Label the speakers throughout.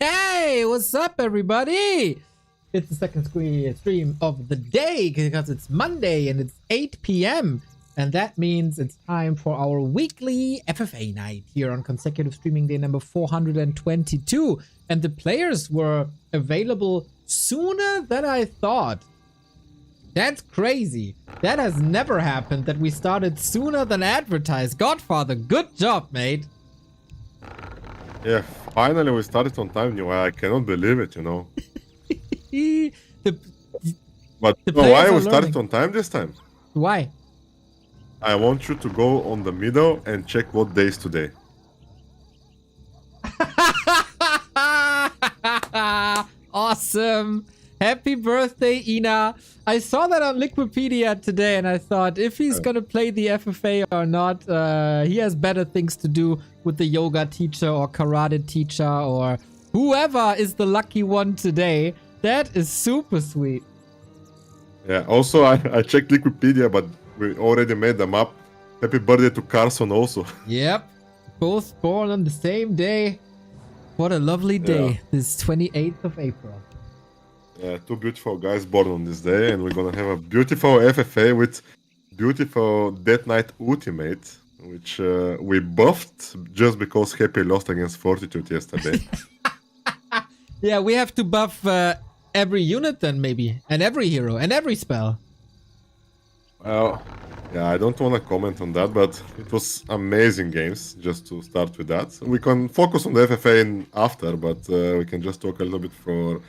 Speaker 1: Hey, what's up, everybody? It's the second stream of the day because it's Monday and it's 8 p.m. And that means it's time for our weekly FFA night here on consecutive streaming day number 422. And the players were available sooner than I thought. That's crazy. That has never happened that we started sooner than advertised. Godfather, good job, mate.
Speaker 2: Yeah, finally we started on time, I cannot believe it, you know. But why we started on time this time?
Speaker 1: Why?
Speaker 2: I want you to go on the middle and check what day is today.
Speaker 1: Awesome. Happy birthday, Ina. I saw that on Wikipedia today and I thought if he's gonna play the FFA or not, he has better things to do with the yoga teacher or karate teacher or whoever is the lucky one today. That is super sweet.
Speaker 2: Yeah, also I checked Wikipedia, but we already made them up. Happy birthday to Carson also.
Speaker 1: Yep. Both born on the same day. What a lovely day. Yeah. This 28th of April.
Speaker 2: Yeah, two beautiful guys born on this day, and we're gonna have a beautiful FFA with beautiful Death Knight Ultimate, which we buffed just because Happy lost against Fortitude yesterday.
Speaker 1: Yeah, we have to buff every unit then, maybe, and every hero, and every spell.
Speaker 2: Well, yeah, I don't want to comment on that, but it was amazing games, just to start with that. We can focus on the FFA after, but we can just talk a little bit for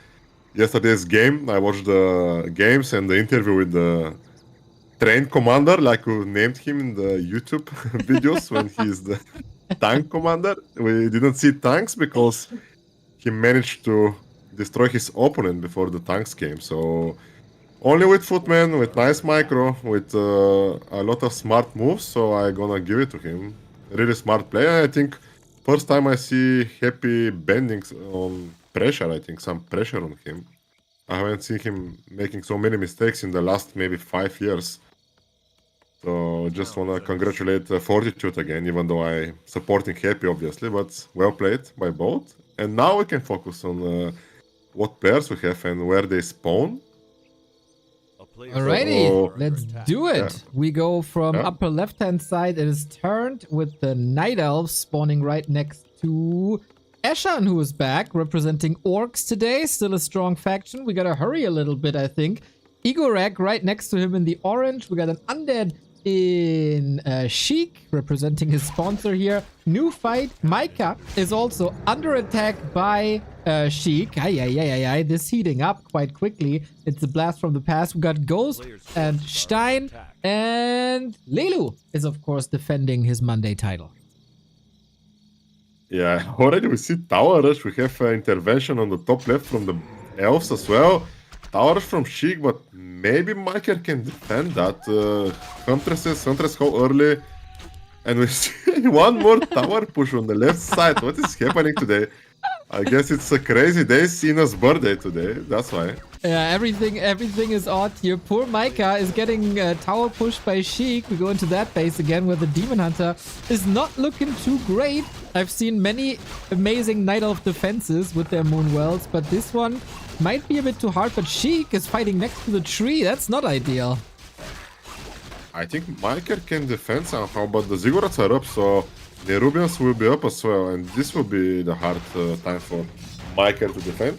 Speaker 2: yesterday's game. I watched the games and the interview with the train commander, like we named him in the YouTube videos when he's the tank commander. We didn't see tanks because he managed to destroy his opponent before the tanks came. So only with footman, with nice micro, with a lot of smart moves. So I'm gonna give it to him. Really smart player. I think first time I see Happy bending on pressure, I think some pressure on him. I haven't seen him making so many mistakes in the last maybe 5 years. So just wanna congratulate Fortitude again, even though I'm supporting Happy obviously, but well played by both. And now we can focus on what pairs we have and where they spawn.
Speaker 1: Alrighty, so, let's do it. Yeah. We go from upper left-hand side. It is turned with the Night Elves spawning right next to Eshan, who is back, representing Orcs today. Still a strong faction. We gotta hurry a little bit, I think. Igorek right next to him in the orange. We got an Undead in Sheik, representing his sponsor here. New fight. Micah is also under attack by Sheik. This heating up quite quickly. It's a blast from the past. We got Ghost and Stein, and Lelu is of course defending his Monday title.
Speaker 2: Yeah, already we see tower rush. We have intervention on the top left from the elves as well. Tower rush from Sheik, but maybe Micah can defend that. Huntress go early. And we see one more tower push on the left side. What is happening today? I guess it's a crazy day. Sina's birthday today. That's why.
Speaker 1: Yeah, everything is odd here. Poor Micah is getting tower pushed by Sheik. We go into that base again where the Demon Hunter is not looking too great. I've seen many amazing Night Elf defenses with their Moonwells, but this one might be a bit too hard. But Sheik is fighting next to the tree. That's not ideal.
Speaker 2: I think Micah can defend somehow, but the Ziggurats are up, so the Rubians will be up as well, and this will be the hard time for Micah to defend.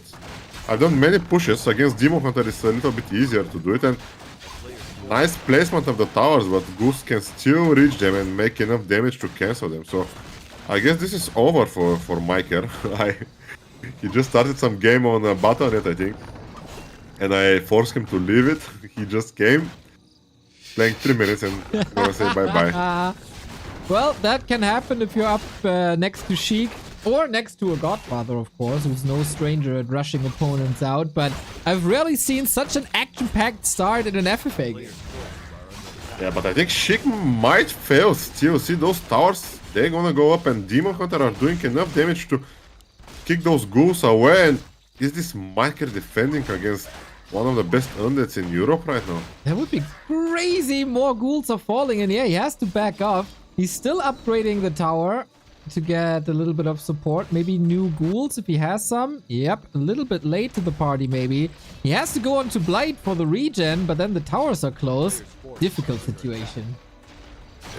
Speaker 2: I've done many pushes against Demon Hunter. It's a little bit easier to do it, and nice placement of the towers, but Goose can still reach them and make enough damage to cancel them. So I guess this is over for Micah. He just started some game on Battle.net, I think, and I forced him to leave it. He just came, playing 3 minutes, and gonna say bye-bye.
Speaker 1: Well, that can happen if you're up next to Sheik, or next to a Godfather, of course, who's no stranger at rushing opponents out, but I've rarely seen such an action-packed start in an FFA game.
Speaker 2: Yeah, but I think Sheik might fail still. See those towers? They're gonna go up, and Demon Hunter are doing enough damage to kick those ghouls away, and is this Micah defending against one of the best undeads in Europe right now?
Speaker 1: That would be crazy. More ghouls are falling, and yeah, he has to back off. He's still upgrading the tower. to get a little bit of support. Maybe new ghouls if he has some. Yep, a little bit late to the party maybe. He has to go on to Blight for the regen, but then the towers are close. Difficult situation.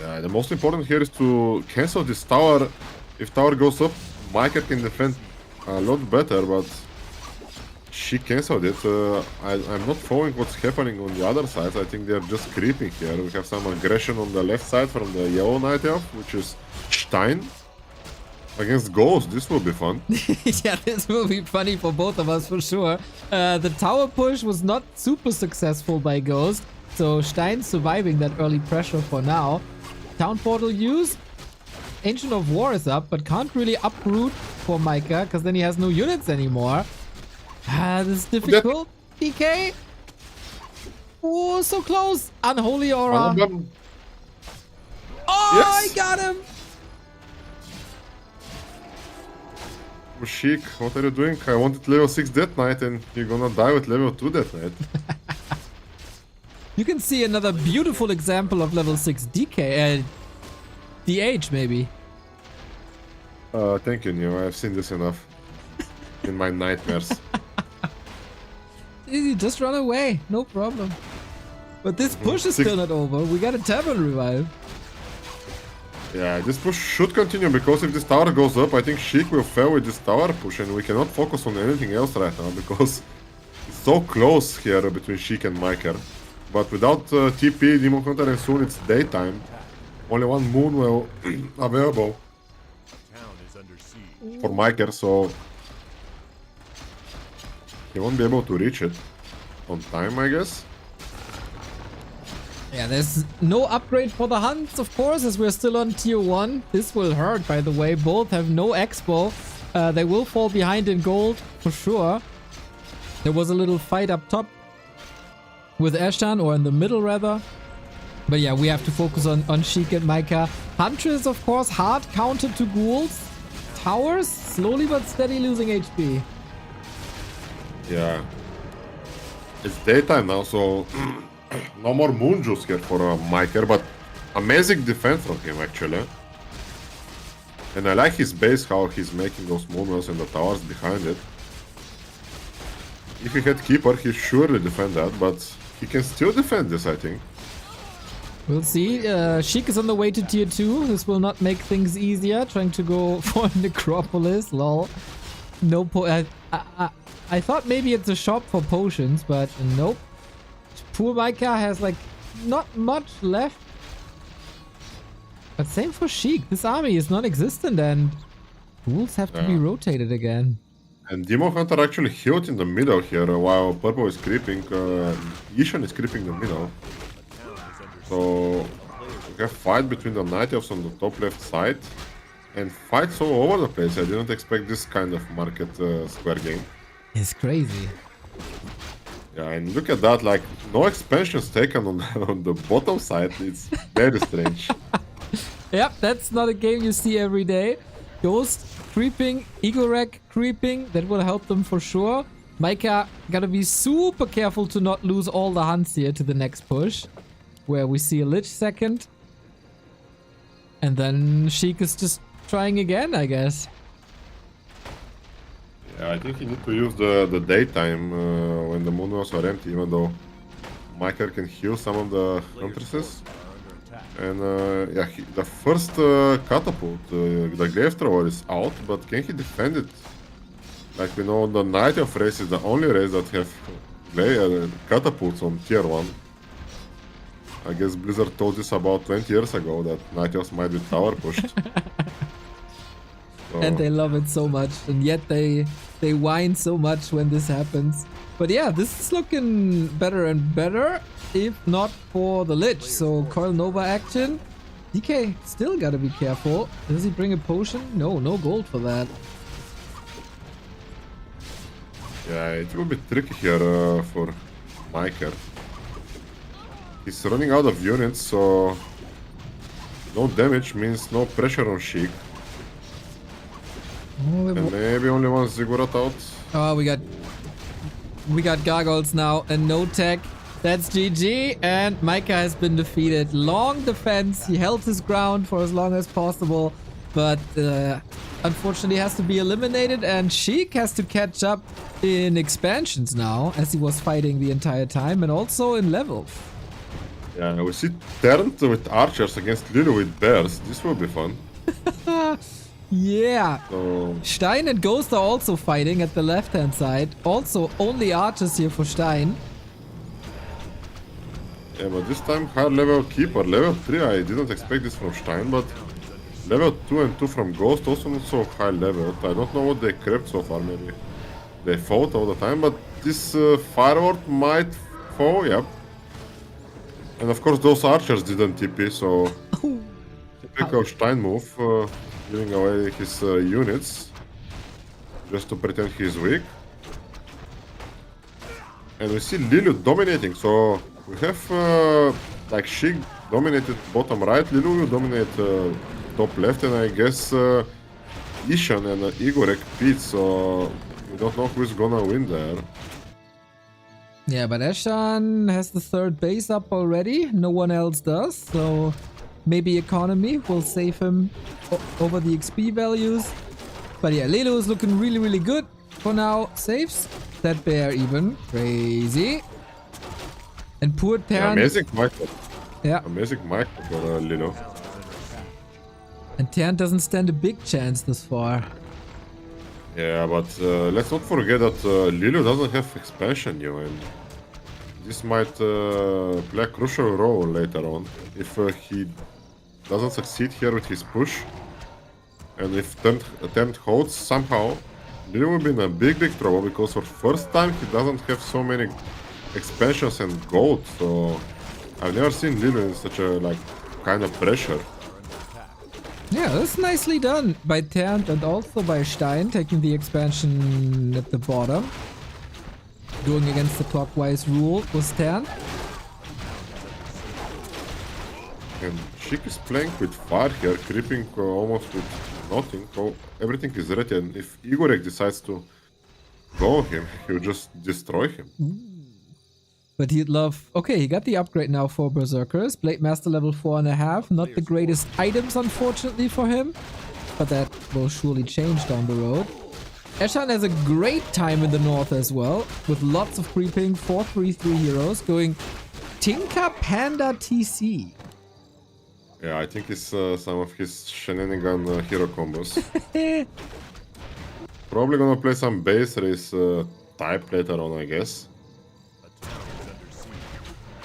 Speaker 2: Yeah, the most important here is to cancel this tower. If tower goes up, Micah can defend a lot better, but she canceled it. I'm not following what's happening on the other side. I think they're just creeping here. We have some aggression on the left side from the yellow Night Elf, which is Stein. Against Ghost, this will be fun.
Speaker 1: Yeah, this will be funny for both of us for sure. The tower push was not super successful by Ghost, so Stein's surviving that early pressure for now. Town portal use. Ancient of War is up, but can't really uproot for Micah, because then he has no units anymore. This is difficult. DK. Oh, so close. Unholy Aura. Oh, yes. I got him.
Speaker 2: Sheik, what are you doing? I wanted level 6 Death Knight and you're gonna die with level 2 Death Knight.
Speaker 1: You can see another beautiful example of level 6 DK. DH maybe.
Speaker 2: Thank you, Neo. I've seen this enough. In my nightmares.
Speaker 1: Easy, just run away. No problem. But this push is still not over. We got a Tavern Revive.
Speaker 2: Yeah, this push should continue because if this tower goes up, I think Sheik will fail with this tower push and we cannot focus on anything else right now because it's so close here between Sheik and Micah. But without TP, Demon Hunter, and soon it's daytime, only one moon will available for Micah, so he won't be able to reach it on time, I guess.
Speaker 1: Yeah, there's no upgrade for the Hunts, of course, as we're still on tier 1. This will hurt, by the way. Both have no expo. They will fall behind in gold, for sure. There was a little fight up top with Eshan, or in the middle, rather. But yeah, we have to focus on Sheik and Micah. Huntress, of course, hard counted to ghouls. Towers, slowly but steady losing HP.
Speaker 2: Yeah. It's daytime now, so... no more moon juice here for Micah, but amazing defense from him actually. And I like his base, how he's making those moonwells and the towers behind it. If he had Keeper, he surely defend that, but he can still defend this, I think.
Speaker 1: We'll see. Sheik is on the way to tier 2. This will not make things easier, trying to go for Necropolis, lol. No I thought maybe it's a shop for potions, but nope. Poor Micah has like not much left. But same for Sheik. This army is non-existent and ghouls have to be rotated again.
Speaker 2: And Demon Hunter actually healed in the middle here while Purple is creeping. Eshan is creeping in the middle. So we have fight between the Night Elves on the top left side. And fights all over the place. I didn't expect this kind of market square game.
Speaker 1: It's crazy.
Speaker 2: Yeah, and look at that, like, no expansions taken on the bottom side. It's very strange.
Speaker 1: Yep, that's not a game you see every day. Ghost creeping, Igorek creeping, that will help them for sure. Micah gotta be super careful to not lose all the hunts here to the next push, where we see a Lich second. And then Sheik is just trying again, I guess.
Speaker 2: Yeah, I think you need to use the daytime when the moonwells are empty, even though Micah can heal some of the Huntresses. And yeah, the first catapult, the Grave Thrower is out, but can he defend it? Like we know, the Night Elf race is the only race that have catapults on tier 1. I guess Blizzard told us about 20 years ago that Night Elves might be tower pushed.
Speaker 1: And they love it so much, and yet they whine so much when this happens. But yeah, this is looking better and better, if not for the Lich. So Coil Nova action. DK still gotta be careful. Does he bring a potion? No, no gold for that.
Speaker 2: Yeah, it will be tricky here for Micah. He's running out of units, so no damage means no pressure on Sheik. And maybe only one Ziggurat out.
Speaker 1: Oh, we got gargoyles now and no tech. That's GG, and Micah has been defeated. Long defense. He held his ground for as long as possible. but unfortunately has to be eliminated, and Sheik has to catch up in expansions now, as he was fighting the entire time, and also in level.
Speaker 2: Yeah, we see Terned with archers against Lelu with bears. This will be fun.
Speaker 1: Yeah.
Speaker 2: So,
Speaker 1: Stein and Ghost are also fighting at the left-hand side. Also, only archers here for Stein.
Speaker 2: yeah, but this time higher level keeper. Level 3, I didn't expect this from Stein, but level 2 and 2 from Ghost also not so high level. I don't know what they crept so far, maybe. They fought all the time, but this firework might fall, yep. And of course those archers didn't TP, so typical Stein move, giving away his units just to pretend he's weak. And we see Lelu dominating, so we have like Sheik dominated bottom right, Lelu will dominate top left, and I guess Eshan and Igorek beat, so we don't know who's gonna win there.
Speaker 1: Yeah, but Eshan has the third base up already. No one else does, so maybe economy will save him over the XP values. But yeah, Lelu is looking really, really good for now. Saves that bear even. Crazy. And poor Terran.
Speaker 2: Yeah, amazing micro.
Speaker 1: Yeah.
Speaker 2: Amazing micro for Lelu.
Speaker 1: And Terran doesn't stand a big chance this far.
Speaker 2: Yeah, but let's not forget that Lelu doesn't have expansion new, and this might play a crucial role later on. If he doesn't succeed here with his push, and if attempt holds somehow, Lelu will be in a big trouble, because for first time he doesn't have so many expansions and gold, so I've never seen Lelu in such a like kind of pressure.
Speaker 1: Yeah, that's nicely done by Ternt and also by Stein, taking the expansion at the bottom. Going against the clockwise rule was Ternt.
Speaker 2: And Sheik is playing with fire here, creeping almost with nothing. So everything is ready, and if Igorek decides to go on him, he'll just destroy him.
Speaker 1: But he'd love... Okay, he got the upgrade now for Berserkers. Blade Master level 4.5. Not the greatest items, unfortunately, for him. But that will surely change down the road. Eshan has a great time in the north as well. With lots of creeping. 4-3-3 heroes. Going Tinka Panda TC.
Speaker 2: Yeah, I think it's some of his shenanigan hero combos. Probably gonna play some base race type later on, I guess.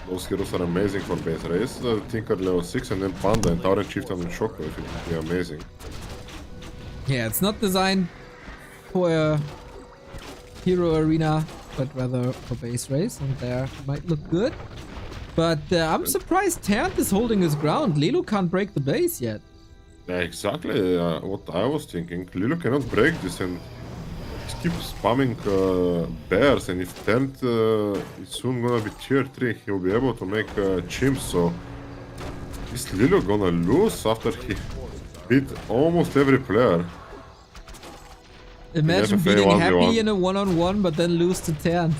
Speaker 2: Those heroes are amazing for base race. Tinker level 6 and then Panda and Tauren Chieftain and Shockwave. It would be amazing.
Speaker 1: Yeah, it's not designed for a hero arena, but rather for base race, and there might look good. But I'm surprised Ternt is holding his ground. Lelu can't break the base yet.
Speaker 2: Yeah, exactly what I was thinking. Lelu cannot break this and just keep spamming bears, and if Ternt is soon gonna be tier 3, he'll be able to make chimps, so is Lelu gonna lose after he beat almost every player?
Speaker 1: Imagine
Speaker 2: FFA
Speaker 1: being
Speaker 2: 1v1.
Speaker 1: happy in a one-on-one, but then lose to Ternt.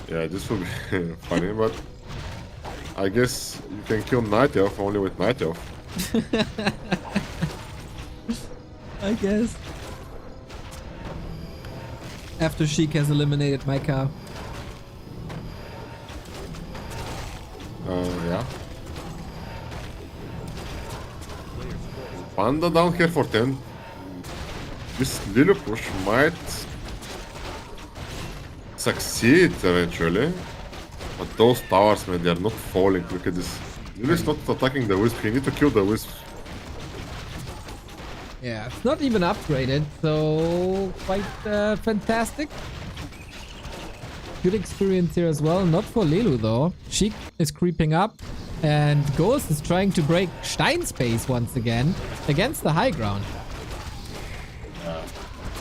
Speaker 2: Yeah, this will be funny, but I guess you can kill Night Elf only with Night Elf.
Speaker 1: I guess. After Sheik has eliminated my cow.
Speaker 2: Yeah. Panda down here for 10. This little push might succeed eventually. But those towers, man, they are not falling. Look at this. Lelu is not attacking the Wisp. He need to kill the Wisp.
Speaker 1: Yeah, it's not even upgraded, so quite fantastic. Good experience here as well. Not for Lelu though. Sheik is creeping up, and Ghost is trying to break Stein's base once again against the high ground.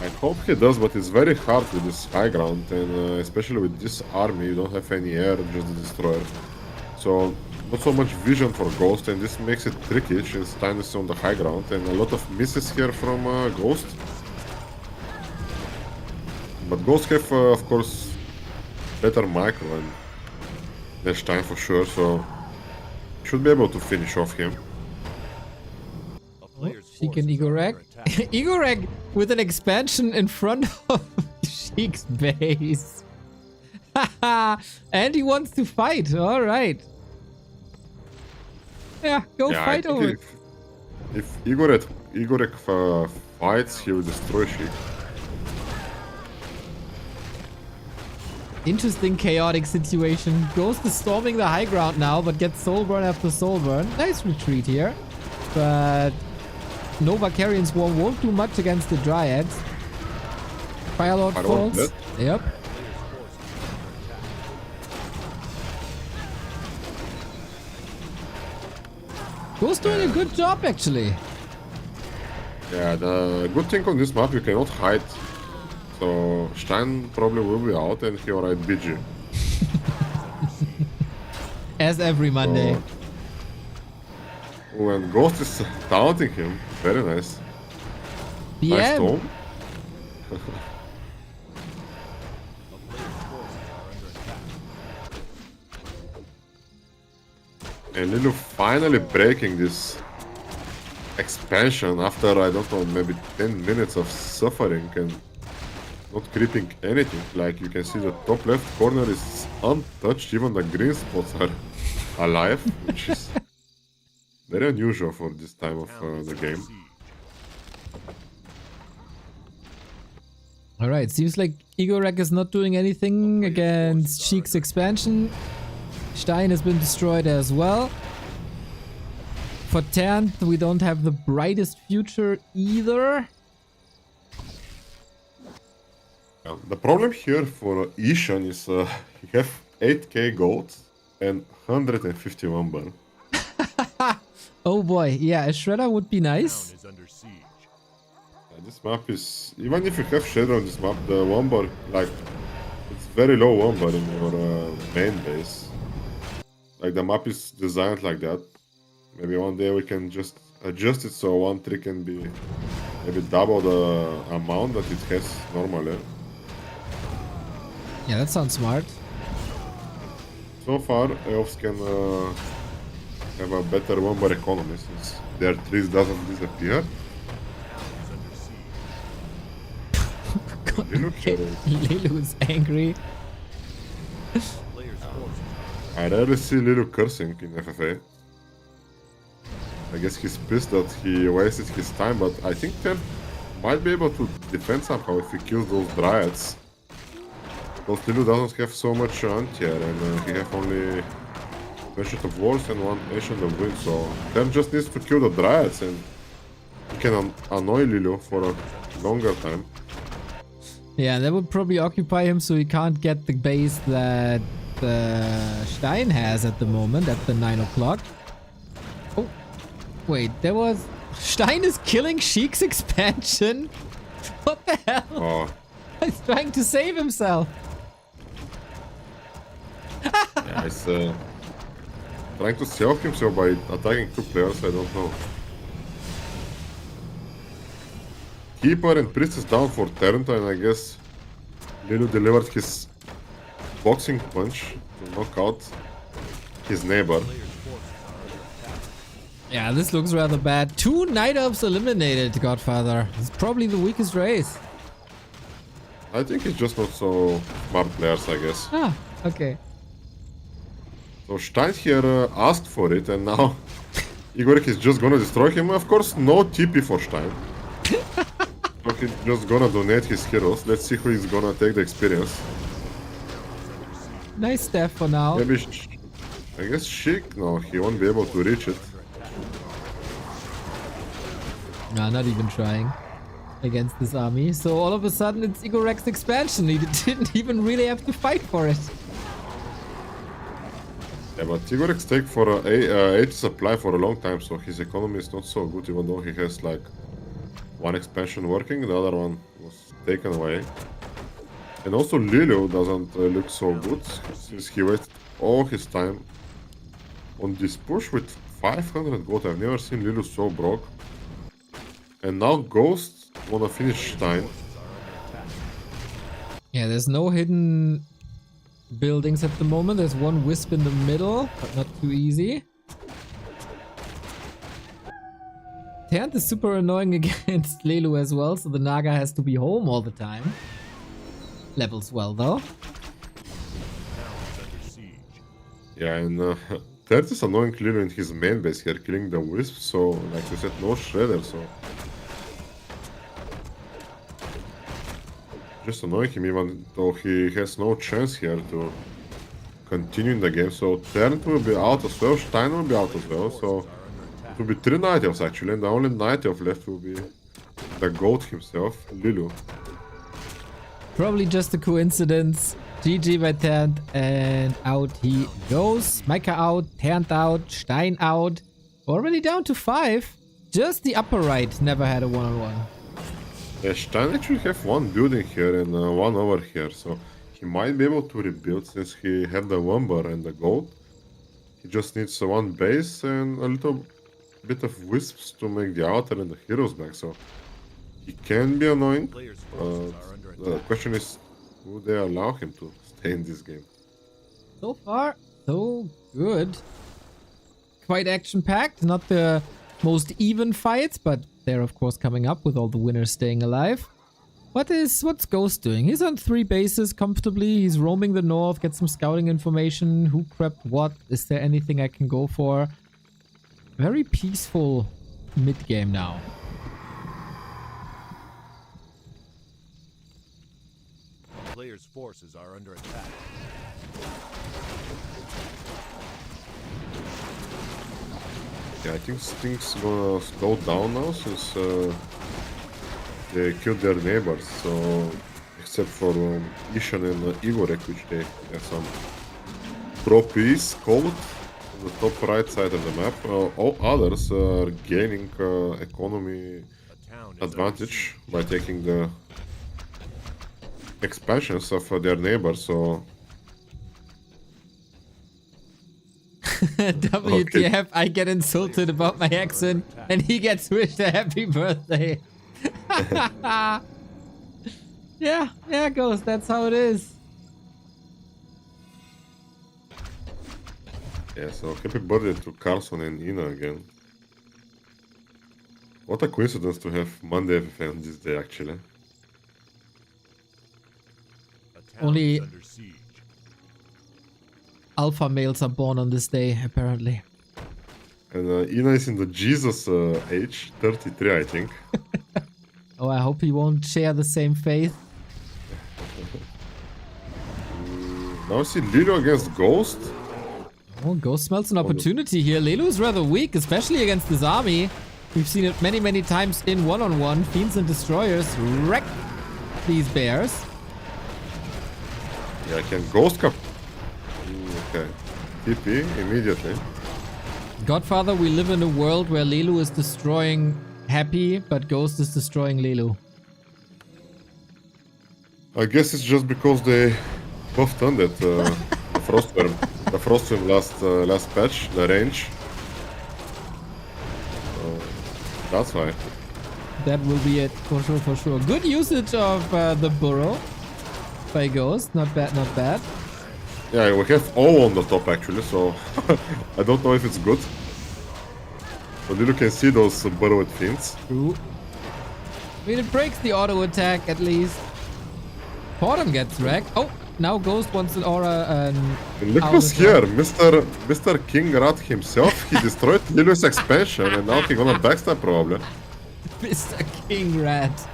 Speaker 2: I hope he does, but it's very hard with this high ground, and especially with this army, you don't have any air, just the destroyer. So not so much vision for Ghost, and this makes it tricky since Stein is on the high ground, and a lot of misses here from Ghost. But Ghost have, of course, better micro than Stein for sure, so should be able to finish off him.
Speaker 1: Sheik and Igorek. Igorek with an expansion in front of Sheik's base. And he wants to fight. All right. Yeah, go fight over it.
Speaker 2: If Igorek fights, he will destroy Sheik.
Speaker 1: Interesting chaotic situation. Ghost is storming the high ground now, but gets soul burn after soul burn. Nice retreat here. But no Vicarian Swarm won't do much against the Dryads. Firelord falls. Yep. Ghost doing a good job actually.
Speaker 2: Yeah, the good thing on this map, you cannot hide. So Stein probably will be out and he will ride BG.
Speaker 1: As every Monday.
Speaker 2: When Ghost is taunting him, very nice.
Speaker 1: Yeah.
Speaker 2: Nice taunt. And Lelu finally breaking this expansion after, I don't know, maybe 10 minutes of suffering and not creeping anything. Like you can see the top left corner is untouched, even the green spots are alive, which is very unusual for this time of the game.
Speaker 1: Alright, seems like Igorek is not doing anything against Sheik's expansion. Stein has been destroyed as well. For Tanth, we don't have the brightest future either.
Speaker 2: The problem here for Eshan is he have 8k gold and 151 bar.
Speaker 1: Oh boy, yeah, a shredder would be nice.
Speaker 2: This map is, even if you have shadow on this map, the one bar, like, it's very low one bar in your main base. Like the map is designed like that. Maybe one day we can just adjust it so one trick can be maybe double the amount that it has normally.
Speaker 1: Yeah, that sounds smart.
Speaker 2: So far, elves can have a better one bar economy since their trees doesn't disappear.
Speaker 1: Lelu is angry.
Speaker 2: I rarely see Lelu cursing in FFA. I guess he's pissed that he wasted his time, but I think Tem might be able to defend somehow if he kills those Dryads. Because Lelu doesn't have so much anti-air and he have only Ancient of Wars and one Ancient of Wind, so Tem just needs to kill the Dryads and he can annoy Lelu for a longer time.
Speaker 1: Yeah, that would probably occupy him so he can't get the base that Stein has at the moment at the 9 o'clock. Oh, wait, there was... Stein is killing Sheik's expansion? What the hell?
Speaker 2: Oh.
Speaker 1: He's trying to save himself.
Speaker 2: Yeah, he's trying to self himself by attacking two players, I don't know. Keeper and Priestess down for turn, and I guess Lelu delivered his boxing punch to knock out his neighbor.
Speaker 1: Yeah, this looks rather bad. 2 Night Elves eliminated, Godfather. It's probably the weakest race.
Speaker 2: I think it's just not so smart players, I guess.
Speaker 1: Ah, okay.
Speaker 2: So Stein here asked for it, and now Igorek is just gonna destroy him. Of course, no TP for Stein. So he's just gonna donate his heroes. Let's see who is gonna take the experience.
Speaker 1: Nice staff for now.
Speaker 2: Maybe, I guess Sheik, no, he won't be able to reach it.
Speaker 1: Nah, not even trying against this army. So all of a sudden it's Igorek's expansion. He didn't even really have to fight for it.
Speaker 2: Yeah, but Igorek's take for 8 supply for a long time, so his economy is not so good, even though he has like one expansion working, the other one was taken away. And also Lelu doesn't look so good, since he wasted all his time on this push with 500 gold. I've never seen Lelu so broke. And now Ghost wanna finish Stein.
Speaker 1: Yeah, there's no hidden buildings at the moment. There's one wisp in the middle, but not too easy. Panda is super annoying against Lelu as well, so the Naga has to be home all the time. Levels well though.
Speaker 2: Yeah, and Third is annoying Lelu in his main base here, killing the Wisp, so like you said, no Shredder, so... Just annoying him even though he has no chance here to continue in the game, so Tern will be out as well, Stein will be out as well, so... It will be 3 Night Elves actually, and the only Night Elf left will be the GOAT himself, Lelu.
Speaker 1: Probably just a coincidence. GG by Ternt, and out he goes. Micah out, Ternt out, Stein out. Already down to 5. Just the upper right never had a one-on-one.
Speaker 2: Yeah, Stein actually have one building here and one over here, so he might be able to rebuild since he had the Wumber and the gold. He just needs one base and a little bit of wisps to make the outer and the heroes back, so he can be annoying. The question is, would they allow him to stay in this game?
Speaker 1: So far, so good. Quite action-packed, not the most even fights, but they're of course coming up with all the winners staying alive. What's Ghost doing? He's on 3 bases comfortably. He's roaming the north, get some scouting information. Who prepped what? Is there anything I can go for? Very peaceful mid-game now.
Speaker 3: Players' forces are under attack.
Speaker 2: Yeah, I think things gonna slow down now since they killed their neighbors, so except for Eshan and Igorek, which they have some pro piece called on the top right side of the map. All others are gaining economy advantage by taking the expansions of their neighbors, so...
Speaker 1: WTF, okay. I get insulted about my accent and he gets wished a happy birthday. Yeah, Ghost, that's how it is.
Speaker 2: Yeah, so happy birthday to Carson and Ina again. What a coincidence to have Monday FFA on this day, actually.
Speaker 1: Only alpha males are born on this day, apparently.
Speaker 2: And Ina is in the Jesus age, 33, I think.
Speaker 1: Oh, I hope he won't share the same faith.
Speaker 2: Now see Lelu against Ghost.
Speaker 1: Oh, Ghost smells an opportunity here. Lelu is rather weak, especially against this army. We've seen it many times in one-on-one. Fiends and Destroyers wreck these bears.
Speaker 2: Yeah, can Ghost cap... Okay. TP immediately.
Speaker 1: Godfather, we live in a world where Lelu is destroying Happy, but Ghost is destroying Lelu.
Speaker 2: I guess it's just because they buffed Undead, the Frostworm. The Frostworm last patch, the range. That's why.
Speaker 1: That will be it, for sure. Good usage of the burrow by Ghost. Not bad.
Speaker 2: Yeah, we have all on the top actually, so I don't know if it's good. But you can see those burrowed fiends.
Speaker 1: True. I mean, it breaks the auto attack at least. Portum gets wrecked. Oh, now Ghost wants an aura and...
Speaker 2: Look who's here, Mr. King Rat himself. He destroyed Lelu's expansion and now he's gonna backstab probably.
Speaker 1: Mr. King Rat.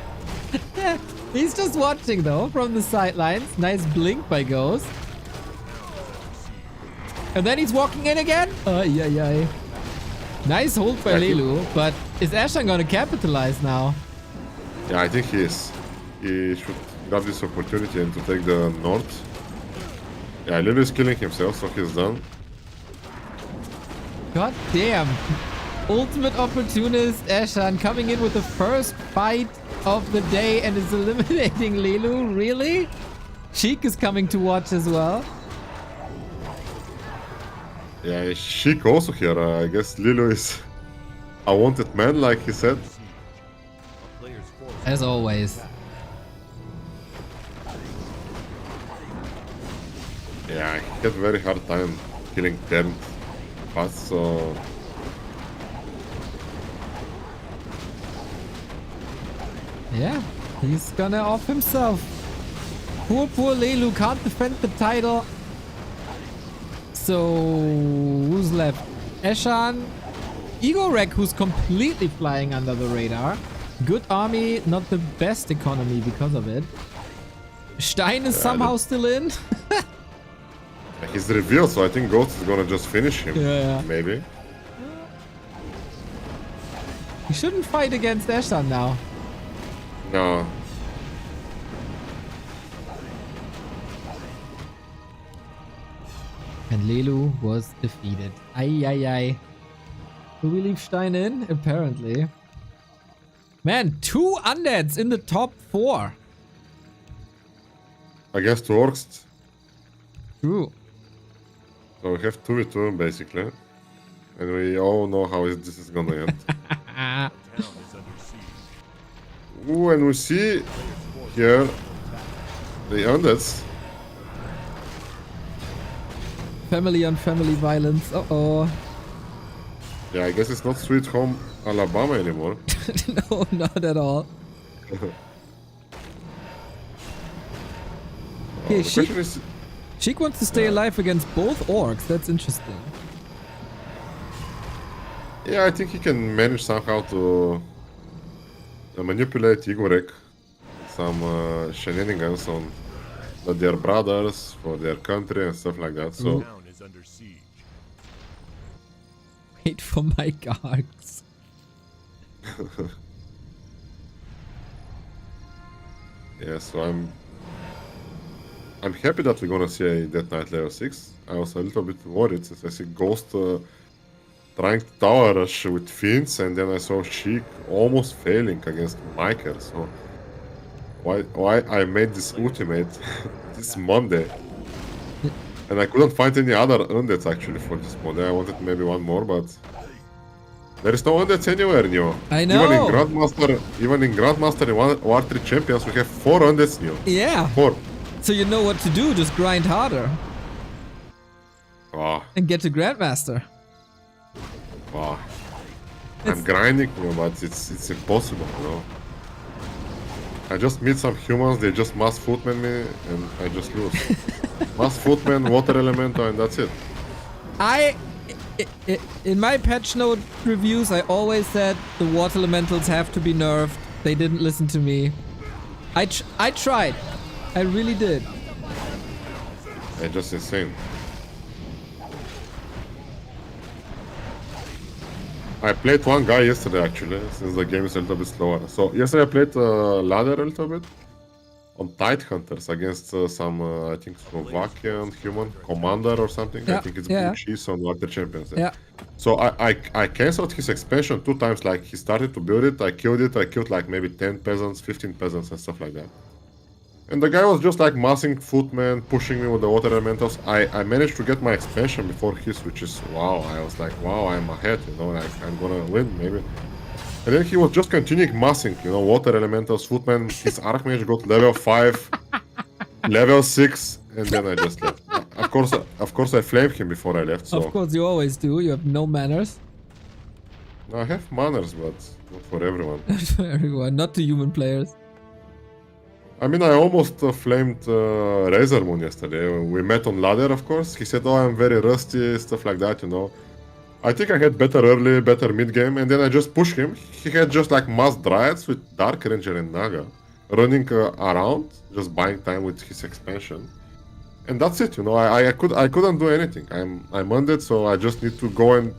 Speaker 1: He's just watching though from the sidelines. Nice blink by Ghost. And then he's walking in again. Yeah. Nice hold by Lelu, but is Eshan gonna capitalize now?
Speaker 2: Yeah, I think he is. He should grab this opportunity and to take the north. Yeah, Lelu is killing himself, so he's done.
Speaker 1: God damn. Ultimate opportunist Eshan coming in with the first fight of the day and is eliminating Lelu. Really? Sheik is coming to watch as well.
Speaker 2: Yeah, Sheik also here. I guess Lelu is a wanted man, like he said.
Speaker 1: As always.
Speaker 2: Yeah, he had a very hard time killing Tern fast, so...
Speaker 1: Yeah, he's gonna off himself. Poor Lelu can't defend the title. So, who's left? Eshan, Igorek, who's completely flying under the radar. Good army, not the best economy because of it. Stein is somehow still in.
Speaker 2: He's revealed, so I think Ghost is gonna just finish him.
Speaker 1: Yeah.
Speaker 2: Maybe.
Speaker 1: He shouldn't fight against Eshan now.
Speaker 2: No.
Speaker 1: And Lelu was defeated. Ay, ay, ay. Do we leave Stein in? Apparently. Man, 2 undeads in the top 4.
Speaker 2: Against two orcs.
Speaker 1: True.
Speaker 2: So we have 2v2 basically. And we all know how this is gonna end. Ooh, and we see here the undeads.
Speaker 1: Family on family violence. Uh-oh.
Speaker 2: Yeah, I guess it's not Sweet Home Alabama anymore.
Speaker 1: No, not at all. Okay, Sheik wants to stay alive against both orcs. That's interesting.
Speaker 2: Yeah, I think he can manage somehow to manipulate Igorek. Some shenanigans on their brothers, for their country and stuff like that. So
Speaker 3: Town is under siege.
Speaker 1: Wait for my guards.
Speaker 2: yeah, so I'm happy that we're gonna see a Death Knight level 6. I was a little bit worried since I see Ghost trying to tower rush with Fiends, and then I saw Sheik almost failing against Miker. So why I made this ultimate this Monday, and I couldn't find any other undeads actually for this Monday. I wanted maybe one more, but there is no undeads anywhere new.
Speaker 1: I know.
Speaker 2: Even in Grandmaster in War 3 Champions, we have 4 undeads new.
Speaker 1: Yeah.
Speaker 2: 4.
Speaker 1: So you know what to do. Just grind harder.
Speaker 2: Wow.
Speaker 1: And get to Grandmaster.
Speaker 2: Wow. I'm grinding, but it's impossible, you know. I just meet some humans, they just mass footman me, and I just lose. Mass footman, water elemental, and that's it.
Speaker 1: In my patch note reviews, I always said the water elementals have to be nerfed. They didn't listen to me. I tried. I really did.
Speaker 2: They're just insane. I played one guy yesterday actually, since the game is a little bit slower. So yesterday I played ladder a little bit on Tide Hunters against some, I think, Slovakian human commander or something.
Speaker 1: Yeah,
Speaker 2: I think it's
Speaker 1: yeah.
Speaker 2: Cheese on Water Champions.
Speaker 1: Yeah.
Speaker 2: So I cancelled his expansion 2 times. Like he started to build it, I killed like maybe 10 peasants, 15 peasants and stuff like that. And the guy was just like massing footmen, pushing me with the water elementals. I managed to get my expansion before his, which is wow. I was like, wow, I'm ahead, you know, like I'm gonna win maybe. And then he was just continuing massing, you know, water elementals, footmen. His archmage got level 5, level 6, and then I just left. Of course, I flamed him before I left. So
Speaker 1: Of course, you always do. You have no manners.
Speaker 2: I have manners, but not for everyone.
Speaker 1: For everyone, not to human players.
Speaker 2: I mean, I almost flamed Razor Moon yesterday. We met on ladder, of course. He said, oh, I'm very rusty, stuff like that, you know. I think I had better early, better mid-game, and then I just pushed him. He had just like mass Dryads with Dark Ranger and Naga running around, just buying time with his expansion. And that's it, you know. I couldn't do anything. I'm undead, so I just need to go and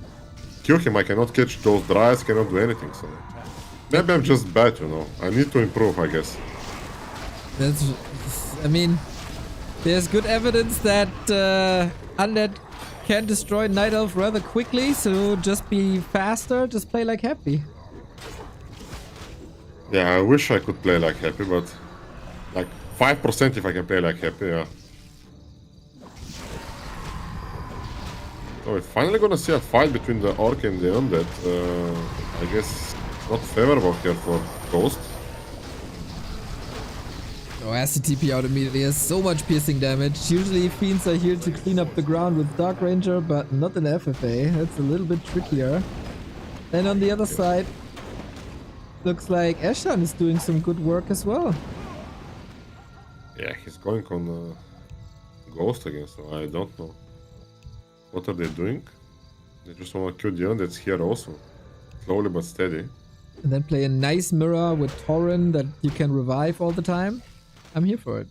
Speaker 2: kill him. I cannot catch those Dryads, cannot do anything, so... Maybe I'm just bad, you know. I need to improve, I guess.
Speaker 1: I mean, there's good evidence that Undead can destroy Night Elf rather quickly, so just be faster, just play like Happy.
Speaker 2: Yeah, I wish I could play like Happy, but like 5% if I can play like Happy, yeah. So we're finally gonna see a fight between the Orc and the Undead. I guess it's not favorable here for Ghost.
Speaker 1: Oh, has to TP out immediately. Has so much piercing damage. Usually Fiends are here to clean up the ground with Dark Ranger, but not in FFA. That's a little bit trickier. And on the other side, looks like Eshan is doing some good work as well.
Speaker 2: Yeah, he's going on Ghost again, so I don't know. What are they doing? They just want to kill the Undead here also. Slowly but steady.
Speaker 1: And then play a nice mirror with Torrent that you can revive all the time. I'm here for it.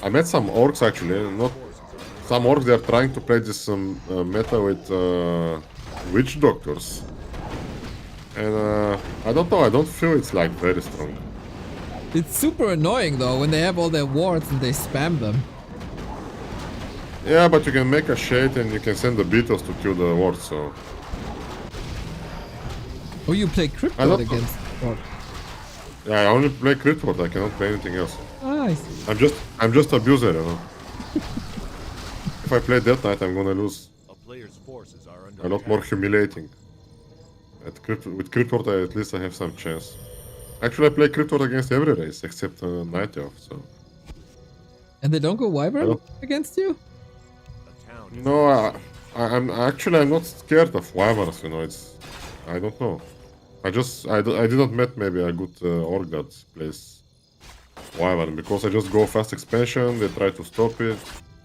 Speaker 2: I met some orcs actually, not some orcs. They're trying to play this meta with witch doctors, and I don't know. I don't feel it's like very strong.
Speaker 1: It's super annoying though when they have all their wards and they spam them.
Speaker 2: Yeah, but you can make a shade and you can send the beetles to kill the wards. So.
Speaker 1: Oh, you play crypto against orcs.
Speaker 2: Yeah, I only play crit ward. I cannot play anything else.
Speaker 1: Ah, I see.
Speaker 2: I'm just abuser, you know. If I play Death Knight, I'm gonna lose.
Speaker 3: A player's forces are under
Speaker 2: A lot more humiliating. With crit ward, at least I have some chance. Actually, I play crit ward against every race except Night Elf. So.
Speaker 1: And they don't go Wyvern against you?
Speaker 2: No, I'm not scared of wyverns. You know, I don't know. I did not met maybe a good orc that plays wyvern because I just go fast expansion. They try to stop it,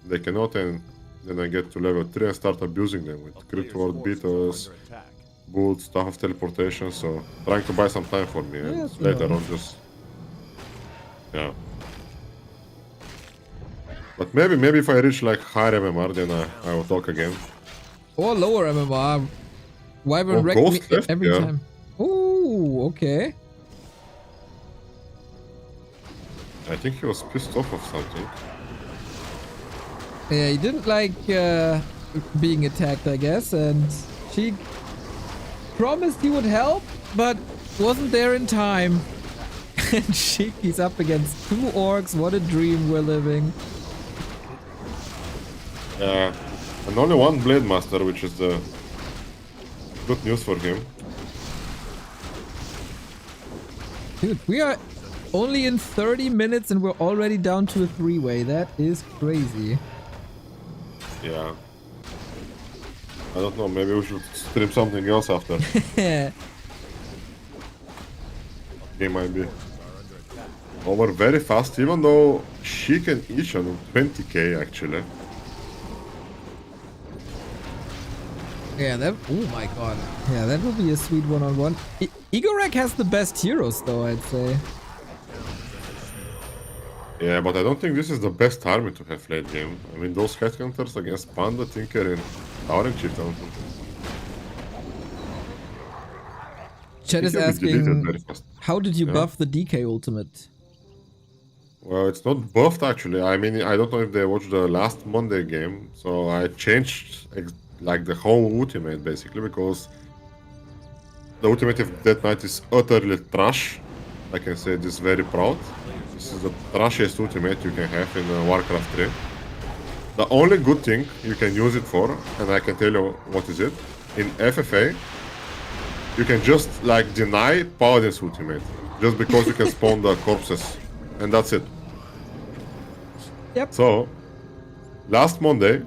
Speaker 2: they cannot, and then I get to level 3 and start abusing them with crit ward, beetles, boots, stuff of teleportation. So trying to buy some time for me, and later on just But maybe if I reach like higher MMR, then I will talk again.
Speaker 1: Or lower MMR. Wyvern wrecked me every time. Oh, okay.
Speaker 2: I think he was pissed off of something.
Speaker 1: Yeah, he didn't like being attacked, I guess, and Sheik promised he would help, but wasn't there in time. And Sheik, he's up against 2 orcs. What a dream we're living.
Speaker 2: And only one Blade Master, which is the good news for him.
Speaker 1: Dude, we are only in 30 minutes and we're already down to a 3-way. That is crazy.
Speaker 2: Yeah. I don't know, maybe we should stream something else after. Game might be over very fast, even though Sheik and Eshan 20k actually.
Speaker 1: Yeah, oh my god. Yeah, that would be a sweet one-on-one. Igorek has the best heroes though, I'd say.
Speaker 2: Yeah, but I don't think this is the best army to have late game. I mean, those headhunters against Panda, Tinker, and Towering Chieftain.
Speaker 1: Chat is asking, how did you buff the DK ultimate?
Speaker 2: Well, it's not buffed actually. I mean, I don't know if they watched the last Monday game, so I changed like the whole ultimate basically, because the ultimate of Death Knight is utterly trash. I can say this very proud. This is the trashiest ultimate you can have in Warcraft 3. The only good thing you can use it for, and I can tell you what is it, in FFA, you can just like deny Paladin's ultimate, just because you can spawn the corpses, and that's it.
Speaker 1: Yep.
Speaker 2: So, last Monday,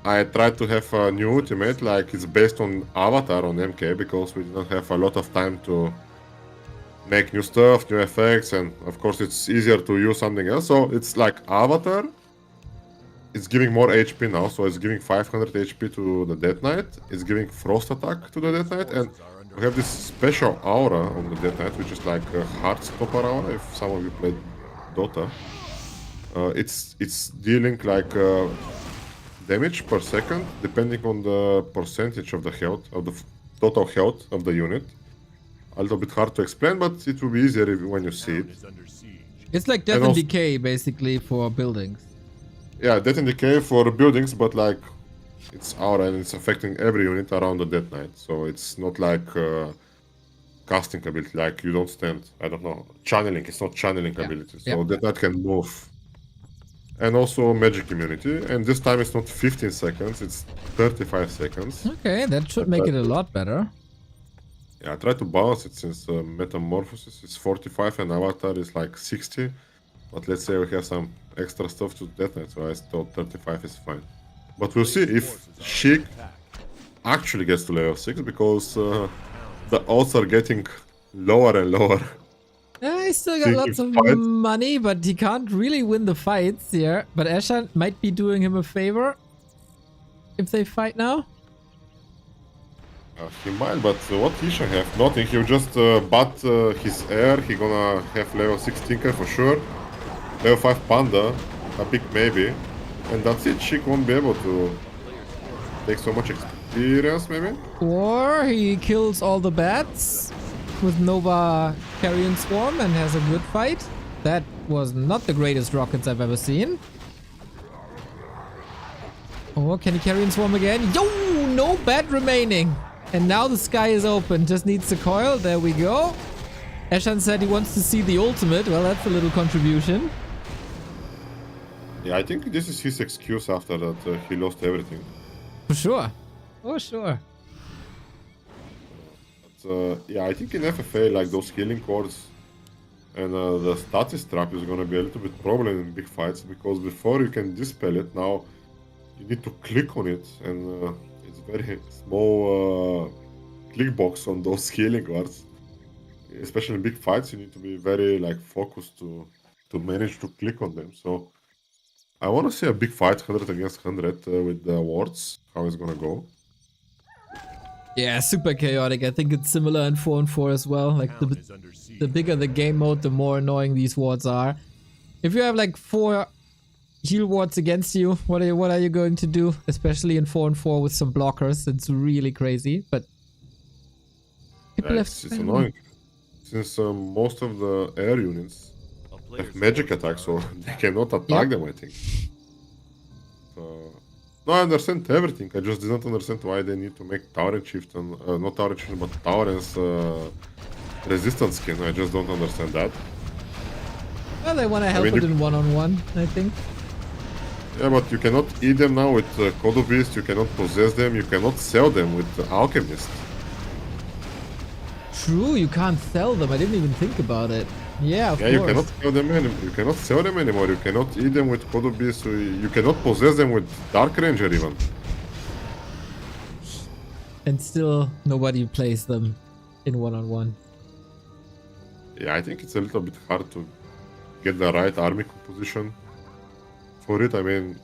Speaker 2: I tried to have a new ultimate, like it's based on Avatar on MK, because we didn't have a lot of time to make new stuff, new effects, and of course it's easier to use something else. So it's like Avatar, it's giving more HP now, so it's giving 500 HP to the Death Knight, it's giving Frost attack to the Death Knight, and we have this special aura on the Death Knight, which is like a Heartstopper aura, if some of you played Dota. It's dealing like damage per second, depending on the percentage of the health, of the total health of the unit. A little bit hard to explain, but it will be easier when you see it.
Speaker 1: It's like Death and Decay, basically, for buildings.
Speaker 2: Yeah, Death and Decay for buildings, but like, it's aura and it's affecting every unit around the Death Knight. So it's not like casting ability, like you don't stand, I don't know, channeling, it's not channeling ability. So Death Knight can move. And also magic immunity, and this time it's not 15 seconds, it's 35 seconds.
Speaker 1: Okay, that should make it a lot better.
Speaker 2: Yeah, I try to balance it since Metamorphosis is 45 and Avatar is like 60. But let's say we have some extra stuff to Death Knight, so I thought 35 is fine. But we'll see if Sheik actually gets to level 6, because the odds are getting lower and lower.
Speaker 1: He still got
Speaker 2: See,
Speaker 1: lots of
Speaker 2: fight.
Speaker 1: money, but he can't really win the fights here. But Eshan might be doing him a favor if they fight now.
Speaker 2: He might, but what he should have? Nothing. He'll just bat his air. He gonna have level 6 Tinker for sure. Level 5 Panda, a big maybe. And that's it. Sheik won't be able to take so much experience, maybe?
Speaker 1: Or he kills all the bats with Nova Carrion Swarm and has a good fight. That was not the greatest rockets I've ever seen. Oh, can he Carrion Swarm again? Yo, no bat remaining. And now the sky is open. Just needs the coil. There we go. Eshan said he wants to see the ultimate. Well, that's a little contribution.
Speaker 2: Yeah, I think this is his excuse after that he lost everything.
Speaker 1: For sure. For sure.
Speaker 2: But, yeah, I think in FFA, like those healing cords and the status trap is gonna be a little bit problem in big fights, because before you can dispel it, now you need to click on it, and it's very small click box on those healing cords. Especially in big fights, you need to be very like focused to manage to click on them. So I want to see a big fight, 100 against 100 with the wards. How it's gonna go?
Speaker 1: Yeah, super chaotic. I think it's similar in 4-on-4 as well. Like the bigger the game mode, the more annoying these wards are. If you have like 4 heal wards against you, what are you going to do? Especially in 4-on-4 with some blockers, it's really crazy. But people
Speaker 2: Yeah, it's annoying, since most of the air units have magic attacks, so they cannot attack them, I think. So, no, I understand everything. I just didn't understand why they need to make Tauren Shift and not Tauren Shift, but Tauren's resistance skin. I just don't understand that.
Speaker 1: Well, they want to help it in 1-on-1, I think.
Speaker 2: Yeah, but you cannot eat them now with Kodo Beast, you cannot possess them, you cannot sell them with Alchemist.
Speaker 1: True, you can't sell them. I didn't even think about it. Yeah, of course.
Speaker 2: You cannot sell them anymore. You cannot sell them anymore. You cannot eat them with Kodo Beast. You cannot possess them with Dark Ranger even.
Speaker 1: And still, nobody plays them in 1-on-1.
Speaker 2: Yeah, I think it's a little bit hard to get the right army composition for it. I mean,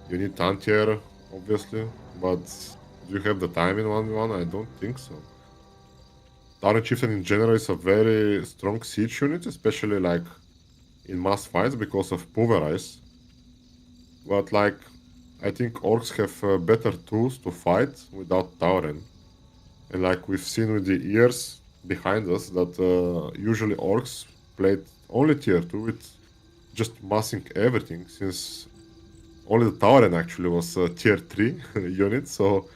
Speaker 2: you need Tantier, obviously, but do you have the time in 1v1? I don't think so. Tauren Chieftain in general is a very strong siege unit, especially like in mass fights because of Pulverize. But like, I think orcs have better tools to fight without Tauren. And like we've seen with the years behind us, that usually orcs played only tier 2 with just massing everything, since only the Tauren actually was a tier 3 unit, so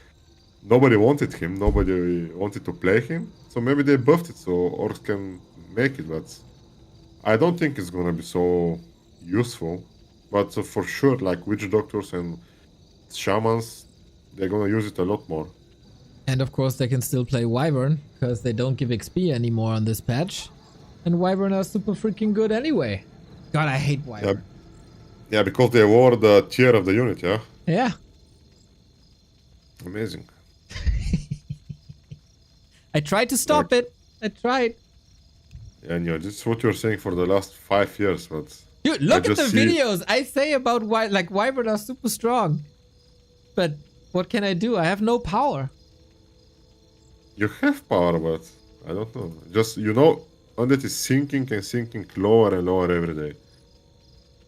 Speaker 2: nobody wanted him, nobody wanted to play him. So maybe they buffed it so orcs can make it, but I don't think it's gonna be so useful. But for sure, like witch doctors and shamans, they're gonna use it a lot more.
Speaker 1: And of course they can still play Wyvern, because they don't give XP anymore on this patch. And Wyvern are super freaking good anyway. God, I hate Wyvern.
Speaker 2: Yeah, because they wore the tier of the unit, yeah?
Speaker 1: Yeah.
Speaker 2: Amazing.
Speaker 1: I tried to stop it. I tried.
Speaker 2: Yeah, and this is what you're saying for the last 5 years, but...
Speaker 1: Dude, look at the videos I say about why, like, Wyvern are super strong. But what can I do? I have no power.
Speaker 2: You have power, but I don't know. Just, you know, Undead is sinking and sinking lower and lower every day.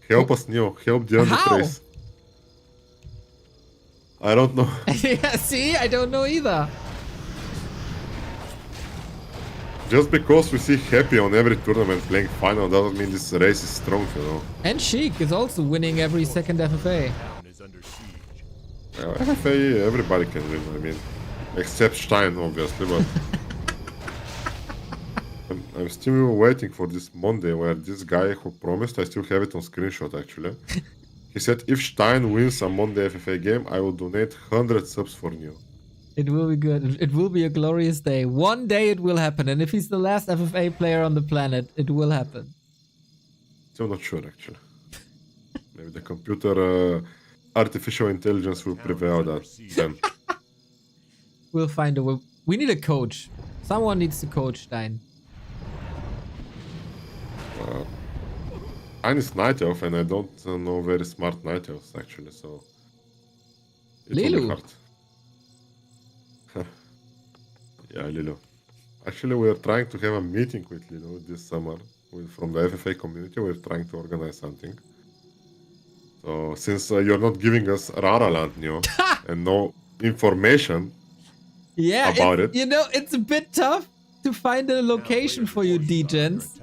Speaker 2: Help us, Neo. Help the Undead race. I don't know.
Speaker 1: Yeah, see? I don't know either.
Speaker 2: Just because we see Happy on every tournament playing final doesn't mean this race is strong, you know.
Speaker 1: And Sheik is also winning every second FFA.
Speaker 2: FFA, everybody can win, I mean. Except Stein, obviously, but... I'm still waiting for this Monday where this guy who promised, I still have it on screenshot actually. He said if Stein wins a Monday FFA game, I will donate 100 subs for Neo.
Speaker 1: It will be good. It will be a glorious day. One day it will happen. And if he's the last FFA player on the planet, it will happen.
Speaker 2: Still not sure, actually. Maybe the computer artificial intelligence will prevail that then.
Speaker 1: We'll find a way. We need a coach. Someone needs to coach Stein.
Speaker 2: Mine is Night Elf, and I don't know very smart Night Elves actually, so it will be
Speaker 1: Lelu.
Speaker 2: hard. Yeah, Lelu. Actually, we are trying to have a meeting with Lelu this summer from the FFA community. We're trying to organize something. So since you're not giving us Rara Land, and no information about it.
Speaker 1: You know, it's a bit tough to find a location for you, D-Gens.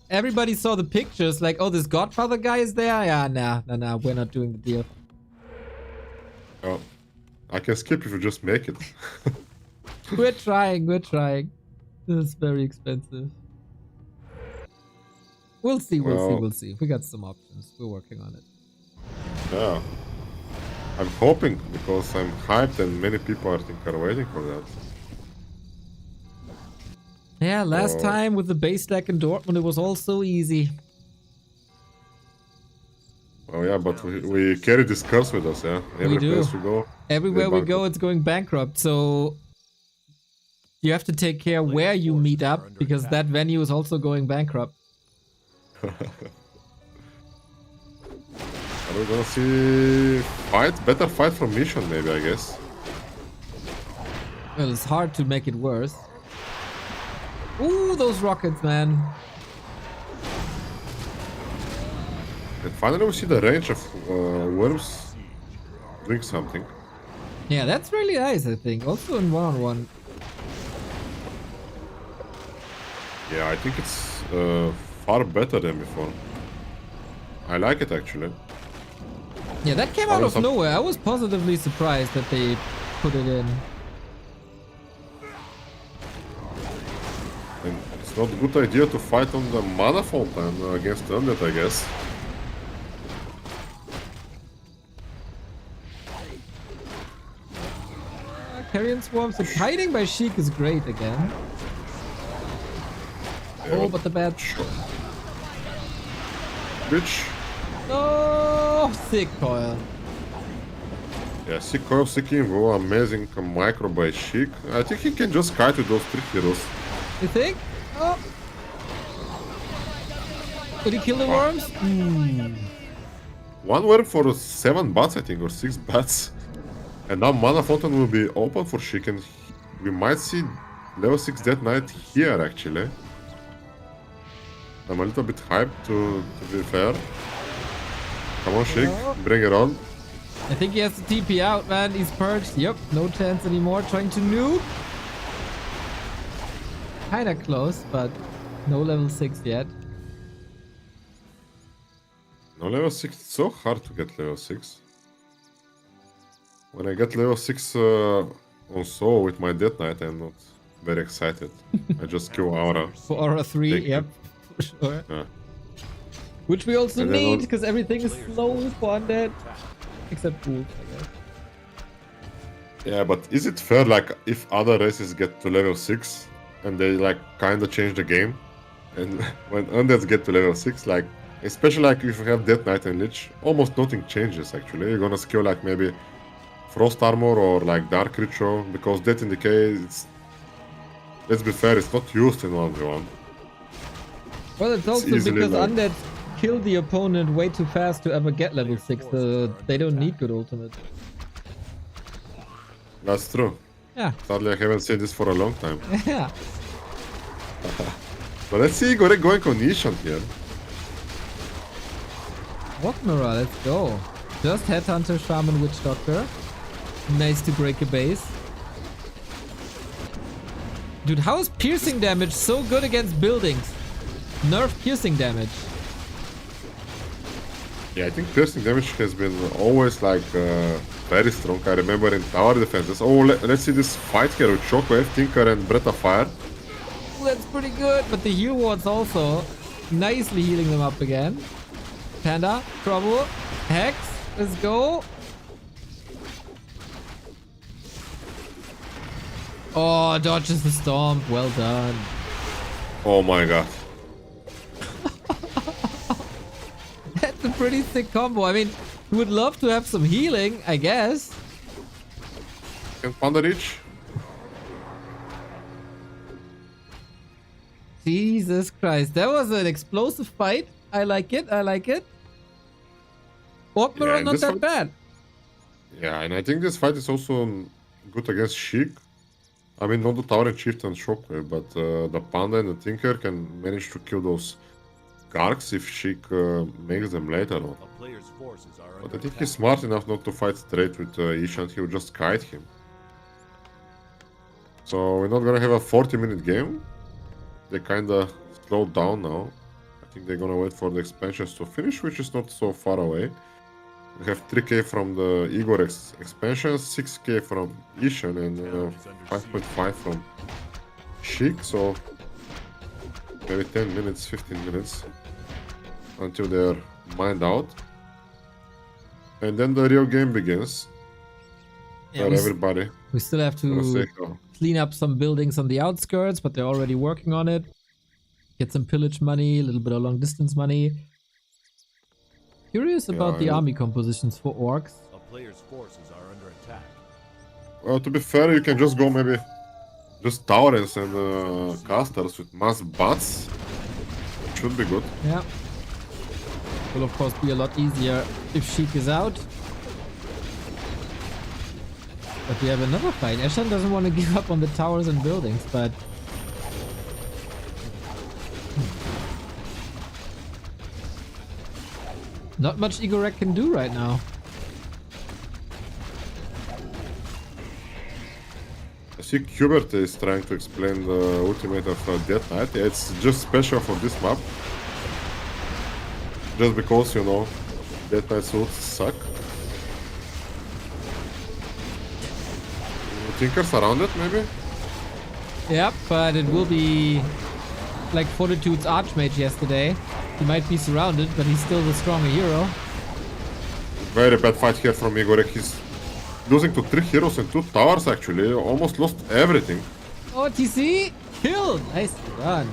Speaker 1: Everybody saw the pictures, like, oh, this Godfather guy is there? Yeah, nah, we're not doing the deal.
Speaker 2: Oh, I can skip if you just make it.
Speaker 1: We're trying. This is very expensive. We'll see. We got some options. We're working on it.
Speaker 2: Yeah. I'm hoping, because I'm hyped and many people I think are waiting for that.
Speaker 1: Yeah, last time with the base deck in Dortmund, it was all so easy.
Speaker 2: Oh yeah, but we carry this curse with us, yeah?
Speaker 1: We do.
Speaker 2: Place we go,
Speaker 1: Everywhere we go, it's going bankrupt, so you have to take care where you meet up, because that venue is also going bankrupt.
Speaker 2: Are we gonna see better fight from Mission maybe, I guess?
Speaker 1: Well, it's hard to make it worse. Ooh, those rockets, man.
Speaker 2: And finally we see the range of worms doing something.
Speaker 1: Yeah, that's really nice, I think. Also in one-on-one.
Speaker 2: Yeah, I think it's far better than before. I like it actually.
Speaker 1: Yeah, that came out of nowhere. I was positively surprised that they put it in.
Speaker 2: And it's not a good idea to fight on the mana fountain against Undead, I guess.
Speaker 1: Carrion Swarms. The kiting by Sheik is great again.
Speaker 2: Yeah,
Speaker 1: Oh, but the bad...
Speaker 2: Bitch.
Speaker 1: Oh, sick coil.
Speaker 2: Yeah, sick coil, sick invo, amazing micro by Sheik. I think he can just kite with those 3 heroes.
Speaker 1: You think? Oh. Did he kill the worms?
Speaker 2: One worm for 7 bats, I think, or 6 bats. And now mana fountain will be open for Sheik, and we might see level 6 Death Knight here actually. I'm a little bit hyped to be fair. Come on, Sheik, bring it on.
Speaker 1: I think he has to TP out, man. He's purged. Yep, no chance anymore. Trying to nuke. Kinda close, but no level 6 yet.
Speaker 2: No level 6, it's so hard to get level 6. When I get level 6 on Soul with my Death Knight, I'm not very excited. I just kill Aura.
Speaker 1: For Aura 3, yep, for sure.
Speaker 2: Yeah.
Speaker 1: Which we also need, because everything is slow for Undead. Except Wolves, I guess.
Speaker 2: Yeah, but is it fair, like, if other races get to level 6 and they, like, kinda change the game? And when Undeads get to level 6, like, especially, like, if you have Death Knight and Lich, almost nothing changes, actually. You're gonna skill, like, maybe Frost Armor or, like, Dark Ritual, because Death in Decay, it's... Let's be fair, it's not used in 1v1.
Speaker 1: Well, it's also because Undead kill the opponent way too fast to ever get level 6, so they don't need good ultimate.
Speaker 2: That's true.
Speaker 1: Yeah.
Speaker 2: Sadly, I haven't seen this for a long time.
Speaker 1: Yeah.
Speaker 2: But let's see going on Eshan here.
Speaker 1: Walkmara, let's go. Just Headhunter, Shaman, Witch Doctor. Nice to break a base. Dude, how is piercing damage so good against buildings? Nerf piercing damage.
Speaker 2: Yeah, I think piercing damage has been always like very strong. I remember in tower defenses. Oh, let's see this fight here with Shockwave, Tinker, and Breath of Fire.
Speaker 1: That's pretty good, but the heal wards also nicely healing them up again. Panda, trouble, Hex, let's go. Oh, dodges the storm. Well done.
Speaker 2: Oh my god.
Speaker 1: That's a pretty sick combo. I mean, Would love to have some healing, I guess.
Speaker 2: Can Panda reach?
Speaker 1: Jesus Christ, that was an explosive fight. I like it, I like it. Orknor
Speaker 2: and
Speaker 1: not
Speaker 2: this
Speaker 1: that
Speaker 2: fight-
Speaker 1: bad.
Speaker 2: Yeah, and I think this fight is also good against Sheik. I mean, not the Tower and Chieftain Shockwave, but the Panda and the Tinker can manage to kill those Gargs if Sheik makes them later on.
Speaker 3: A player's forces are
Speaker 2: But
Speaker 3: under
Speaker 2: I think
Speaker 3: attack.
Speaker 2: he's smart enough not to fight straight with Eshan, he will just kite him. So we're not gonna have a 40-minute game. They kinda slowed down now. I think they're gonna wait for the expansions to finish, which is not so far away. We have 3k from the Igor expansion, 6k from Eshan, and 5.5 from Sheik, so maybe 10 minutes, 15 minutes until they're mined out. And then the real game begins.
Speaker 1: Yeah,
Speaker 2: Where everybody
Speaker 1: we still have
Speaker 2: gonna
Speaker 1: to
Speaker 2: say hello.
Speaker 1: clean up some buildings on the outskirts, but they're already working on it. Get some pillage money, a little bit of long distance money. Curious about the
Speaker 2: yeah.
Speaker 1: army compositions for orcs.
Speaker 3: A player's forces are under attack.
Speaker 2: Well, to be fair, you can just go maybe just towers and casters with mass bats. It should be good.
Speaker 1: Yeah. Will of course be a lot easier if Sheik is out. But we have another fight. Eshan doesn't want to give up on the towers and buildings, but... Not much Igorek can do right now.
Speaker 2: I see Hubert is trying to explain the ultimate of Death Knight. Yeah, it's just special for this map. Just because, you know, Death Knight suits suck. Tinkers around it, maybe?
Speaker 1: Yep, but it will be like Fortitude's Archmage yesterday. He might be surrounded, but he's still the stronger hero.
Speaker 2: Very bad fight here from Igorek. He's losing to 3 heroes and 2 towers, actually. Almost lost everything.
Speaker 1: Oh, TC! Killed! Nice run.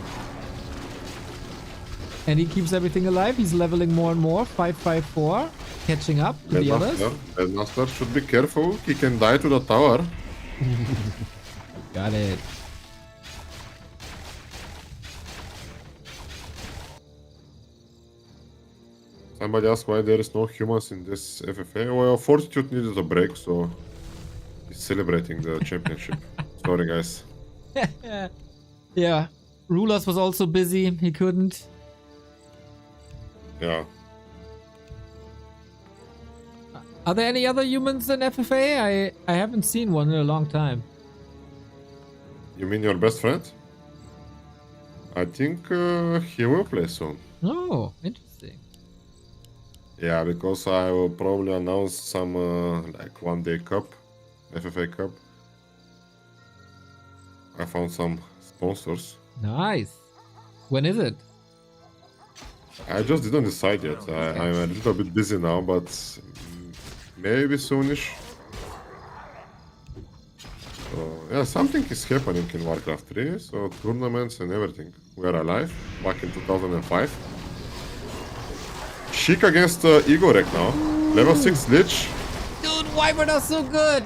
Speaker 1: And he keeps everything alive. He's leveling more and more. 554. Catching up to the others.
Speaker 2: Headmaster should be careful. He can die to the tower.
Speaker 1: Got it.
Speaker 2: Somebody asked why there is no humans in this FFA. Well, Fortitude needed a break, so he's celebrating the championship. Sorry, guys.
Speaker 1: Yeah. Rulers was also busy. He couldn't.
Speaker 2: Yeah.
Speaker 1: Are there any other humans in FFA? I haven't seen one in a long time.
Speaker 2: You mean your best friend? I think he will play soon.
Speaker 1: Oh, interesting.
Speaker 2: Yeah, because I will probably announce some like one-day cup, FFA cup. I found some sponsors.
Speaker 1: Nice. When is it?
Speaker 2: I just didn't decide yet. I'm a little bit busy now, but maybe soonish. So, yeah, something is happening in Warcraft 3, so tournaments and everything. We are alive, back in 2005. Sheik against Igorek now. Level 6 Lich.
Speaker 1: Dude, Wyvern are so good!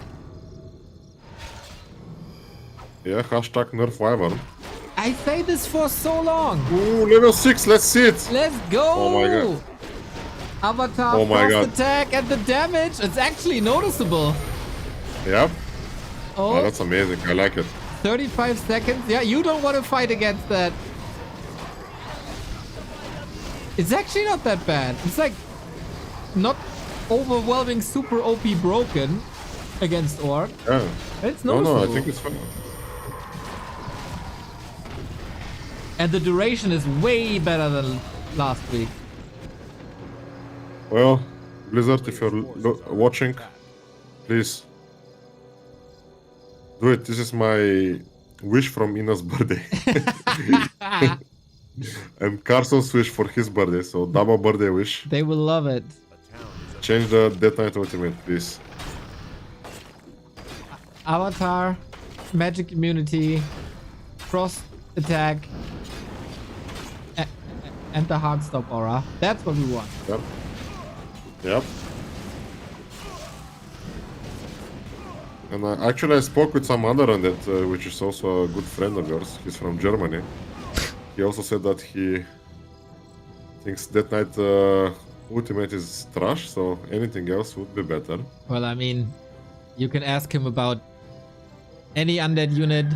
Speaker 2: Yeah, hashtag nerf Wyvern.
Speaker 1: I say this for so long.
Speaker 2: Ooh, level 6, let's see it.
Speaker 1: Let's go!
Speaker 2: Oh my god.
Speaker 1: Avatar
Speaker 2: Oh my
Speaker 1: frost
Speaker 2: god.
Speaker 1: attack and the damage. It's actually noticeable.
Speaker 2: Yep.
Speaker 1: Oh,
Speaker 2: Oh, that's amazing. I like it.
Speaker 1: 35 seconds. Yeah, you don't want to fight against that. It's actually not that bad. It's like not overwhelming super OP broken against Orc.
Speaker 2: Yeah.
Speaker 1: It's
Speaker 2: No,
Speaker 1: noticeable.
Speaker 2: I think it's fine.
Speaker 1: And the duration is way better than last week.
Speaker 2: Well, Blizzard, if you're watching, please do it. This is my wish from Ina's birthday. And Carson's wish for his birthday, so double birthday wish.
Speaker 1: They will love it.
Speaker 2: Change the Death Knight Ultimate, please.
Speaker 1: Avatar, magic immunity, frost attack, and the hard stop aura. That's what we want.
Speaker 2: Yep. Yep. And actually I spoke with some other Undead, which is also a good friend of yours. He's from Germany. He also said that he thinks Death Knight ultimate is trash, so anything else would be better.
Speaker 1: Well, I mean, you can ask him about any undead unit,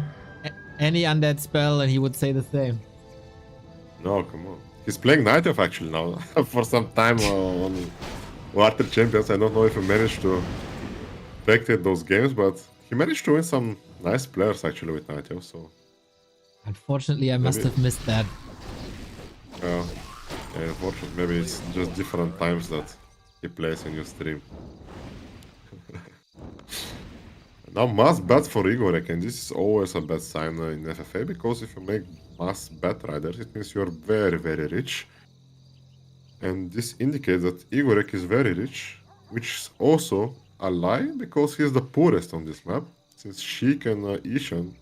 Speaker 1: any undead spell, and he would say the same.
Speaker 2: No, come on. He's playing Night Elf actually now for some time on Water Champions. I don't know if he managed to spectate those games, but he managed to win some nice players actually with Night Elf, so...
Speaker 1: Unfortunately, I must have missed that.
Speaker 2: Yeah, unfortunately, maybe it's just different times that he plays in your stream. Now mass bats for Igorek, and this is always a bad sign in FFA, because if you make mass bat riders, it means you're very, very rich. And this indicates that Igorek is very rich, which is also a lie, because he's the poorest on this map, since Sheik and Eshan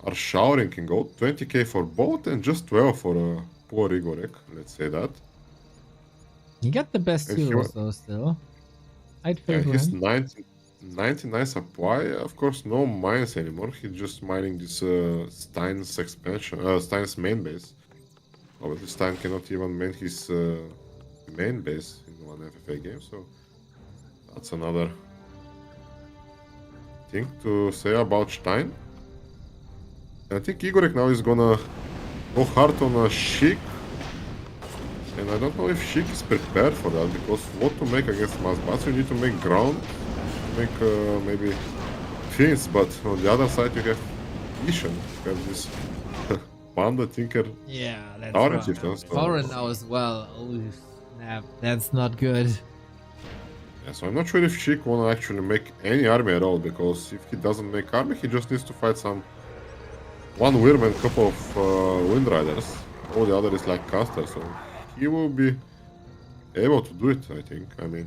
Speaker 2: are showering in gold, 20k for both and just 12 for a poor Igorek, let's say that.
Speaker 1: You got the best
Speaker 2: And
Speaker 1: heroes though still. I'd favor
Speaker 2: he's
Speaker 1: him.
Speaker 2: 99 supply, of course no mines anymore, he's just mining this Stein's expansion, Stein's main base. Obviously Stein cannot even main his main base in one FFA game, so that's another thing to say about Stein. I think Igorek now is gonna go hard on a Sheik, and I don't know if Sheik is prepared for that, because what to make against mass bats, you need to make ground, make maybe fins, but on the other side you have Eshan, you have this Panda Tinker.
Speaker 1: Yeah, that's
Speaker 2: Tower
Speaker 1: right.
Speaker 2: chieftain, so...
Speaker 1: Foreign now as well. Oh snap, that's not good.
Speaker 2: Yeah, so I'm not sure if Sheik wanna actually make any army at all, because if he doesn't make army, he just needs to fight some one Wyrm and a couple of Wind Riders. All the other is like caster, so he will be able to do it, I think. I mean,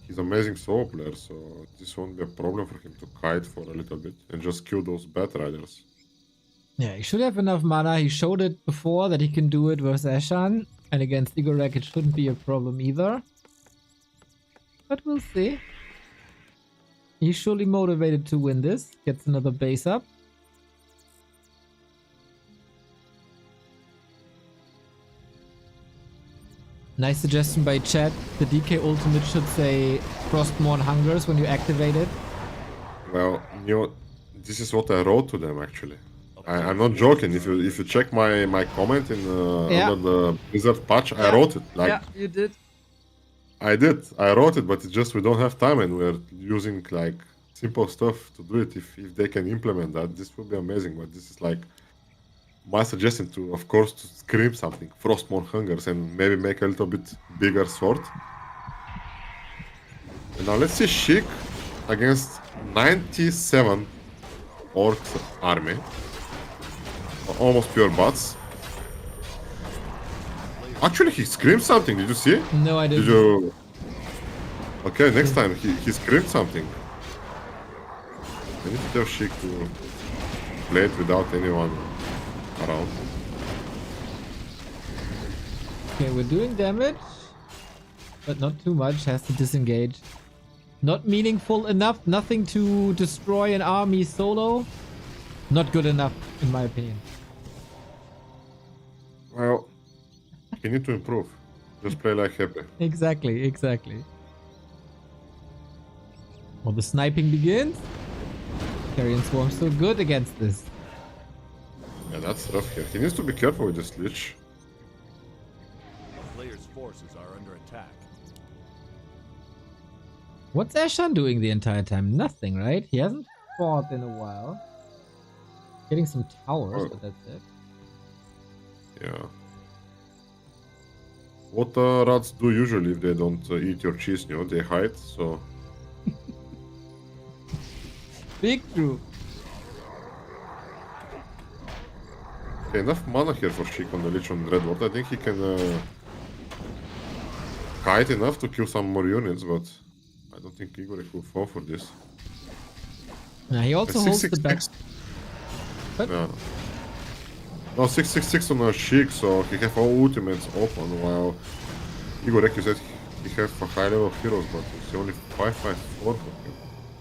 Speaker 2: he's an amazing solo player, so this won't be a problem for him to kite for a little bit and just kill those Bat Riders.
Speaker 1: Yeah, he should have enough mana. He showed it before that he can do it with Eshan, and against Igorek it shouldn't be a problem either. But we'll see. He's surely motivated to win this. Gets another base up. Nice suggestion by chat. The DK ultimate should say Frostmourne Hungers when you activate it.
Speaker 2: Well, you know, this is what I wrote to them actually. I'm not joking. If you check my comment in under the Blizzard patch, I wrote it. Like,
Speaker 1: yeah, you did.
Speaker 2: I did. I wrote it, but it's just we don't have time, and we're using like simple stuff to do it. If they can implement that, this would be amazing. But this is like my suggestion to, of course, to scream something, Frostmourne Hungers, and maybe make a little bit bigger sword. And now let's see Sheik against 97 Orcs army. Almost pure bots. Actually, he screamed something. Did you see?
Speaker 1: No, I didn't.
Speaker 2: Did you? Okay, next time he screamed something. I need to tell Sheik to play it without anyone around.
Speaker 1: Okay, we're doing damage, but not too much. Has to disengage. Not meaningful enough. Nothing to destroy an army solo. Not good enough, in my opinion.
Speaker 2: Well, you need to improve. Just play like happy.
Speaker 1: Exactly, exactly. Well, the sniping begins. Carrion Swarm so good against this.
Speaker 2: Yeah, that's rough here. He needs to be careful with this Lich.
Speaker 3: A player's forces are under attack.
Speaker 1: What's Eshan doing the entire time? Nothing, right? He hasn't fought in a while. Getting some towers, but that's it.
Speaker 2: Yeah. What rats do usually if they don't eat your cheese, you know? They hide, so...
Speaker 1: Big true.
Speaker 2: Okay, enough mana here for Sheik on the Lich on Red Ward. I think he can kite enough to kill some more units, but I don't think Igorek will fall for this.
Speaker 1: Yeah, he also holds the back.
Speaker 2: Yeah. No, 666 on a Sheik, so he have all ultimates open, while Igorek, you said he has for high level heroes, but it's only 5-5-4 for him.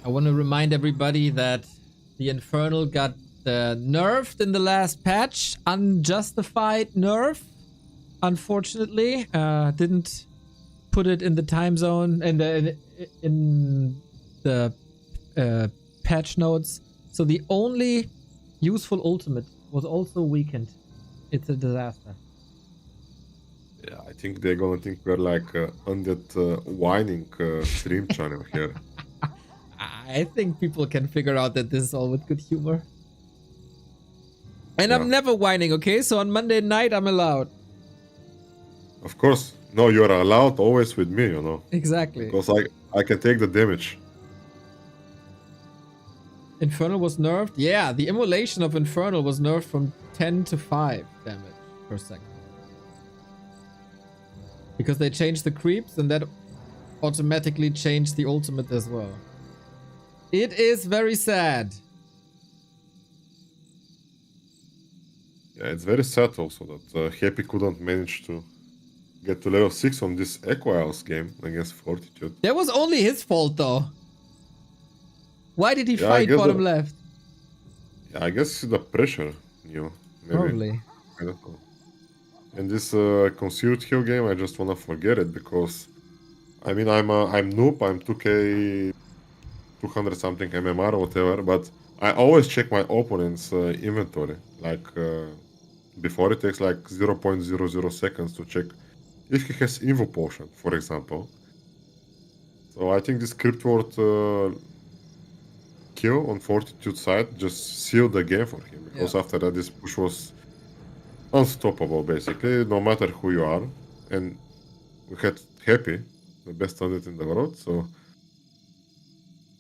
Speaker 1: I want to remind everybody that the Infernal got nerfed in the last patch. Unjustified nerf, unfortunately. Didn't put it in the time zone and in the patch notes. So the only useful ultimate was also weakened. It's a disaster.
Speaker 2: Yeah, I think they're gonna think we're like Undead whining stream channel here.
Speaker 1: I think people can figure out that this is all with good humor. And
Speaker 2: Yeah.
Speaker 1: I'm never whining, okay? So on Monday night, I'm allowed.
Speaker 2: Of course. No, you're allowed always with me, you know.
Speaker 1: Exactly.
Speaker 2: Because I can take the damage.
Speaker 1: Infernal was nerfed? Yeah, the immolation of Infernal was nerfed from 10 to 5 damage per second. Because they changed the creeps and that automatically changed the ultimate as well. It is very sad.
Speaker 2: Yeah, it's very sad also that Happy couldn't manage to get to level 6 on this Equiles game against Fortitude.
Speaker 1: That was only his fault though. Why did he
Speaker 2: Yeah,
Speaker 1: fight bottom left?
Speaker 2: Yeah, I guess the pressure, you know. Maybe.
Speaker 1: Probably.
Speaker 2: I don't know. And this concealed heal game, I just wanna forget it because, I mean, I'm noob. I'm 2k, 200 something MMR or whatever, but I always check my opponent's inventory. Like before, it takes like 0.00 seconds to check if he has Invo Potion, for example. So I think this crypt ward kill on Fortitude side just sealed the game for him because after that this push was unstoppable basically, no matter who you are. And we had Happy, the best unit in the world, so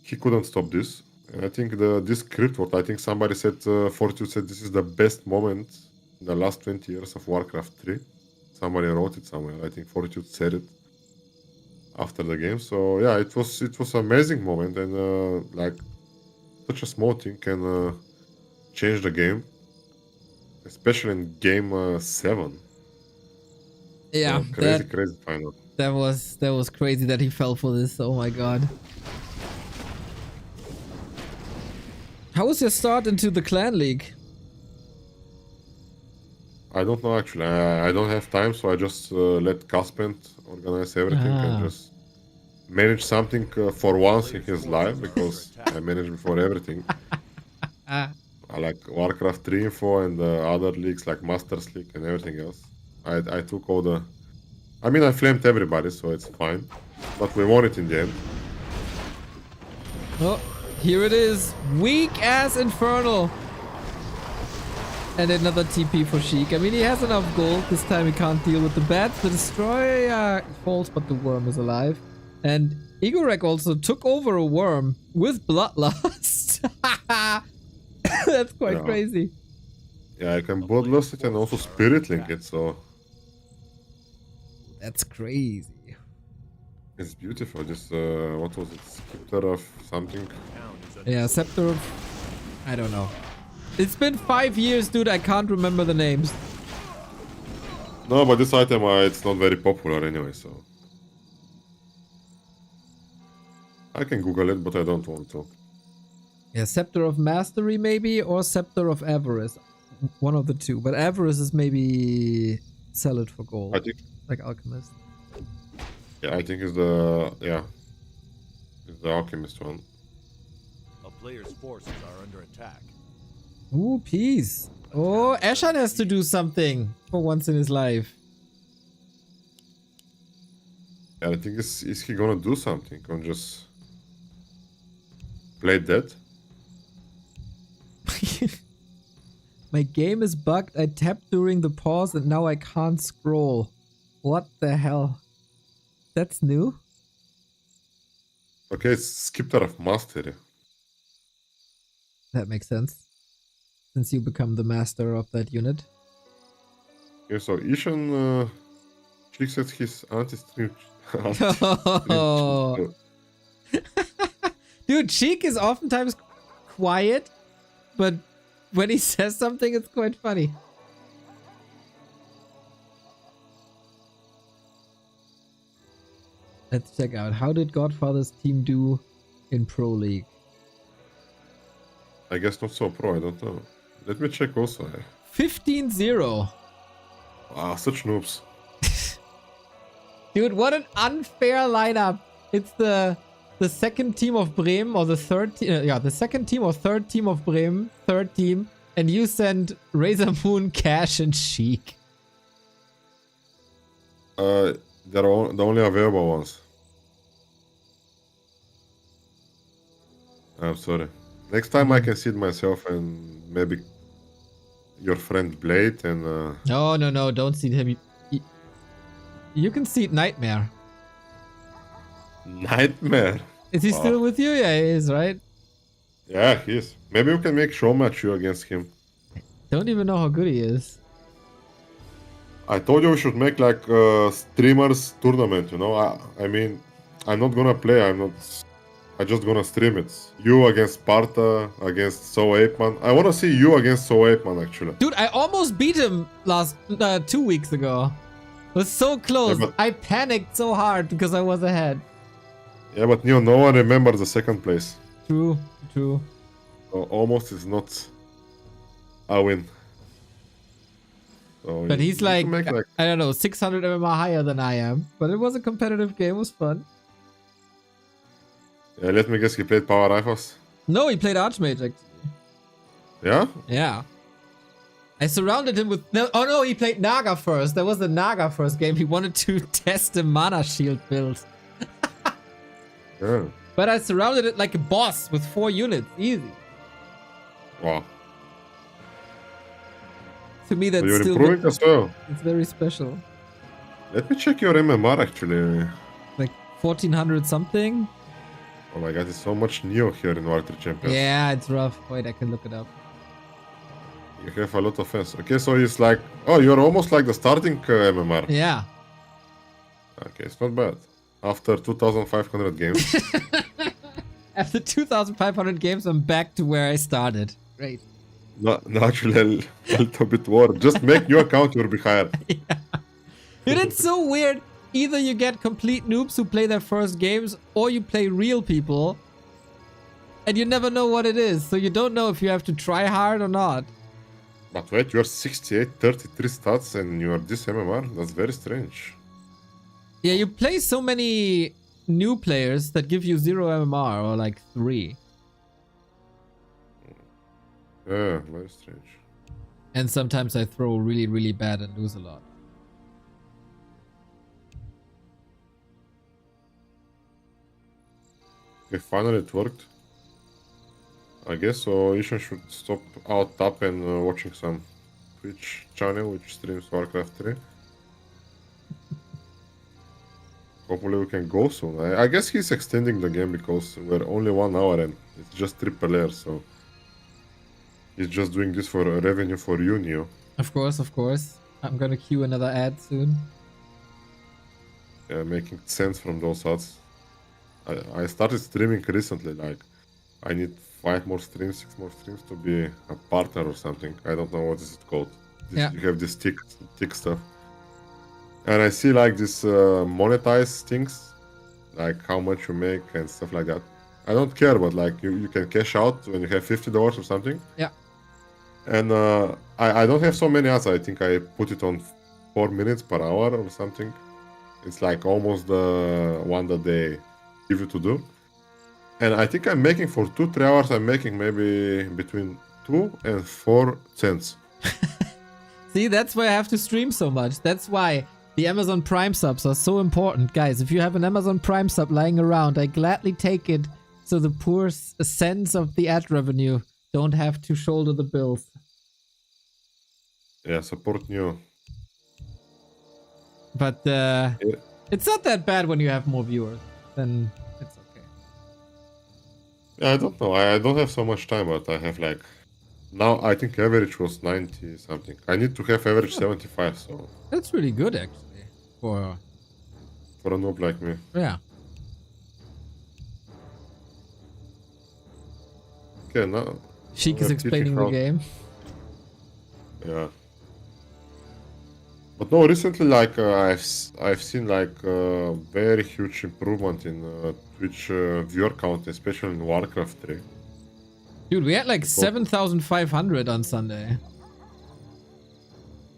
Speaker 2: he couldn't stop this. And I think this crypt ward, I think somebody said, Fortitude said this is the best moment in the last 20 years of Warcraft 3. Somebody wrote it somewhere. I think Fortitude said it after the game. So yeah, it was amazing moment, and like such a small thing can change the game, especially in game 7.
Speaker 1: Yeah,
Speaker 2: so crazy final.
Speaker 1: That was crazy that he fell for this. Oh my god. How was your start into the clan league?
Speaker 2: I don't know actually. I don't have time, so I just let Caspent organize everything and just manage something for once in his life, because I managed before everything. I like Warcraft 3 info and other leagues like Masters League and everything else. I took all the... I mean, I flamed everybody, so it's fine. But we won it in the end.
Speaker 1: Oh, here it is. Weak ass Infernal. And another TP for Sheik. I mean, he has enough gold. This time he can't deal with the bats. The Destroyer falls, but the worm is alive. And Igorek also took over a worm with Bloodlust. That's quite crazy.
Speaker 2: Yeah, I can Bloodlust it and also Spirit Link it, so...
Speaker 1: That's crazy.
Speaker 2: It's beautiful. Just, what was it? Scepter of something?
Speaker 1: Yeah, Scepter of... I don't know. It's been 5 years, dude. I can't remember the names.
Speaker 2: No, but this item, it's not very popular anyway, so... I can Google it, but I don't want to.
Speaker 1: Yeah, Scepter of Mastery maybe, or Scepter of Avarice. One of the two. But Avarice is maybe sell it for gold.
Speaker 2: I think...
Speaker 1: Like Alchemist.
Speaker 2: Yeah, I think it's the... Yeah. It's the Alchemist one.
Speaker 3: A player's forces are under attack.
Speaker 1: Ooh, peace. Oh, Eshan has to do something for once in his life.
Speaker 2: Yeah, I think is he gonna do something or just play dead?
Speaker 1: My game is bugged. I tapped during the pause and now I can't scroll. What the hell? That's new?
Speaker 2: Okay, it's Scepter of Mastery.
Speaker 1: That makes sense. Since you become the master of that unit.
Speaker 2: Okay, so Eshan fixed his anti-stream.
Speaker 1: Oh. Dude, Sheik is oftentimes quiet, but when he says something, it's quite funny. Let's check out. How did Godfather's team do in Pro League?
Speaker 2: I guess not so pro, I don't know. Let me check also.
Speaker 1: 15-0.
Speaker 2: Wow, such noobs.
Speaker 1: Dude, what an unfair lineup. It's the second team of Bremen, or the third team. Yeah, the second team or third team of Bremen. Third team. And you send Razor Moon, Cash, and Sheik.
Speaker 2: They're the only available ones. I'm sorry. Next time I can see it myself and maybe your friend Blade and...
Speaker 1: No, don't seed him. You can seed Nightmare.
Speaker 2: Nightmare?
Speaker 1: Is he still with you? Yeah, he is, right?
Speaker 2: Yeah, he is. Maybe we can make show match you against him.
Speaker 1: Don't even know how good he is.
Speaker 2: I told you we should make like streamers tournament, you know? I mean, I'm not gonna play, I'm just gonna stream it. You against Sparta, against So Apeman. I wanna see you against So Apeman actually.
Speaker 1: Dude, I almost beat him last 2 weeks ago. It was so close.
Speaker 2: Yeah,
Speaker 1: I panicked so hard because I was ahead.
Speaker 2: Yeah, but Neo, no one remembers the second place.
Speaker 1: True.
Speaker 2: So almost is not a win. So
Speaker 1: But he's like,
Speaker 2: make
Speaker 1: I don't know, 600 MMR higher than I am. But it was a competitive game. It was fun.
Speaker 2: Yeah, let me guess, he played Power Rifles?
Speaker 1: No, he played Archmage, actually.
Speaker 2: Yeah?
Speaker 1: Yeah. I surrounded him with... Oh no, he played Naga first. That was the Naga first game. He wanted to test the mana shield build.
Speaker 2: Yeah.
Speaker 1: But I surrounded it like a boss with 4 units. Easy.
Speaker 2: Wow.
Speaker 1: To me, that's
Speaker 2: So you're
Speaker 1: still...
Speaker 2: improving as well.
Speaker 1: It's very special.
Speaker 2: Let me check your MMR actually.
Speaker 1: Like 1400 something?
Speaker 2: Oh my god, there's so much Neo here in Warrior Champions.
Speaker 1: Yeah, it's rough. Wait, I can look it up.
Speaker 2: You have a lot of fans. Okay, so it's like... Oh, you're almost like the starting MMR.
Speaker 1: Yeah.
Speaker 2: Okay, it's not bad. After 2,500 games.
Speaker 1: After 2,500 games, I'm back to where I started. Great.
Speaker 2: No, actually, a little bit more. Just make new account, you'll be higher.
Speaker 1: Yeah. Dude, it's so weird. Either you get complete noobs who play their first games, or you play real people, and you never know what it is. So you don't know if you have to try hard or not.
Speaker 2: But wait, you're 68, 33 stats, and you're this MMR? That's very strange.
Speaker 1: Yeah, you play so many new players that give you 0 MMR, or like 3.
Speaker 2: Yeah, very strange.
Speaker 1: And sometimes I throw really, really bad and lose a lot.
Speaker 2: Okay, finally it worked. I guess so. Eshan should stop out top and watching some Twitch channel which streams Warcraft 3. Hopefully we can go soon. I guess he's extending the game because we're only 1 hour and it's just 3 players, so he's just doing this for revenue for you, Neo.
Speaker 1: Of course. I'm gonna queue another ad soon.
Speaker 2: Yeah, making sense from those ads. I started streaming recently, like I need 5 more streams, 6 more streams to be a partner or something. I don't know what is it called.
Speaker 1: Yeah.
Speaker 2: You have this tick stuff. And I see like this monetize things, like how much you make and stuff like that. I don't care, but like you can cash out when you have $50 or something.
Speaker 1: Yeah.
Speaker 2: And I don't have so many ads. I think I put it on 4 minutes per hour or something. It's like almost the one that they give you to do. And I think I'm making for 2-3 hours, I'm making maybe between 2 and 4 cents.
Speaker 1: See, that's why I have to stream so much. That's why the Amazon Prime subs are so important. Guys, if you have an Amazon Prime sub lying around, I gladly take it so the poor cents of the ad revenue don't have to shoulder the bills.
Speaker 2: Yeah, support Neo.
Speaker 1: But it's not that bad when you have more viewers. Then it's okay.
Speaker 2: Yeah, I don't know. I don't have so much time, but I have like... Now I think average was 90 something. I need to have average 75, so...
Speaker 1: That's really good, actually. For
Speaker 2: a noob like me.
Speaker 1: Yeah.
Speaker 2: Okay, now...
Speaker 1: Sheik is explaining the game.
Speaker 2: Yeah. But no, recently, like I've seen like very huge improvement in Twitch viewer count, especially in Warcraft 3.
Speaker 1: Dude, we had like
Speaker 2: Because-
Speaker 1: 7,500 on Sunday.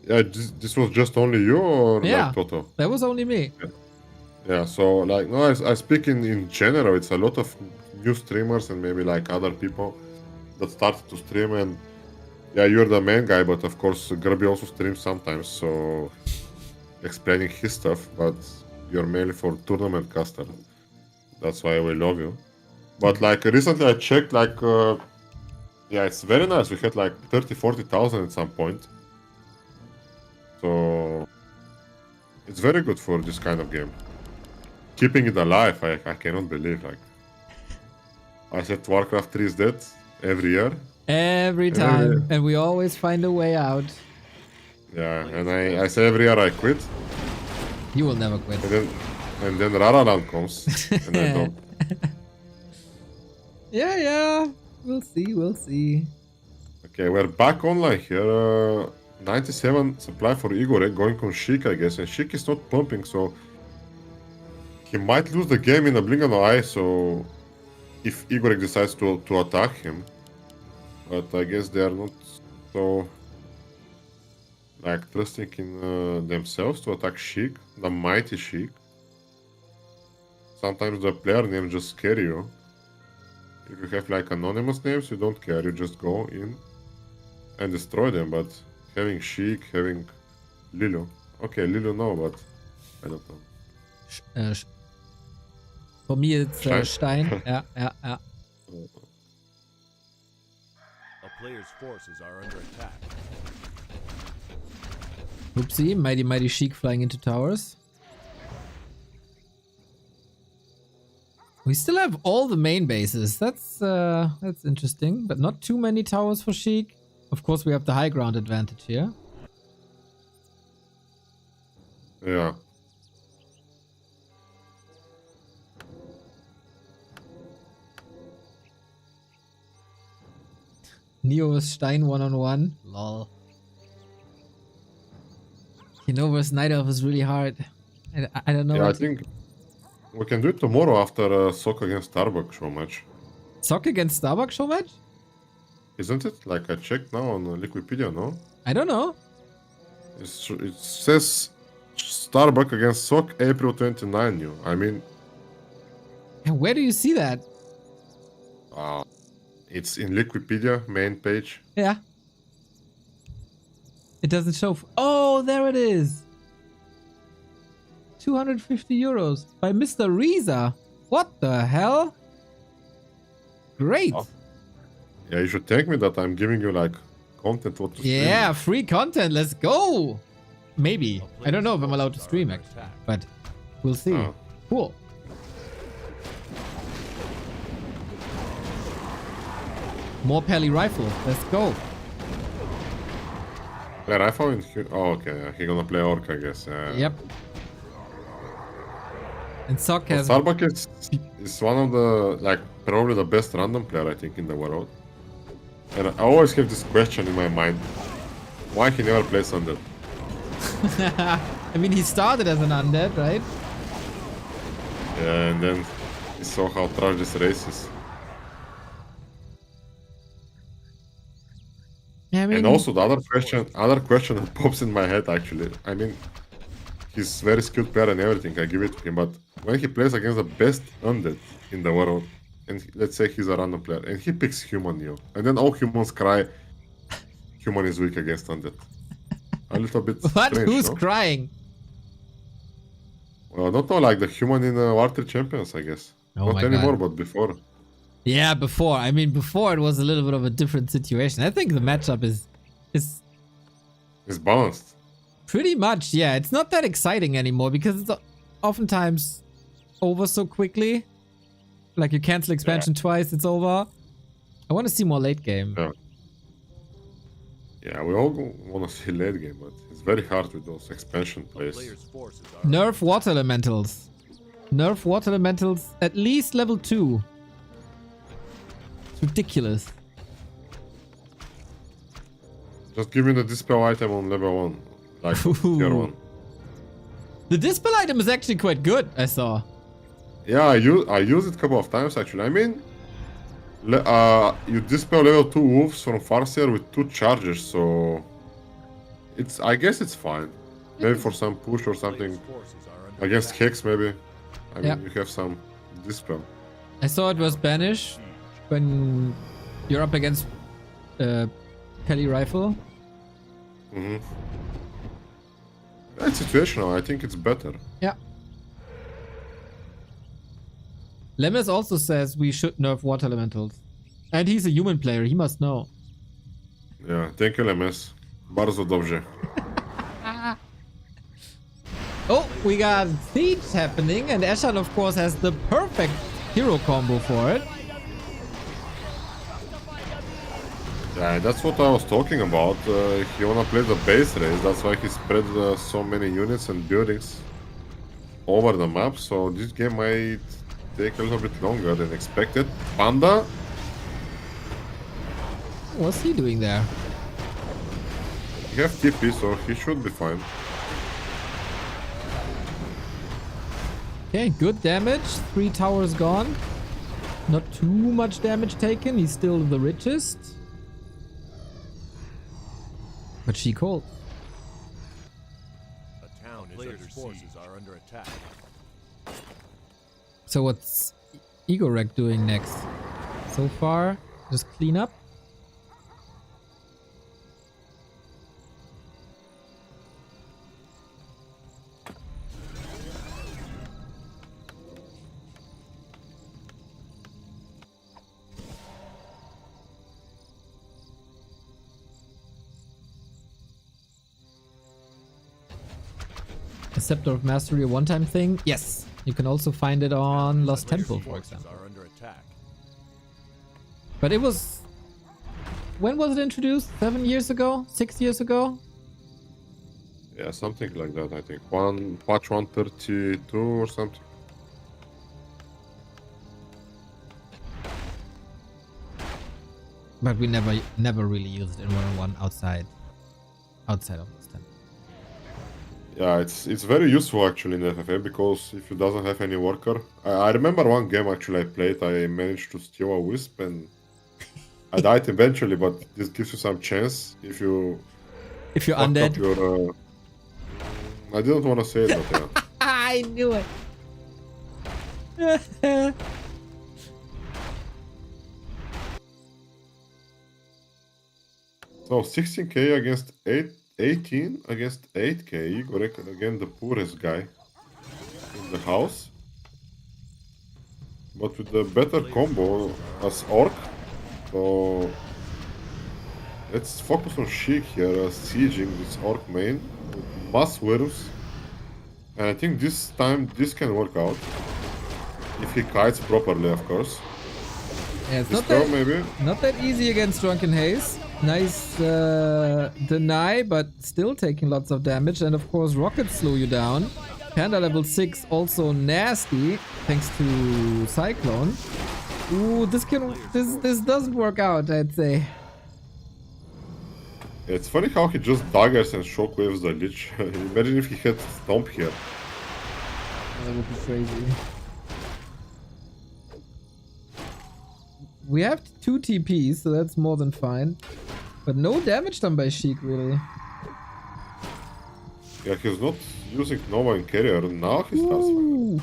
Speaker 2: Yeah, this was just only you or
Speaker 1: Yeah.
Speaker 2: like total?
Speaker 1: That was only me.
Speaker 2: Yeah, so like no, I speak in general. It's a lot of new streamers and maybe like other people that started to stream, and yeah, you're the main guy, but of course Grubby also streams sometimes, so explaining his stuff, but you're mainly for tournament caster. That's why we love you. But like recently I checked, like yeah, it's very nice. We had like 30,000-40,000 at some point. So it's very good for this kind of game. Keeping it alive, I cannot believe. Like I said, Warcraft 3 is dead every year.
Speaker 1: Every time. And we always find a way out.
Speaker 2: Yeah, and I say every year I quit,
Speaker 1: You will never quit.
Speaker 2: and then Raraland comes, and I don't.
Speaker 1: Yeah. We'll see, we'll see.
Speaker 2: Okay, we're back online here. 97 supply for Igor going on Sheik, I guess, and Sheik is not pumping, so he might lose the game in a blink of an eye. So if Igor decides to attack him, but I guess they are not so like trusting in themselves to attack Sheik, the mighty Sheik. Sometimes the player names just scare you. If you have like anonymous names, you don't care, you just go in and destroy them, but having Sheik, having Lelu. Okay, Lelu no, but I don't know.
Speaker 1: For me it's Stein. Yeah.
Speaker 3: A player's forces are under attack.
Speaker 1: Oopsie, mighty Sheik flying into towers. We still have all the main bases. That's interesting, but not too many towers for Sheik. Of course, we have the high ground advantage here.
Speaker 2: Yeah.
Speaker 1: Neo is Stein 1-on-1. Lol. You know, versus Night Elf is really hard. I don't know.
Speaker 2: Yeah, I think we can do it tomorrow after Sock against Starbuck show match.
Speaker 1: Sock against Starbuck show match?
Speaker 2: Isn't it? Like I checked now on Wikipedia, no?
Speaker 1: I don't know.
Speaker 2: It says Starbuck against Sock April 29 new. I mean...
Speaker 1: And where do you see that?
Speaker 2: It's in Wikipedia main page.
Speaker 1: Yeah. It doesn't show. Oh, there it is. 250 euros by Mr. Reza. What the hell? Great.
Speaker 2: Oh. Yeah, you should thank me that I'm giving you like content what to stream.
Speaker 1: Yeah, free content. Let's go. Maybe. I don't know if I'm allowed to stream actually, but we'll see.
Speaker 2: Oh.
Speaker 1: Cool. More Pally rifle. Let's go.
Speaker 2: Play rifle in oh, okay. Yeah, he gonna play orc, I guess.
Speaker 1: Yep. And Sock has...
Speaker 2: Starbuck is one of the, like, probably the best random player, I think, in the world. And I always have this question in my mind. Why he never plays Undead?
Speaker 1: I mean, he started as an Undead, right?
Speaker 2: Yeah, and then he saw how trash this race is.
Speaker 1: Yeah, I mean...
Speaker 2: And also the other question that pops in my head, actually. I mean, he's very skilled player and everything, I give it to him, but when he plays against the best Undead in the world, and let's say he's a random player, and he picks Human Neo, and then all humans cry, Human is weak against Undead. A little bit
Speaker 1: What?
Speaker 2: strange,
Speaker 1: Who's
Speaker 2: no?
Speaker 1: crying?
Speaker 2: Well, not know, like the Human in War 3 Champions, I guess.
Speaker 1: Oh
Speaker 2: Not
Speaker 1: my
Speaker 2: anymore,
Speaker 1: God.
Speaker 2: but before.
Speaker 1: Yeah, before. I mean, before it was a little bit of a different situation. I think the matchup is
Speaker 2: It's balanced.
Speaker 1: pretty much, yeah. It's not that exciting anymore because it's oftentimes over so quickly. Like you cancel expansion twice, it's over. I want to see more late game.
Speaker 2: Yeah. Yeah, we all want to see late game, but it's very hard with those expansion plays.
Speaker 3: Player's forces are
Speaker 1: Nerf water elementals. Nerf water elementals at least level 2. It's ridiculous.
Speaker 2: Just give me the dispel item on level 1. Like tier 1.
Speaker 1: The dispel item is actually quite good, I saw.
Speaker 2: Yeah, I used it a couple of times actually. I mean, you dispel level 2 wolves from Farseer with 2 charges, so I guess it's fine. Maybe for some push or something against Hex, maybe. I mean, you have some dispel.
Speaker 1: I saw it was banished when you're up against Kelly Rifle.
Speaker 2: It's situational. I think it's better.
Speaker 1: Yeah. Lemes also says we should nerf water elementals. And he's a human player, he must know.
Speaker 2: Yeah, thank you, Lemes. Bardzo dobrze.
Speaker 1: Oh, we got Siege happening, and Eshan, of course, has the perfect hero combo for it.
Speaker 2: Yeah, that's what I was talking about. He wanna play the base race, that's why he spread so many units and buildings over the map, so this game might take a little bit longer than expected. Panda?
Speaker 1: What's he doing there?
Speaker 2: He have TP, so he should be fine.
Speaker 1: Okay, good damage. 3 towers gone. Not too much damage taken. He's still the richest. But she cold.
Speaker 3: A town is under forces are under attack.
Speaker 1: So what's Igorek doing next? So far, just clean up. Scepter of Mastery, a one-time thing? Yes. You can also find it on Lost Temple, for example. But it was... When was it introduced? 7 years ago? 6 years ago?
Speaker 2: Yeah, something like that, I think. Patch 132 or something.
Speaker 1: But we never really used it in 1-on-1 outside of Lost Temple.
Speaker 2: Yeah, it's very useful actually in FFA, because if you doesn't have any worker... I remember one game actually I played, I managed to steal a wisp and I died eventually, but this gives you some chance if you...
Speaker 1: If you're undead.
Speaker 2: Your, I didn't want to say it, but yeah.
Speaker 1: I knew it!
Speaker 2: So 16k against 18 against 8k. Igor again, the poorest guy in the house, but with the better combo as Orc. So let's focus on Sheik here, sieging this Orc main with mass werewolves, and I think this time this can work out if he kites properly, of course.
Speaker 1: Yeah, it's
Speaker 2: maybe
Speaker 1: not that easy against Drunken Haze. Nice deny, but still taking lots of damage. And of course, rockets slow you down. Panda level 6 also nasty, thanks to Cyclone. Ooh, this doesn't work out, I'd say.
Speaker 2: It's funny how he just daggers and shockwaves the Lich. Imagine if he had Stomp here.
Speaker 1: That would be crazy. We have 2 TPs, so that's more than fine. But no damage done by Sheik, really.
Speaker 2: Yeah, he's not using Nova in carrier, now he starts fighting.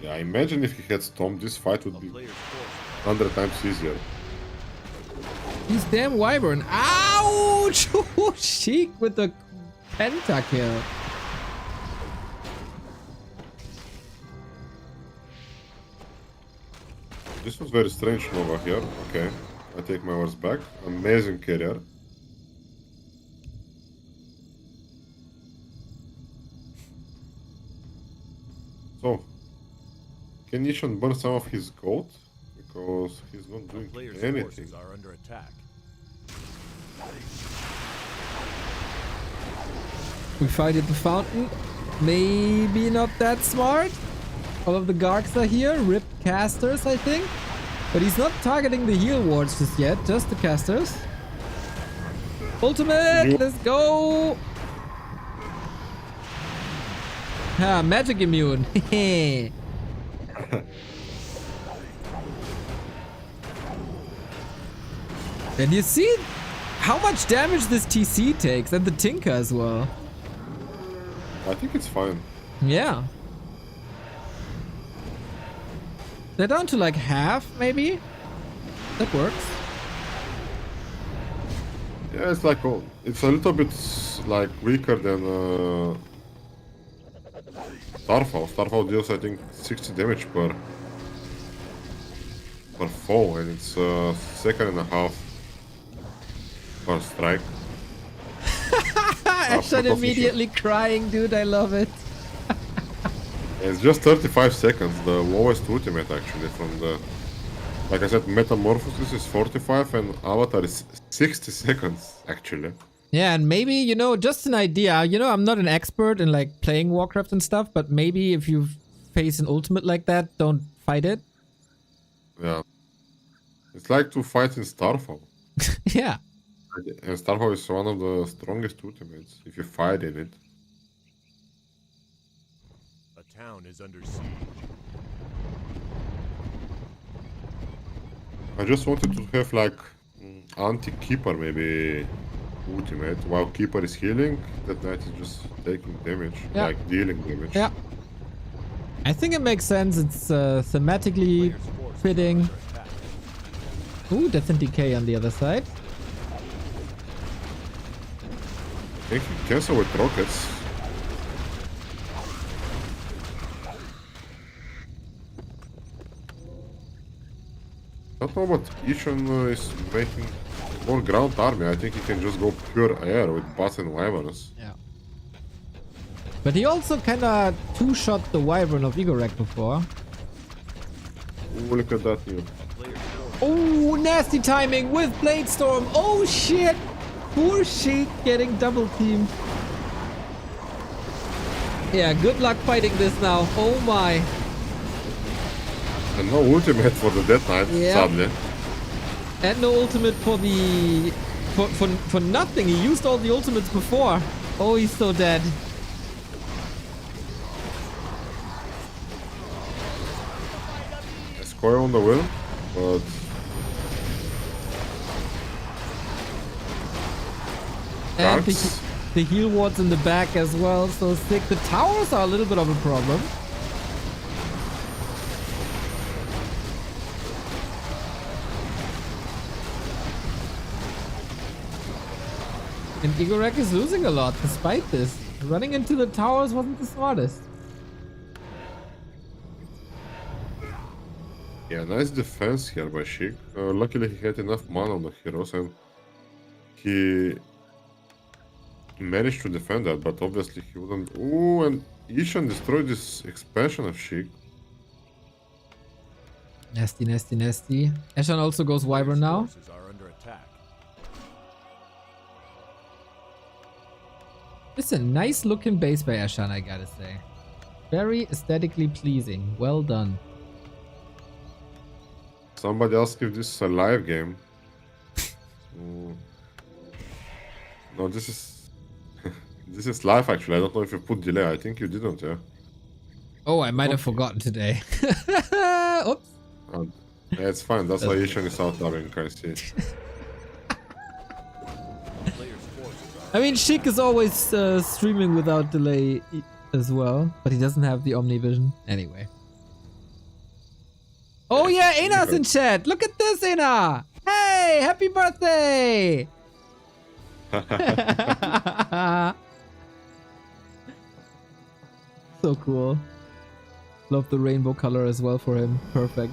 Speaker 2: Yeah, imagine if he had Stomp, this fight would be 100 times easier.
Speaker 1: He's damn Wyvern. Ouch! Sheik with the pentakill.
Speaker 2: This was very strange Nova here. Okay, I take my words back. Amazing carrier. So, can Eshan burn some of his gold? Because he's not doing anything.
Speaker 3: Are under attack.
Speaker 1: We fight at the fountain. Maybe not that smart. All of the Garks are here. Rip casters, I think. But he's not targeting the heal wards just yet. Just the casters. Ultimate, let's go. Ah, magic immune. And you see how much damage this TC takes, and the Tinker as well.
Speaker 2: I think it's fine.
Speaker 1: Yeah. They're down to like half, maybe? That works.
Speaker 2: Yeah, it's like, it's a little bit like weaker than Starfall. Starfall deals, I think, 60 damage per foe, and it's second and a half per strike.
Speaker 1: Eshan immediately crying, dude. I love it.
Speaker 2: It's just 35 seconds, the lowest ultimate actually from the... Like I said, Metamorphosis is 45 and Avatar is 60 seconds actually.
Speaker 1: Yeah, and maybe, you know, just an idea. You know, I'm not an expert in like playing Warcraft and stuff, but maybe if you face an ultimate like that, don't fight it.
Speaker 2: Yeah. It's like to fight in Starfall.
Speaker 1: Yeah.
Speaker 2: And Starfall is one of the strongest ultimates if you fight in it.
Speaker 3: A town is under siege.
Speaker 2: I just wanted to have like anti-Keeper maybe ultimate. While Keeper is healing, that knight is just taking damage,
Speaker 1: Yeah.
Speaker 2: like dealing damage.
Speaker 1: Yeah. I think it makes sense. It's thematically fitting. Ooh, Death and Decay on the other side.
Speaker 2: I think he cancel with rockets. I don't know what Eshan is making more ground army. I think he can just go pure air with bots and wyverns.
Speaker 1: Yeah. But he also kinda two-shot the Wyvern of Igorek before.
Speaker 2: Ooh, look at that new.
Speaker 1: Oh, nasty timing with Blade Storm. Oh shit! Poor Sheik getting double teamed. Yeah, good luck fighting this now. Oh my.
Speaker 2: And no ultimate for the Death Knight,
Speaker 1: Yeah.
Speaker 2: sadly.
Speaker 1: And no ultimate for the... For nothing. He used all the ultimates before. Oh, he's so dead.
Speaker 2: Square on the wheel, but
Speaker 1: And
Speaker 2: Darks.
Speaker 1: the heal wards in the back as well. So sick. The towers are a little bit of a problem. And Igorek is losing a lot despite this. Running into the towers wasn't the smartest.
Speaker 2: yeah, nice defense here by Sheik. Luckily he had enough mana on the heroes and he managed to defend that, but obviously he wouldn't. Ooh, and Eshan destroyed this expansion of Sheik.
Speaker 1: Nasty, nasty, nasty. Eshan also goes Wyvern now.
Speaker 3: Forces are under attack.
Speaker 1: It's a nice looking base by Eshan, I gotta say. Very aesthetically pleasing. Well done.
Speaker 2: Somebody asked if this is a live game. Ooh. No, this is this is live actually. I don't know if you put delay. I think you didn't, yeah.
Speaker 1: Oh, I might have forgotten today. Oops.
Speaker 2: Yeah, it's fine. That's why Eshan is out dubbing, I see.
Speaker 3: Players' forces are
Speaker 1: I mean, Sheik is always streaming without delay as well, but he doesn't have the Omnivision. Anyway. Oh yeah, Ena's in chat. Look at this, Ena. Hey, happy birthday. So cool. Love the rainbow color as well for him. Perfect.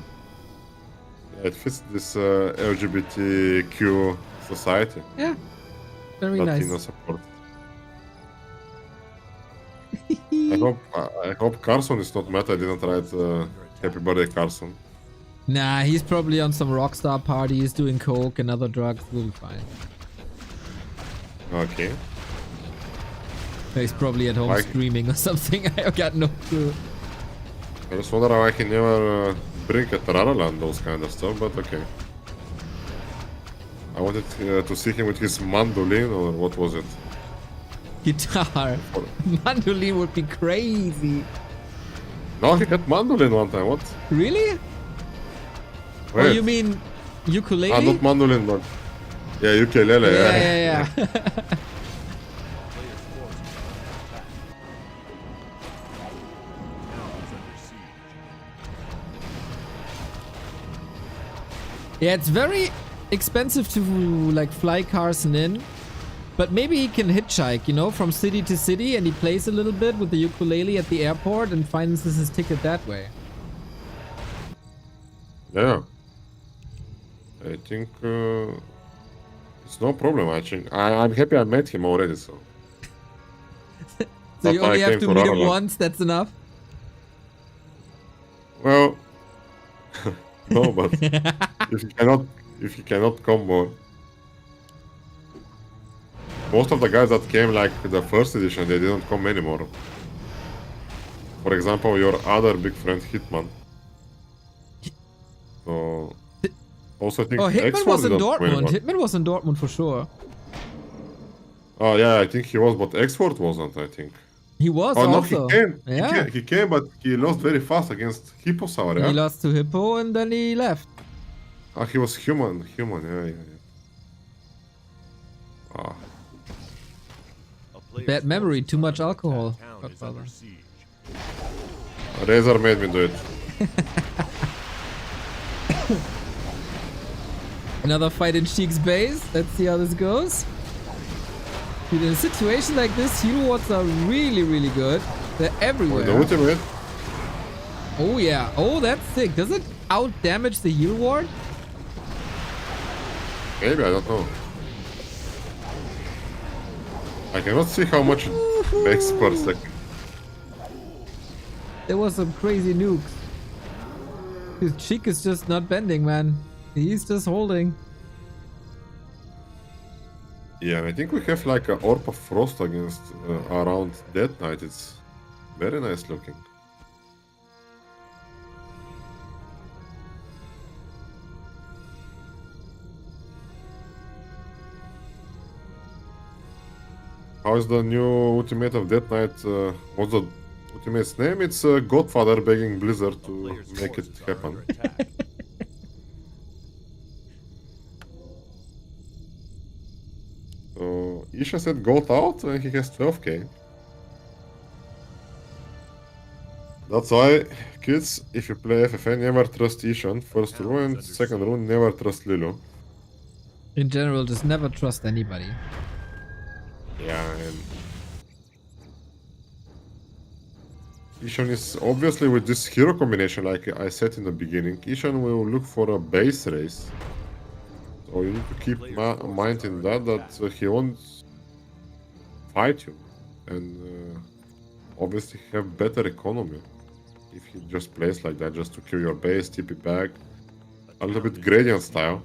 Speaker 2: Yeah, it fits this LGBTQ society.
Speaker 1: Yeah. Very
Speaker 2: Latino
Speaker 1: nice.
Speaker 2: support. I hope Carson is not mad. I didn't write happy birthday, Carson.
Speaker 1: Nah, he's probably on some rockstar parties doing coke and other drugs. We'll be fine.
Speaker 2: Okay.
Speaker 1: He's probably at home
Speaker 2: Like-
Speaker 1: streaming or something. I got no clue.
Speaker 2: I just wonder how I can never bring at Raraland those kind of stuff, but okay. I wanted to see him with his mandolin, or what was it?
Speaker 1: Guitar. Mandolin would be crazy.
Speaker 2: No, he had mandolin one time. What?
Speaker 1: Really?
Speaker 2: Wait.
Speaker 1: Oh, you mean ukulele?
Speaker 2: Ah, not mandolin, but yeah, ukulele.
Speaker 1: Yeah.
Speaker 3: Player's forces are under attack. Now he's under siege.
Speaker 1: Yeah, it's very expensive to like fly Carson in, but maybe he can hitchhike, you know, from city to city, and he plays a little bit with the ukulele at the airport and finances his ticket that way.
Speaker 2: Yeah. I think it's no problem. I think I'm happy I met him already. So.
Speaker 1: So you
Speaker 2: That's why
Speaker 1: only
Speaker 2: I
Speaker 1: have
Speaker 2: came
Speaker 1: to
Speaker 2: to
Speaker 1: meet him
Speaker 2: Rarala.
Speaker 1: once, that's enough?
Speaker 2: Well, no, but if you cannot come more. Most of the guys that came like the first edition, they didn't come anymore. For example, your other big friend Hitman. So also I think
Speaker 1: Oh, Hitman
Speaker 2: X-Force
Speaker 1: was in
Speaker 2: didn't come
Speaker 1: Dortmund.
Speaker 2: anymore.
Speaker 1: Hitman was in Dortmund for sure.
Speaker 2: Oh yeah, I think he was, but X-Force wasn't. I think.
Speaker 1: He was
Speaker 2: Oh no,
Speaker 1: also.
Speaker 2: he came.
Speaker 1: Yeah.
Speaker 2: He came, but he lost very fast against Hipposaur. Yeah.
Speaker 1: He lost to Hippo and then he left.
Speaker 2: Ah, he was human. Yeah. Ah.
Speaker 3: A player's
Speaker 1: Bad memory,
Speaker 3: forces
Speaker 1: too
Speaker 3: are
Speaker 1: much
Speaker 3: under
Speaker 1: alcohol.
Speaker 3: attack. Town is
Speaker 1: Godfather.
Speaker 3: under siege.
Speaker 2: Razor made me do it.
Speaker 1: Another fight in Sheik's base. Let's see how this goes. Dude, in a situation like this, hero wards are really, really good. They're everywhere.
Speaker 2: The ultimate.
Speaker 1: Oh yeah. Oh, that's sick. Does it out damage the heal ward?
Speaker 2: Maybe, I don't know. I cannot see how much it makes per second.
Speaker 1: There was some crazy nukes. His cheek is just not bending, man. He's just holding.
Speaker 2: Yeah, and I think we have like an Orb of Frost against around Death Knight. It's very nice looking. How is the new ultimate of Death Knight? What's the ultimate's name? It's Godfather begging Blizzard
Speaker 3: A
Speaker 2: to
Speaker 3: player's
Speaker 2: make it
Speaker 3: forces are
Speaker 2: happen.
Speaker 3: under attack.
Speaker 2: So Isha said gold out and he has 12k. That's why, kids, if you play FFA, never trust Eshan first rule, and second rule, never trust Lelu.
Speaker 1: In general, just never trust anybody.
Speaker 2: Yeah, and Eshan is obviously with this hero combination, like I said in the beginning, Eshan will look for a base race. So you need to keep mind in that he won't fight you, and obviously have better economy if he just plays like that, just to kill your base, TP back, a little bit Gradient style.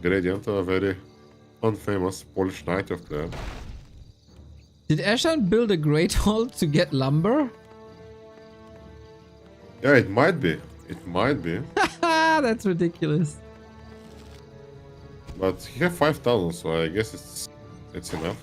Speaker 2: Gradient, a very unfamous Polish knight of the.
Speaker 1: Did Eshan build a Great Hall to get lumber?
Speaker 2: Yeah, it might be. It might be.
Speaker 1: That's ridiculous.
Speaker 2: But he have 5,000, so I guess it's enough.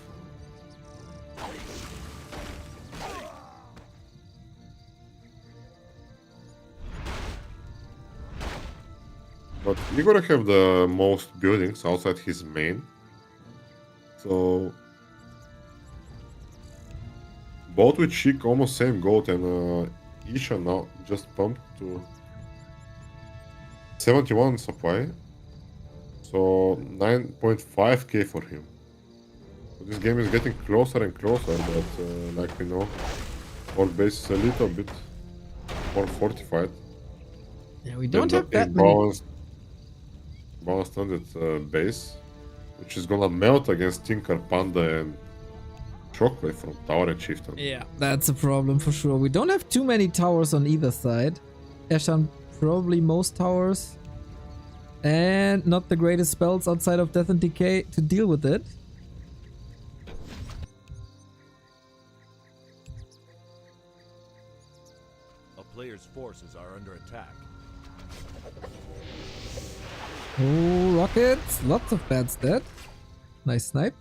Speaker 2: But Igor have the most buildings outside his main. So both with Sheik almost same gold, and Isha now just pumped to 71 supply. So 9.5k for him. So this game is getting closer and closer, but like we know, our base is a little bit more fortified.
Speaker 1: Yeah, we don't have that many.
Speaker 2: Balanced undead base, which is gonna melt against Tinker, Panda, and Shockwave from Tower and Chieftain.
Speaker 1: Yeah, that's a problem for sure. We don't have too many towers on either side. Eshan probably most towers. And not the greatest spells outside of Death and Decay to deal with it.
Speaker 3: A player's forces are under attack.
Speaker 1: Oh, rockets. Lots of bats dead. Nice snipe.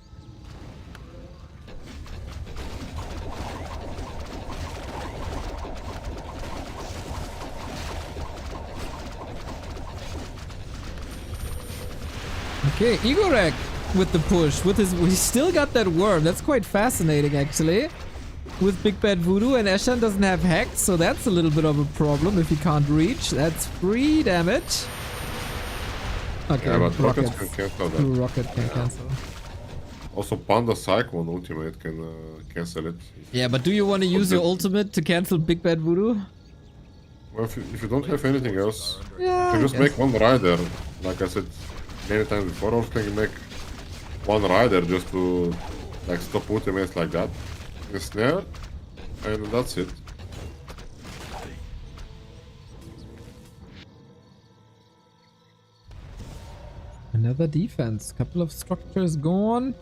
Speaker 1: Okay, Igorek with the push. With his, we still got that worm. That's quite fascinating, actually. With Big Bad Voodoo, and Eshan doesn't have Hex, so that's a little bit of a problem if he can't reach. That's free damage. Okay,
Speaker 2: Yeah, but
Speaker 1: rockets.
Speaker 2: rockets can cancel that.
Speaker 1: Two rocket can cancel.
Speaker 2: Also, Panda Cyclone ultimate can cancel it.
Speaker 1: Yeah, but do you want to use your ultimate to cancel Big Bad Voodoo?
Speaker 2: Well, if you don't have anything else,
Speaker 1: Yeah,
Speaker 2: you can just make one rider. Like I said many times before, also can you make one rider just to like stop ultimates like that. A snare, and that's it.
Speaker 1: Another defense. Couple of structures gone.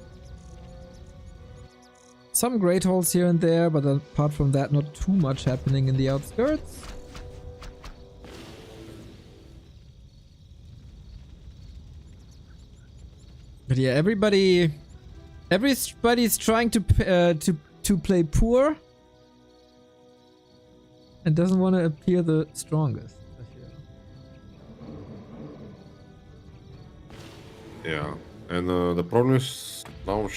Speaker 1: Some great holes here and there, but apart from that, not too much happening in the outskirts. But yeah, everybody's trying to play poor and doesn't want to appear the strongest.
Speaker 2: Yeah, and the problem is now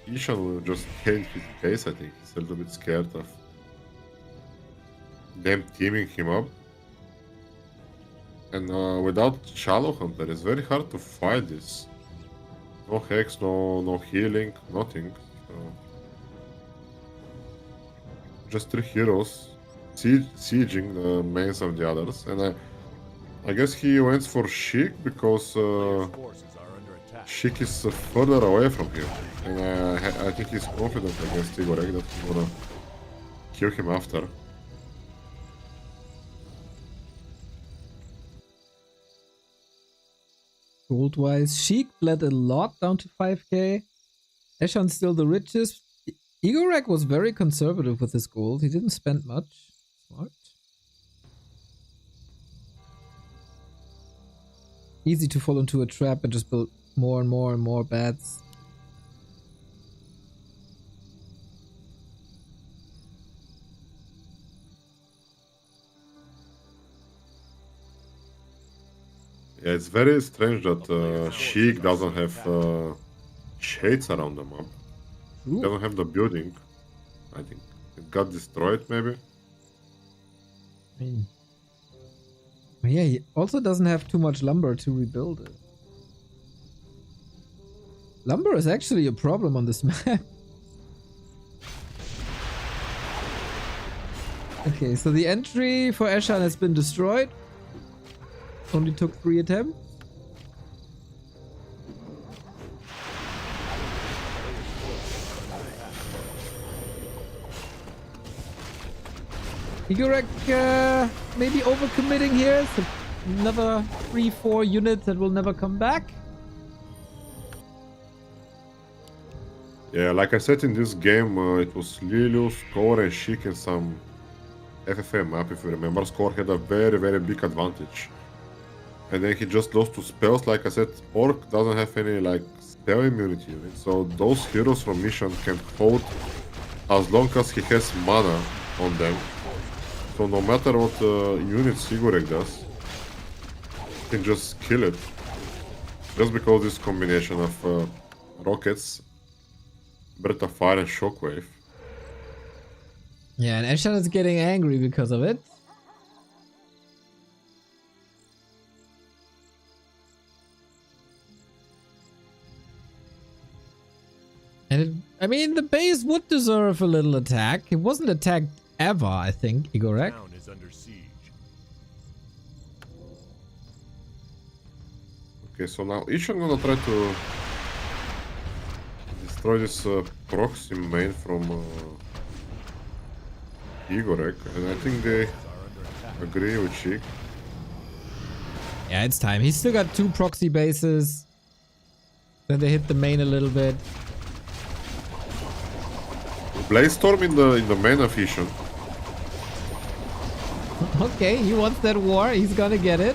Speaker 2: Eshan will just gain his pace. I think he's a little bit scared of them teaming him up. And without Shallow Hunter, it's very hard to fight this. No hex, no healing, nothing. So just 3 heroes sieging the mains of the others, and I guess he went for Sheik because Sheik is further away from him, and I think he's confident against Igorek that he's gonna kill him after.
Speaker 1: Gold-wise, Sheik bled a lot down to 5k. Eshan's still the richest. Igorek was very conservative with his gold. He didn't spend much. Smart. Easy to fall into a trap and just build more and more and more bats.
Speaker 2: Yeah, it's very strange that Sheik doesn't have shades around the map. He doesn't have the building. I think it got destroyed, maybe.
Speaker 1: I mean, yeah, he also doesn't have too much lumber to rebuild it. Lumber is actually a problem on this map. Okay, so the entry for Eshan has been destroyed. Only took 3 attempts. Igorek maybe overcommitting here. So another 3-4 units that will never come back.
Speaker 2: Yeah, like I said in this game, it was Lelu, Score, and Sheik in some FFA map, if you remember. Score had a very, very big advantage. And then he just lost to spells. Like I said, Orc doesn't have any like spell immunity unit, so those heroes from mission can hold as long as he has mana on them. So no matter what units Igorek does, he can just kill it. Just because this combination of rockets, Breath of Fire, and Shockwave.
Speaker 1: Yeah, and Eshan is getting angry because of it. And I mean, the base would deserve a little attack. It wasn't attacked ever, I think, Igorek.
Speaker 3: Town is under siege.
Speaker 2: Okay, so now Eshan gonna try to destroy this proxy main from Igorek, and I think they agree with Sheik.
Speaker 1: Yeah, it's time. He's still got 2 proxy bases. Then they hit the main a little bit.
Speaker 2: Blaze Storm in the main of Eshan.
Speaker 1: Okay, he wants that war. He's gonna get it.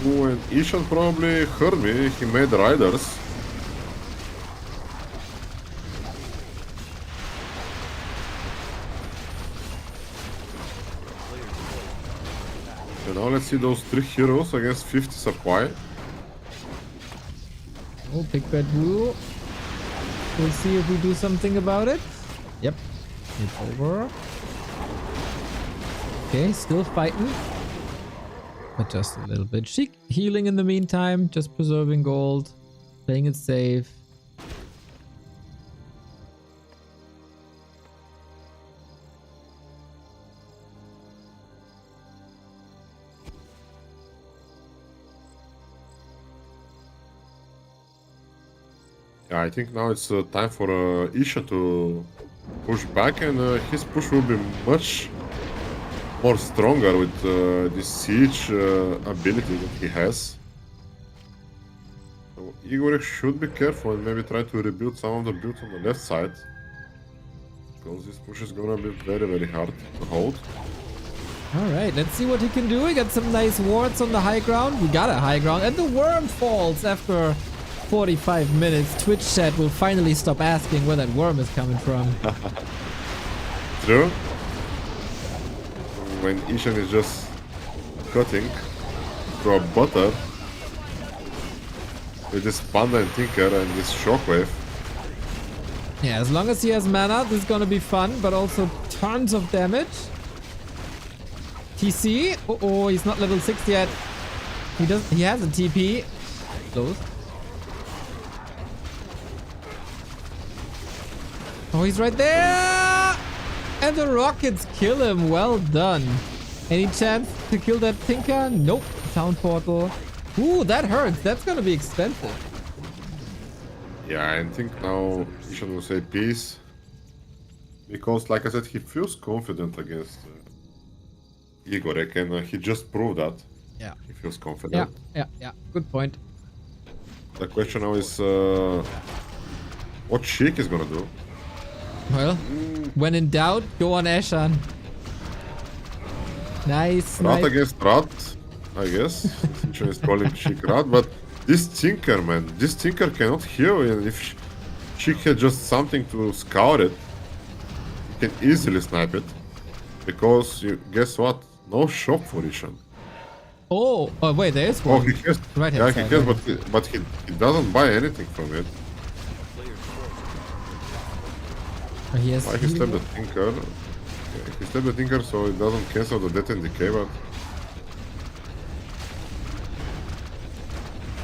Speaker 2: Ooh, and Eshan probably heard me. He made riders. And now let's see those 3 heroes against 50 supply.
Speaker 1: Oh, pick that blue. We'll see if we do something about it. Yep. It's over. Okay, still fighting. But just a little bit. Sheik healing in the meantime, just preserving gold, playing it safe.
Speaker 2: Yeah, I think now it's time for Eshan to push back, and his push will be much more stronger with this siege ability that he has. So Igor should be careful and maybe try to rebuild some of the builds on the left side, because this push is gonna be very, very hard to hold.
Speaker 1: Alright, let's see what he can do. We got some nice wards on the high ground. We got a high ground, and the worm falls after 45 minutes. Twitch chat will finally stop asking where that worm is coming from.
Speaker 2: True. When Eshan is just cutting through a butter with this Panda and Tinker and this Shockwave.
Speaker 1: Yeah, as long as he has mana, this is gonna be fun, but also tons of damage. TC. Oh, he's not level 6 yet. He has a TP. Close. Oh, he's right there! And the rockets kill him. Well done. Any chance to kill that Tinker? Nope. Town portal. Ooh, that hurts. That's gonna be expensive.
Speaker 2: Yeah, I think now Eshan will say peace. Because, like I said, he feels confident against Igorek, and he just proved that.
Speaker 1: Yeah.
Speaker 2: He feels confident.
Speaker 1: Yeah. Good point.
Speaker 2: The question now is what Sheik is gonna do.
Speaker 1: Well, when in doubt, go on Eshan. Nice.
Speaker 2: Rat
Speaker 1: nice.
Speaker 2: against Rat, I guess. Eshan is calling Sheik Rat, but this Tinker, man, this Tinker cannot heal, and if Sheik had just something to scout it, he can easily snipe it. Because, guess what? No shop for Eshan.
Speaker 1: Oh, wait, there is
Speaker 2: Oh,
Speaker 1: one.
Speaker 2: he has.
Speaker 1: Right
Speaker 2: Yeah,
Speaker 1: hand
Speaker 2: he
Speaker 1: side,
Speaker 2: has, but he doesn't buy anything from it.
Speaker 1: He has
Speaker 2: Why he stabbed the Tinker? Okay, he stabbed the Tinker so it doesn't cancel the death and decay, but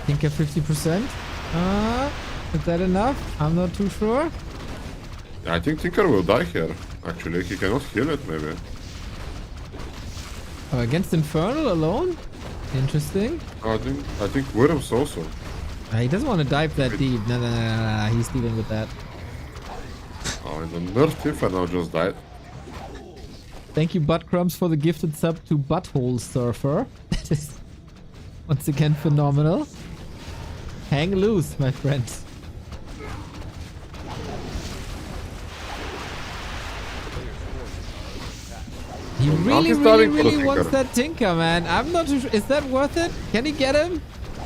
Speaker 1: Tinker 50%. Is that enough? I'm not too sure.
Speaker 2: I think Tinker will die here. Actually, he cannot heal it, maybe.
Speaker 1: Against Infernal alone? Interesting.
Speaker 2: I think Worms also.
Speaker 1: He doesn't want to dive that deep. No. He's dealing with that.
Speaker 2: Oh, and the Nerf Inferno just died.
Speaker 1: Thank you, Buttcrumbs, for the gifted sub to Butthole Surfer. That is once again phenomenal. Hang loose, my friend. He really wants that Tinker, man. I'm not too sure. Is that worth it? Can he get him?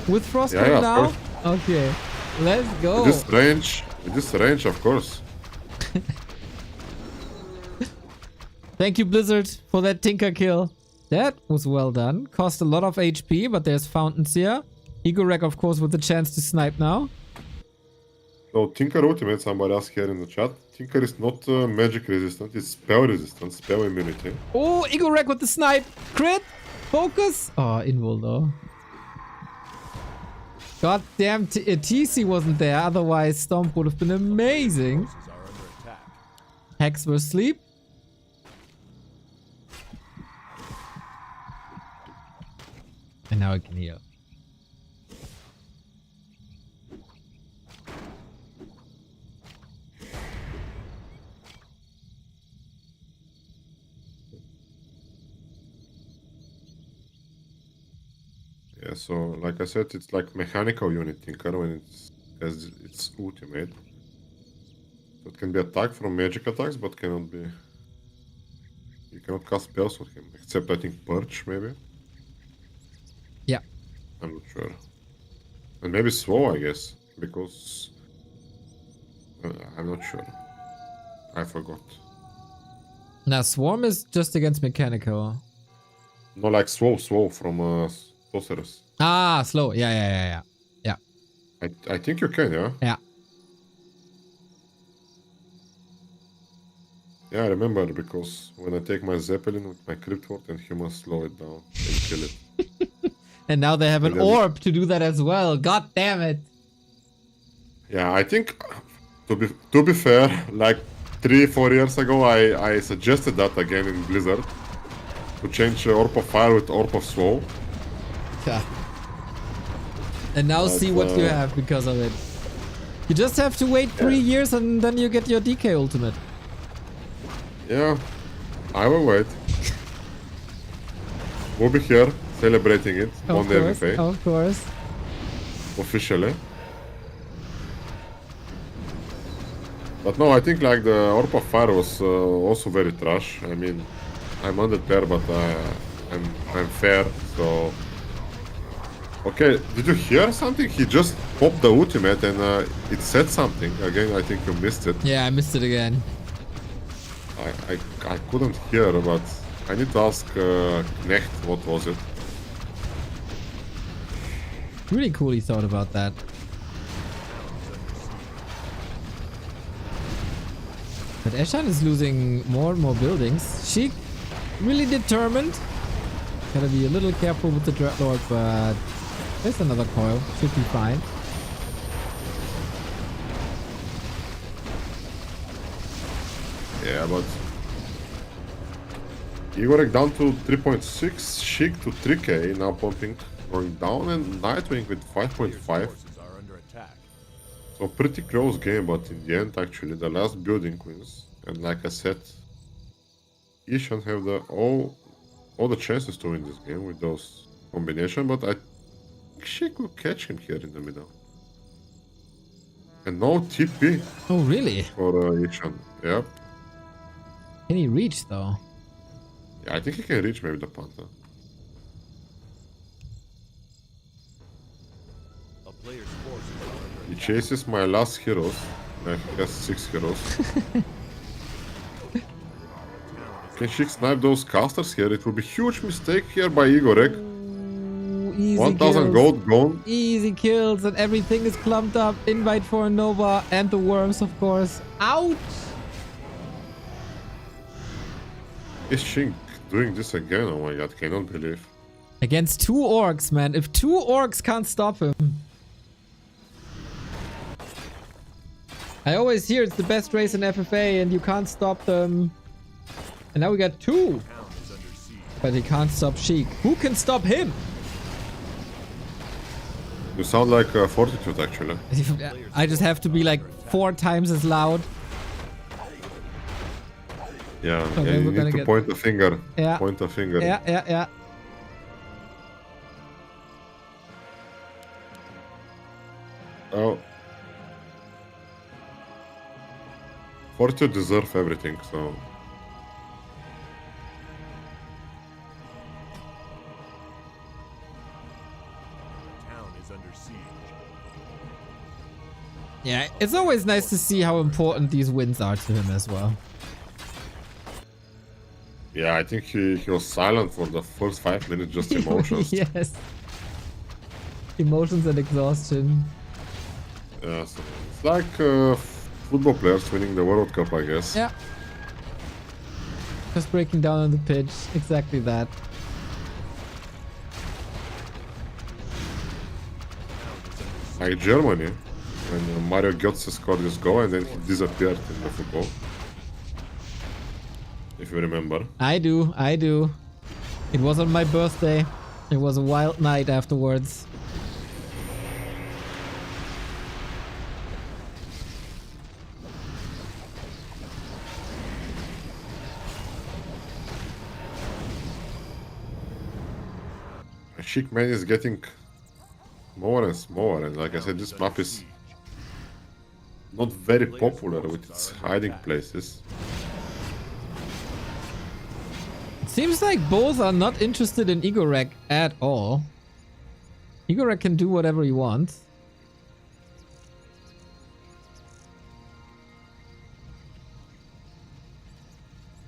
Speaker 1: With Frostbite
Speaker 2: Yeah,
Speaker 1: now?
Speaker 2: of course.
Speaker 1: Okay. Let's go.
Speaker 2: With this range, of course.
Speaker 1: Thank you, Blizzard, for that Tinker kill. That was well done. Cost a lot of HP, but there's fountains here. Igorek, of course, with the chance to snipe now.
Speaker 2: So, Tinker ultimate, somebody asked here in the chat. Tinker is not magic resistant, it's spell resistant, spell immunity.
Speaker 1: Oh, Igorek with the snipe. Crit. Focus. Oh, invul though. God damn, TC wasn't there. Otherwise, Stomp would have been amazing.
Speaker 3: Forces are under attack.
Speaker 1: Hex were asleep. And now I can heal.
Speaker 2: Yeah, so like I said, it's like mechanical unit Tinker when it has its ultimate. So it can be attacked from magic attacks, but cannot be. You cannot cast spells on him, except I think Purge maybe.
Speaker 1: Yeah.
Speaker 2: I'm not sure. And maybe slow, I guess, because I'm not sure. I forgot.
Speaker 1: Now, Swarm is just against mechanical.
Speaker 2: No, like slow from sorceress.
Speaker 1: Ah, slow. Yeah.
Speaker 2: I think you can, yeah?
Speaker 1: Yeah.
Speaker 2: Yeah, I remember, because when I take my Zeppelin with my Crypt Ward and humans slow it down and kill it.
Speaker 1: And now they have an
Speaker 2: And then-
Speaker 1: orb to do that as well. God damn it.
Speaker 2: Yeah, I think, to be fair, like 3-4 years ago, I suggested that again in Blizzard. To change Orb of Fire with Orb of Slow.
Speaker 1: Yeah. And now see what you have because of it. You just have to wait 3 years and then you get your DK ultimate.
Speaker 2: Yeah, I will wait. We'll be here celebrating it on the FFA.
Speaker 1: Of course.
Speaker 2: Officially. But no, I think like the Orb of Fire was also very trash. I mean, I'm Undead player, but I'm fair, so... Okay, did you hear something? He just popped the ultimate and it said something. Again, I think you missed it.
Speaker 1: Yeah, I missed it again.
Speaker 2: I couldn't hear, but I need to ask Knecht what was it.
Speaker 1: Really cool he thought about that. But Eshan is losing more and more buildings. Sheik really determined. Gotta be a little careful with the Dreadlord, but there's another coil. Should be fine.
Speaker 2: Yeah, but Igorek down to 3.6, Sheik to 3k, now pumping, going down, and Nightwing with 5.5.
Speaker 3: Forces are under attack.
Speaker 2: So pretty close game, but in the end, actually, the last building wins. And like I said, Eshan have all the chances to win this game with those combination, but I think Sheik will catch him here in the middle. And no TP
Speaker 1: Oh, really?
Speaker 2: for Eshan. Yep.
Speaker 1: Can he reach though?
Speaker 2: Yeah, I think he can reach maybe the Panda.
Speaker 3: A player's forces are under
Speaker 2: He
Speaker 3: attack.
Speaker 2: chases my last heroes. He has 6 heroes. Can Sheik snipe those casters here? It will be huge mistake here by Igorek.
Speaker 1: Ooh, easy
Speaker 2: 1000
Speaker 1: kills.
Speaker 2: gold gone.
Speaker 1: Easy kills and everything is clumped up. Invite for a Nova and the worms, of course. Ouch!
Speaker 2: Is Sheik doing this again? Oh my god, cannot believe.
Speaker 1: Against 2 orcs, man. If 2 orcs can't stop him. I always hear it's the best race in FFA and you can't stop them. And now we got 2.
Speaker 3: Town is under siege.
Speaker 1: But he can't stop Sheik. Who can stop him?
Speaker 2: You sound like Fortitude actually.
Speaker 1: I just have to be like 4 times as loud.
Speaker 2: Yeah,
Speaker 1: Okay,
Speaker 2: yeah, you
Speaker 1: we're gonna
Speaker 2: need to
Speaker 1: get-
Speaker 2: point the finger.
Speaker 1: Yeah.
Speaker 2: Point the finger.
Speaker 1: Yeah.
Speaker 2: Oh. Fortitude deserve everything, so...
Speaker 3: Town is under siege.
Speaker 1: Yeah, it's always nice to see how important these wins are to him as well.
Speaker 2: Yeah, I think he was silent for the first 5 minutes, just emotions.
Speaker 1: Yes. Emotions and exhaustion.
Speaker 2: Yeah, so it's like football players winning the World Cup, I guess.
Speaker 1: Yeah. Just breaking down on the pitch. Exactly that.
Speaker 2: Like Germany, when Mario Götze scored his goal and then he disappeared in the football. If you remember.
Speaker 1: I do. It was on my birthday. It was a wild night afterwards.
Speaker 2: Sheik man is getting more and smaller, and like I said, this map is not very popular with its hiding places.
Speaker 1: Seems like both are not interested in Igorek at all. Igor can do whatever he wants.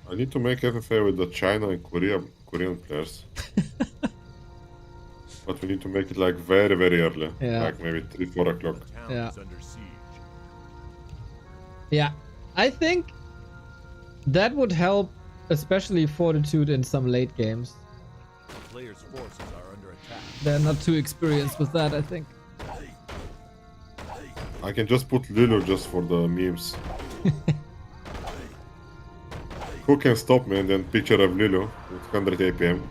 Speaker 2: I need to make FFA with the China and Korean players. But we need to make it like very, very early.
Speaker 1: Yeah.
Speaker 2: Like maybe 3-4 o'clock.
Speaker 3: Town
Speaker 1: Yeah.
Speaker 3: is under siege.
Speaker 1: Yeah, I think that would help, especially Fortitude in some late games.
Speaker 3: The player's forces are under attack.
Speaker 1: They're not too experienced with that, I think.
Speaker 2: I can just put Lelu just for the memes. Who can stop me? And then picture of Lelu with 100 APM.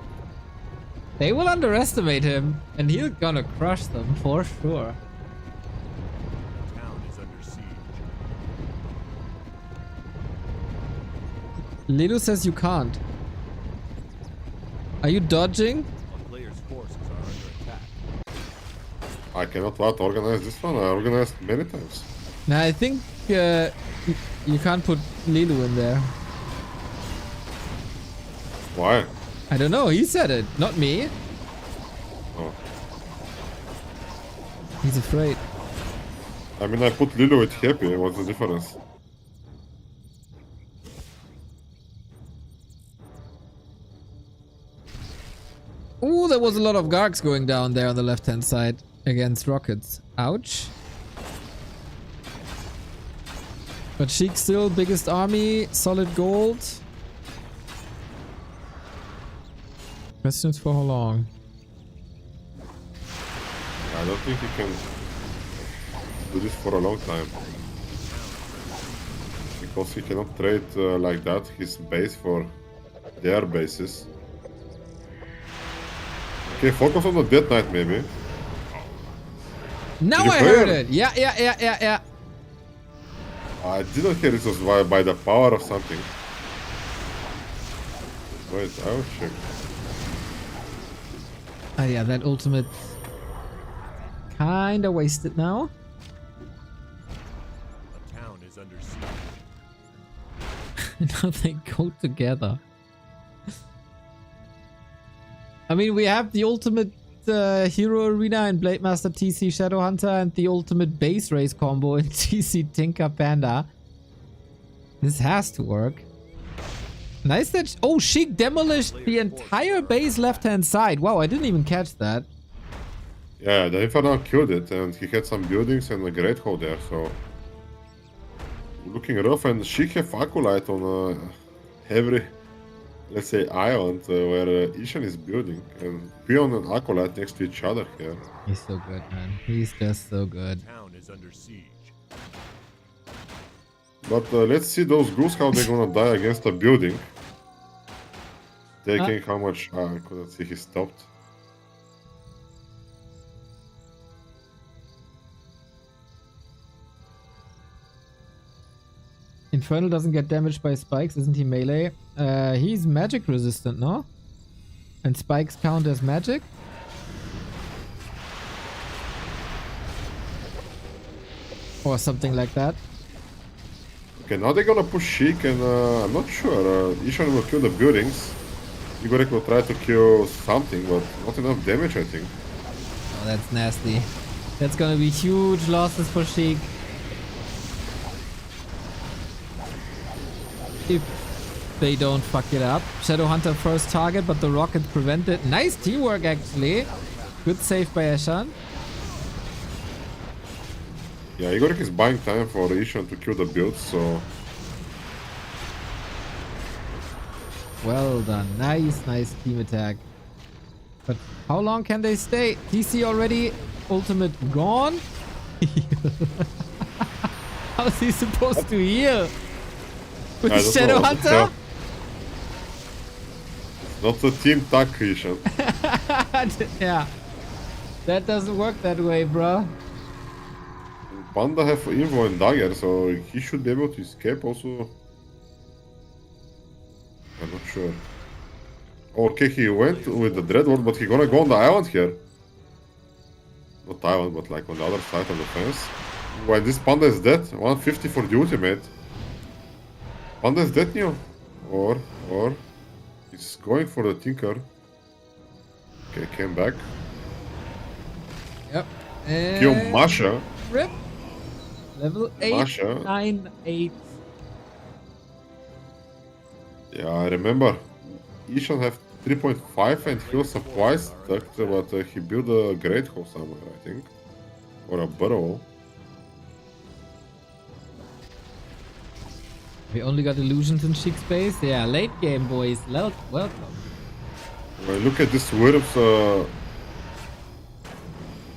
Speaker 1: They will underestimate him, and he's gonna crush them for sure.
Speaker 3: Town is under siege.
Speaker 1: Lelu says you can't. Are you dodging?
Speaker 3: The player's forces are under attack.
Speaker 2: I cannot what organize this one. I organized many times.
Speaker 1: Nah, I think you can't put Lelu in there.
Speaker 2: Why?
Speaker 1: I don't know, he said it, not me.
Speaker 2: Oh.
Speaker 1: He's afraid.
Speaker 2: I mean, I put Lelu with Happy. What's the difference?
Speaker 1: Ooh, there was a lot of Gargs going down there on the left-hand side against rockets. Ouch. But Sheik still biggest army, solid gold. Question is for how long?
Speaker 2: I don't think he can do this for a long time. Because he cannot trade like that his base for their bases. Okay, focus on the Dead Knight maybe.
Speaker 1: Now
Speaker 2: Did you
Speaker 1: I
Speaker 2: hear?
Speaker 1: heard it! Yeah.
Speaker 2: I didn't hear it was by the power of something. Wait, I will check.
Speaker 1: Ah, yeah, that ultimate kinda wasted now.
Speaker 3: The town is under siege.
Speaker 1: Now they go together. I mean, we have the ultimate hero arena in Blade Master TC Shadowhunter and the ultimate base race combo in TC Tinker Panda. This has to work. Nice that... Oh, Sheik demolished the entire base left-hand side. Wow, I didn't even catch that.
Speaker 2: Yeah, the Inferno killed it and he had some buildings and a great hole there, so... Looking rough, and Sheik have Acolyte on every, let's say, island where Eshan is building, and Peon and Acolyte next to each other here.
Speaker 1: He's so good, man. He's just so good.
Speaker 3: The town is under siege.
Speaker 2: But let's see those goose how they're gonna die against a building. Taking how much... I couldn't see he stopped.
Speaker 1: Infernal doesn't get damaged by spikes, isn't he melee? He's magic resistant, no? And spikes count as magic? Or something like that.
Speaker 2: Okay, now they're gonna push Sheik, and I'm not sure. Eshan will kill the buildings. Igorek will try to kill something, but not enough damage, I think.
Speaker 1: Oh, that's nasty. That's gonna be huge losses for Sheik. If they don't fuck it up. Shadowhunter first target, but the rocket prevented. Nice teamwork, actually. Good save by Eshan.
Speaker 2: Yeah, Igorek is buying time for Eshan to kill the builds, so...
Speaker 1: Well done. Nice team attack. But how long can they stay? TC already. Ultimate gone. How's he supposed to heal? With
Speaker 2: I don't know.
Speaker 1: Shadowhunter?
Speaker 2: It's not a team tag, Eshan.
Speaker 1: Yeah. That doesn't work that way, bro.
Speaker 2: Panda have Invo and Dagger, so he should be able to escape also. I'm not sure. Okay, he went with the Dreadword, but he gonna go on the island here. Not island, but like on the other side of the fence. While this Panda is dead, 150 for the ultimate. Panda is dead now? Or he's going for the Tinker. Okay, came back.
Speaker 1: Yep.
Speaker 2: Kill
Speaker 1: And
Speaker 2: Masha.
Speaker 1: rip. Level 8,
Speaker 2: Masha.
Speaker 1: 9, 8.
Speaker 2: Yeah, I remember. Eshan have 3.5 and he was surprised that but he built a great hole somewhere, I think. Or a burrow.
Speaker 1: We only got illusions in Sheik space. Yeah, late game, boys. Welcome.
Speaker 2: Well, look at this Wyrm's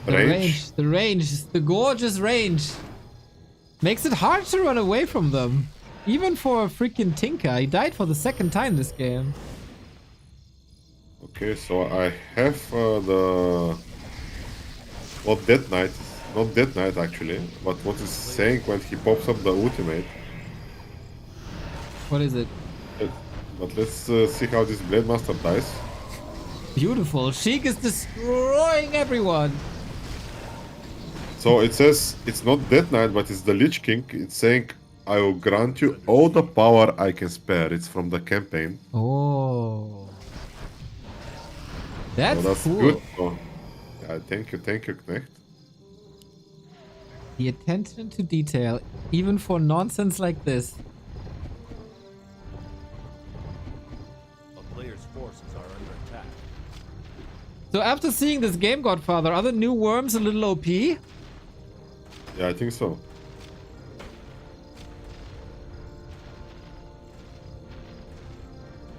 Speaker 2: range.
Speaker 1: The range, the gorgeous range. Makes it hard to run away from them. Even for a freaking Tinker. He died for the second time this game.
Speaker 2: Okay, so I have the... Not Death Knight. Not Death Knight actually. But what is saying when he pops up the ultimate.
Speaker 1: What is it?
Speaker 2: But let's see how this Blade Master dies.
Speaker 1: Beautiful. Sheik is destroying everyone.
Speaker 2: So it says it's not Death Knight, but it's the Lich King. It's saying, I will grant you all the power I can spare. It's from the campaign.
Speaker 1: Oh. That's,
Speaker 2: So that's
Speaker 1: cool.
Speaker 2: good. So, yeah, thank you, Knecht.
Speaker 1: The attention to detail, even for nonsense like this.
Speaker 3: A player's forces are under attack.
Speaker 1: So after seeing this game, Godfather, are the new worms a little OP?
Speaker 2: Yeah, I think so.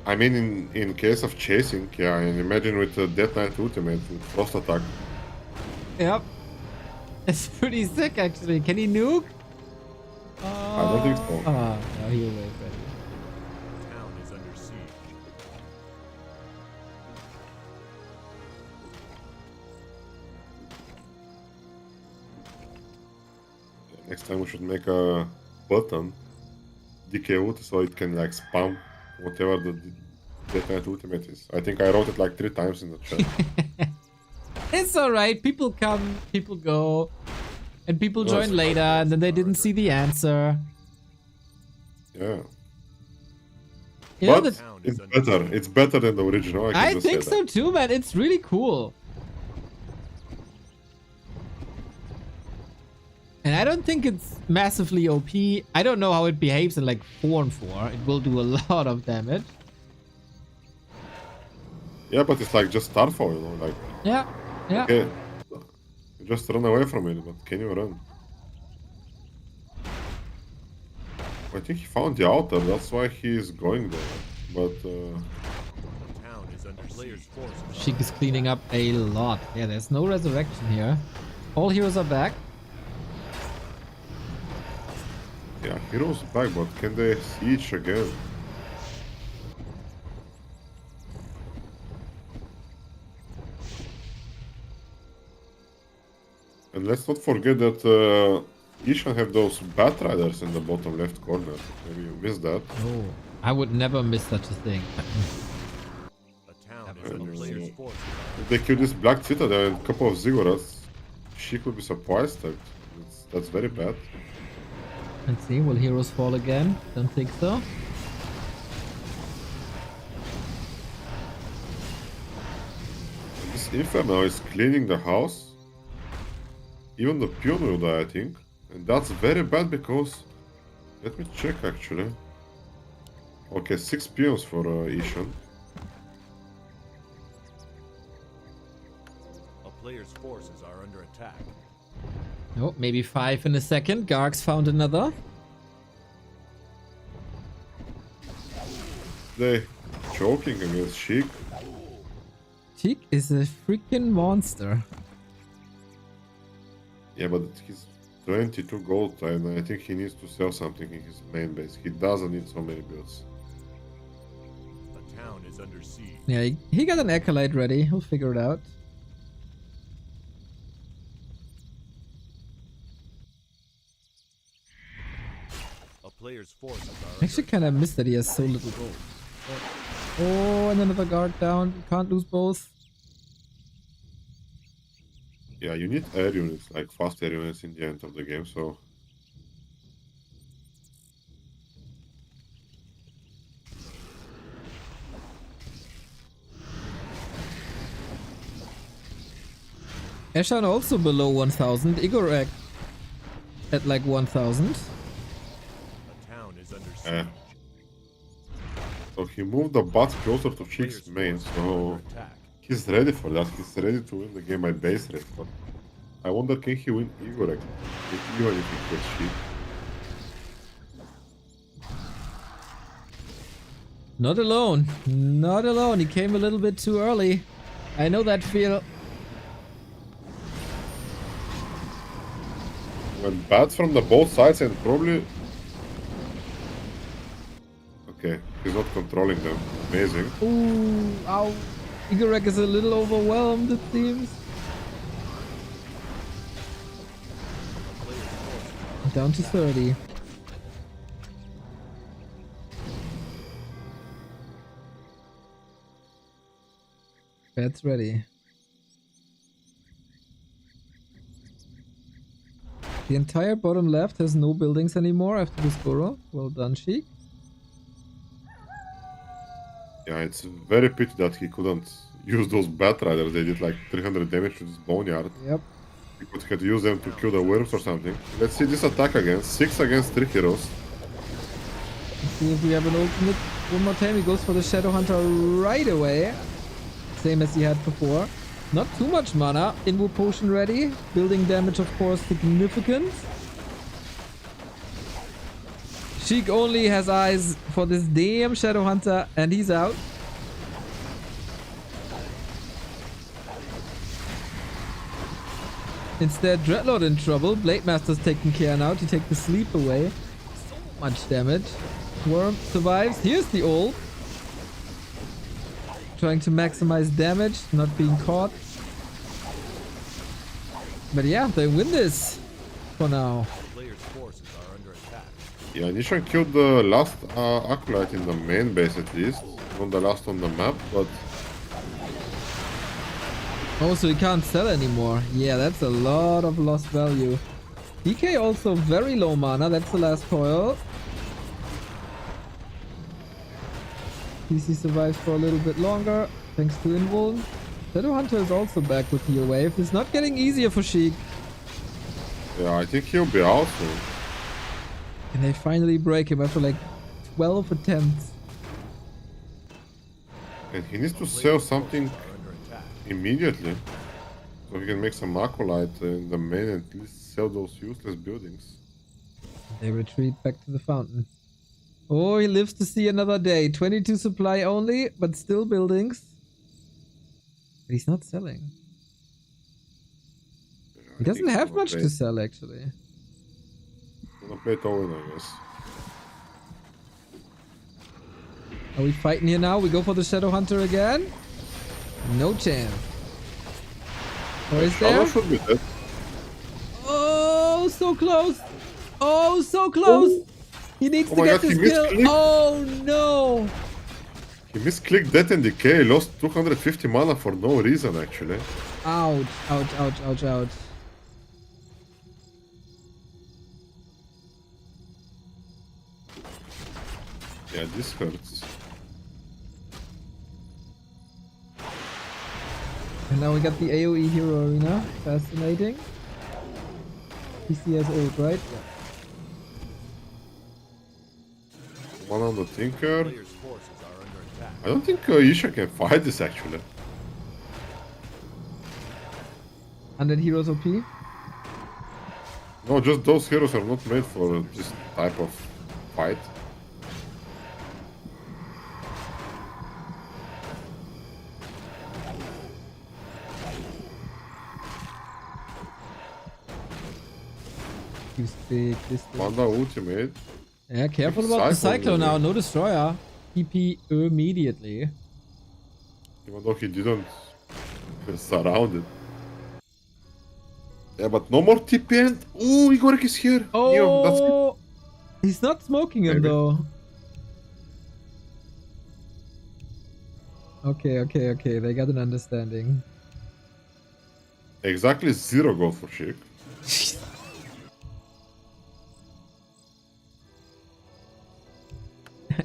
Speaker 2: I mean, in case of chasing, yeah, and imagine with the Death Knight ultimate with Frost attack.
Speaker 1: Yep. It's pretty sick, actually. Can he nuke?
Speaker 2: I don't think so.
Speaker 1: Oh, no, he'll wait, ready.
Speaker 3: Town is under siege.
Speaker 2: Next time we should make a button, DK ult, so it can like spam whatever the Death Knight ultimate is. I think I wrote it like 3 times in the chat.
Speaker 1: It's alright. People come, people go. And people join later, and then they didn't see the answer.
Speaker 2: Yeah.
Speaker 1: You
Speaker 2: But it's better. It's better than the original.
Speaker 1: I think so too, man. It's really cool. And I don't think it's massively OP. I don't know how it behaves in like 4 and 4. It will do a lot of damage.
Speaker 2: Yeah, but it's like just Starfall, you know, like...
Speaker 1: Yeah, yeah.
Speaker 2: Okay, you just run away from it, but can you run? I think he found the altar, that's why he is going there. But,
Speaker 3: Town is under player's forces.
Speaker 1: Sheik is cleaning up a lot. Yeah, there's no resurrection here. All heroes are back.
Speaker 2: yeah, heroes back, but can they siege again? And let's not forget that Eshan have those Bat Riders in the bottom left corner. Maybe you missed that.
Speaker 1: Oh, I would never miss such a thing.
Speaker 3: A town is under player's forces.
Speaker 2: If they kill this Black Citadel and a couple of Ziggurats, she could be surprised that that's very bad.
Speaker 1: Let's see, will heroes fall again? Don't think so.
Speaker 2: This Inferno is cleaning the house. Even the peon will die, I think. And that's very bad because... Let me check actually. Okay, 6 peons for Eshan.
Speaker 3: A player's forces are under attack.
Speaker 1: Oh, maybe 5 in a second. Gargs found another.
Speaker 2: They choking against Sheik.
Speaker 1: Sheik is a freaking monster.
Speaker 2: Yeah, but he's 22 gold and I think he needs to sell something in his main base. He doesn't need so many builds.
Speaker 3: A town is under siege.
Speaker 1: Yeah, he got an acolyte ready. He'll figure it out.
Speaker 3: A player's forces
Speaker 1: I
Speaker 3: are
Speaker 1: actually kind of miss that he has so little gold. Oh, and another guard down. Can't lose both.
Speaker 2: Yeah, you need air units, like fast air units in the end of the game, so...
Speaker 1: Eshan also below 1000. Igorek at like 1000.
Speaker 3: A town is under siege.
Speaker 2: So he moved the bot closer to Sheik's main, so
Speaker 3: Attack.
Speaker 2: he's ready for that. He's ready to win the game by base rate. But I wonder, can he win Igorek even if he kills Sheik?
Speaker 1: Not alone. Not alone. He came a little bit too early. I know that feel.
Speaker 2: Went bad from the both sides and probably... Okay, he's not controlling them. Amazing.
Speaker 1: Ooh, ow. Igorek is a little overwhelmed, it seems. Down to 30. That's ready. The entire bottom left has no buildings anymore after this burrow. Well done, Sheik.
Speaker 2: Yeah, it's very pity that he couldn't use those Bat Riders. They did like 300 damage to this Boneyard.
Speaker 1: Yep.
Speaker 2: He could have used them to kill the Worms or something. Let's see this attack again. 6 against 3 heroes.
Speaker 1: Let's see if we have an ultimate. One more time, he goes for the Shadow Hunter right away. Same as he had before. Not too much mana. Invo Potion ready. Building damage, of course, significant. Sheik only has eyes for this damn Shadow Hunter, and he's out. Instead, Dreadlord in trouble. Blade Master's taken care now to take the sleep away. So much damage. Worm survives. Here's the ult. Trying to maximize damage, not being caught. But yeah, they win this for now.
Speaker 3: Players' forces are under attack.
Speaker 2: Yeah, Nishan killed the last Acolyte in the main base at least. Not the last on the map, but...
Speaker 1: Oh, so he can't sell anymore. Yeah, that's a lot of lost value. DK also very low mana. That's the last coil. PC survives for a little bit longer, thanks to Invuln. Shadow Hunter is also back with Heal Wave. It's not getting easier for Sheik.
Speaker 2: Yeah, I think he'll be out soon.
Speaker 1: And they finally break him after like 12 attempts.
Speaker 2: And he needs to sell something immediately. So he can make some Acolyte in the main and at least sell those useless buildings.
Speaker 1: They retreat back to the fountain. Oh, he lives to see another day. 22 supply only, but still buildings. But he's not selling. He doesn't have much to sell, actually.
Speaker 2: Gonna play Owen, I guess.
Speaker 1: Are we fighting here now? We go for the Shadow Hunter again? No chance. Or is there?
Speaker 2: Shadow should be dead.
Speaker 1: Oh, so close. Oh, so close.
Speaker 2: Oh.
Speaker 1: He needs
Speaker 2: Oh
Speaker 1: to
Speaker 2: my
Speaker 1: get
Speaker 2: God,
Speaker 1: this
Speaker 2: he
Speaker 1: kill.
Speaker 2: misclicked.
Speaker 1: Oh, no.
Speaker 2: He misclicked Death and Decay, lost 250 mana for no reason actually.
Speaker 1: Ouch, ouch, ouch, ouch, ouch.
Speaker 2: Yeah, this hurts.
Speaker 1: And now we got the AoE Hero Arena. Fascinating. PC has ult, right? Yeah.
Speaker 2: One on the Tinker.
Speaker 3: Players' forces are under attack.
Speaker 2: I don't think Isha can fight this actually.
Speaker 1: Undead Heroes OP?
Speaker 2: No, just those heroes are not made for this type of fight.
Speaker 1: Too big, this thing.
Speaker 2: Panda ultimate.
Speaker 1: Yeah, careful about the Cyclone now. No Destroyer. TP immediately.
Speaker 2: Even though he didn't surround it. Yeah, but no more TP and... Ooh, Igorek is here!
Speaker 1: Oh!
Speaker 2: Yo, that's it.
Speaker 1: He's not smoking him
Speaker 2: Maybe.
Speaker 1: though. Okay. They got an understanding.
Speaker 2: Exactly 0 gold for Sheik.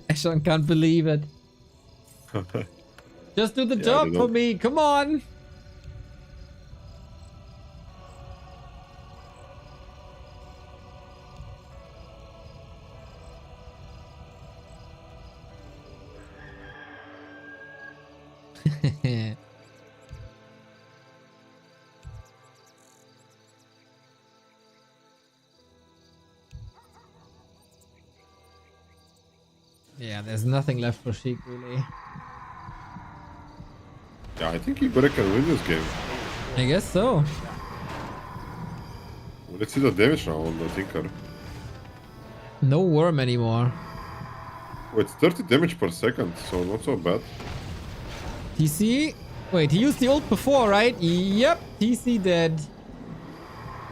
Speaker 1: Eshan can't believe it. Just do the job
Speaker 2: they
Speaker 1: for
Speaker 2: don't-
Speaker 1: me. Come on. Yeah, there's nothing left for Sheik, really.
Speaker 2: Yeah, I think Igor can win this game.
Speaker 1: I guess so.
Speaker 2: Well, let's see the damage now on the Tinker.
Speaker 1: No worm anymore.
Speaker 2: Oh, it's 30 damage per second, so not so bad.
Speaker 1: TC? Wait, he used the ult before, right? Yep, TC dead.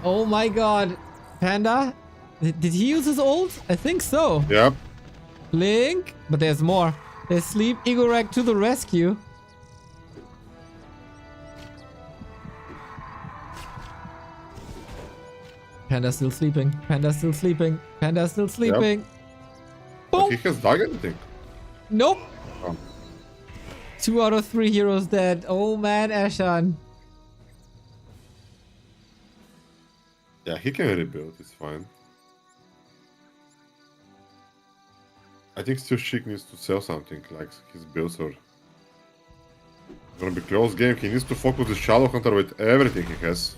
Speaker 1: Oh my god. Panda? Did he use his ult? I think so.
Speaker 2: Yep.
Speaker 1: Blink. But there's more. There's Sleep. Igorek to the rescue. Panda's still sleeping. Panda's still sleeping. Panda's still sleeping.
Speaker 2: Yep.
Speaker 1: Boom.
Speaker 2: But he has dug anything.
Speaker 1: Nope.
Speaker 2: Oh.
Speaker 1: 2 out of 3 heroes dead. Oh man, Eshan.
Speaker 2: Yeah, he can rebuild, it's fine. I think still Sheik needs to sell something, like his builds are gonna be close game. He needs to focus the Shadow Hunter with everything he has.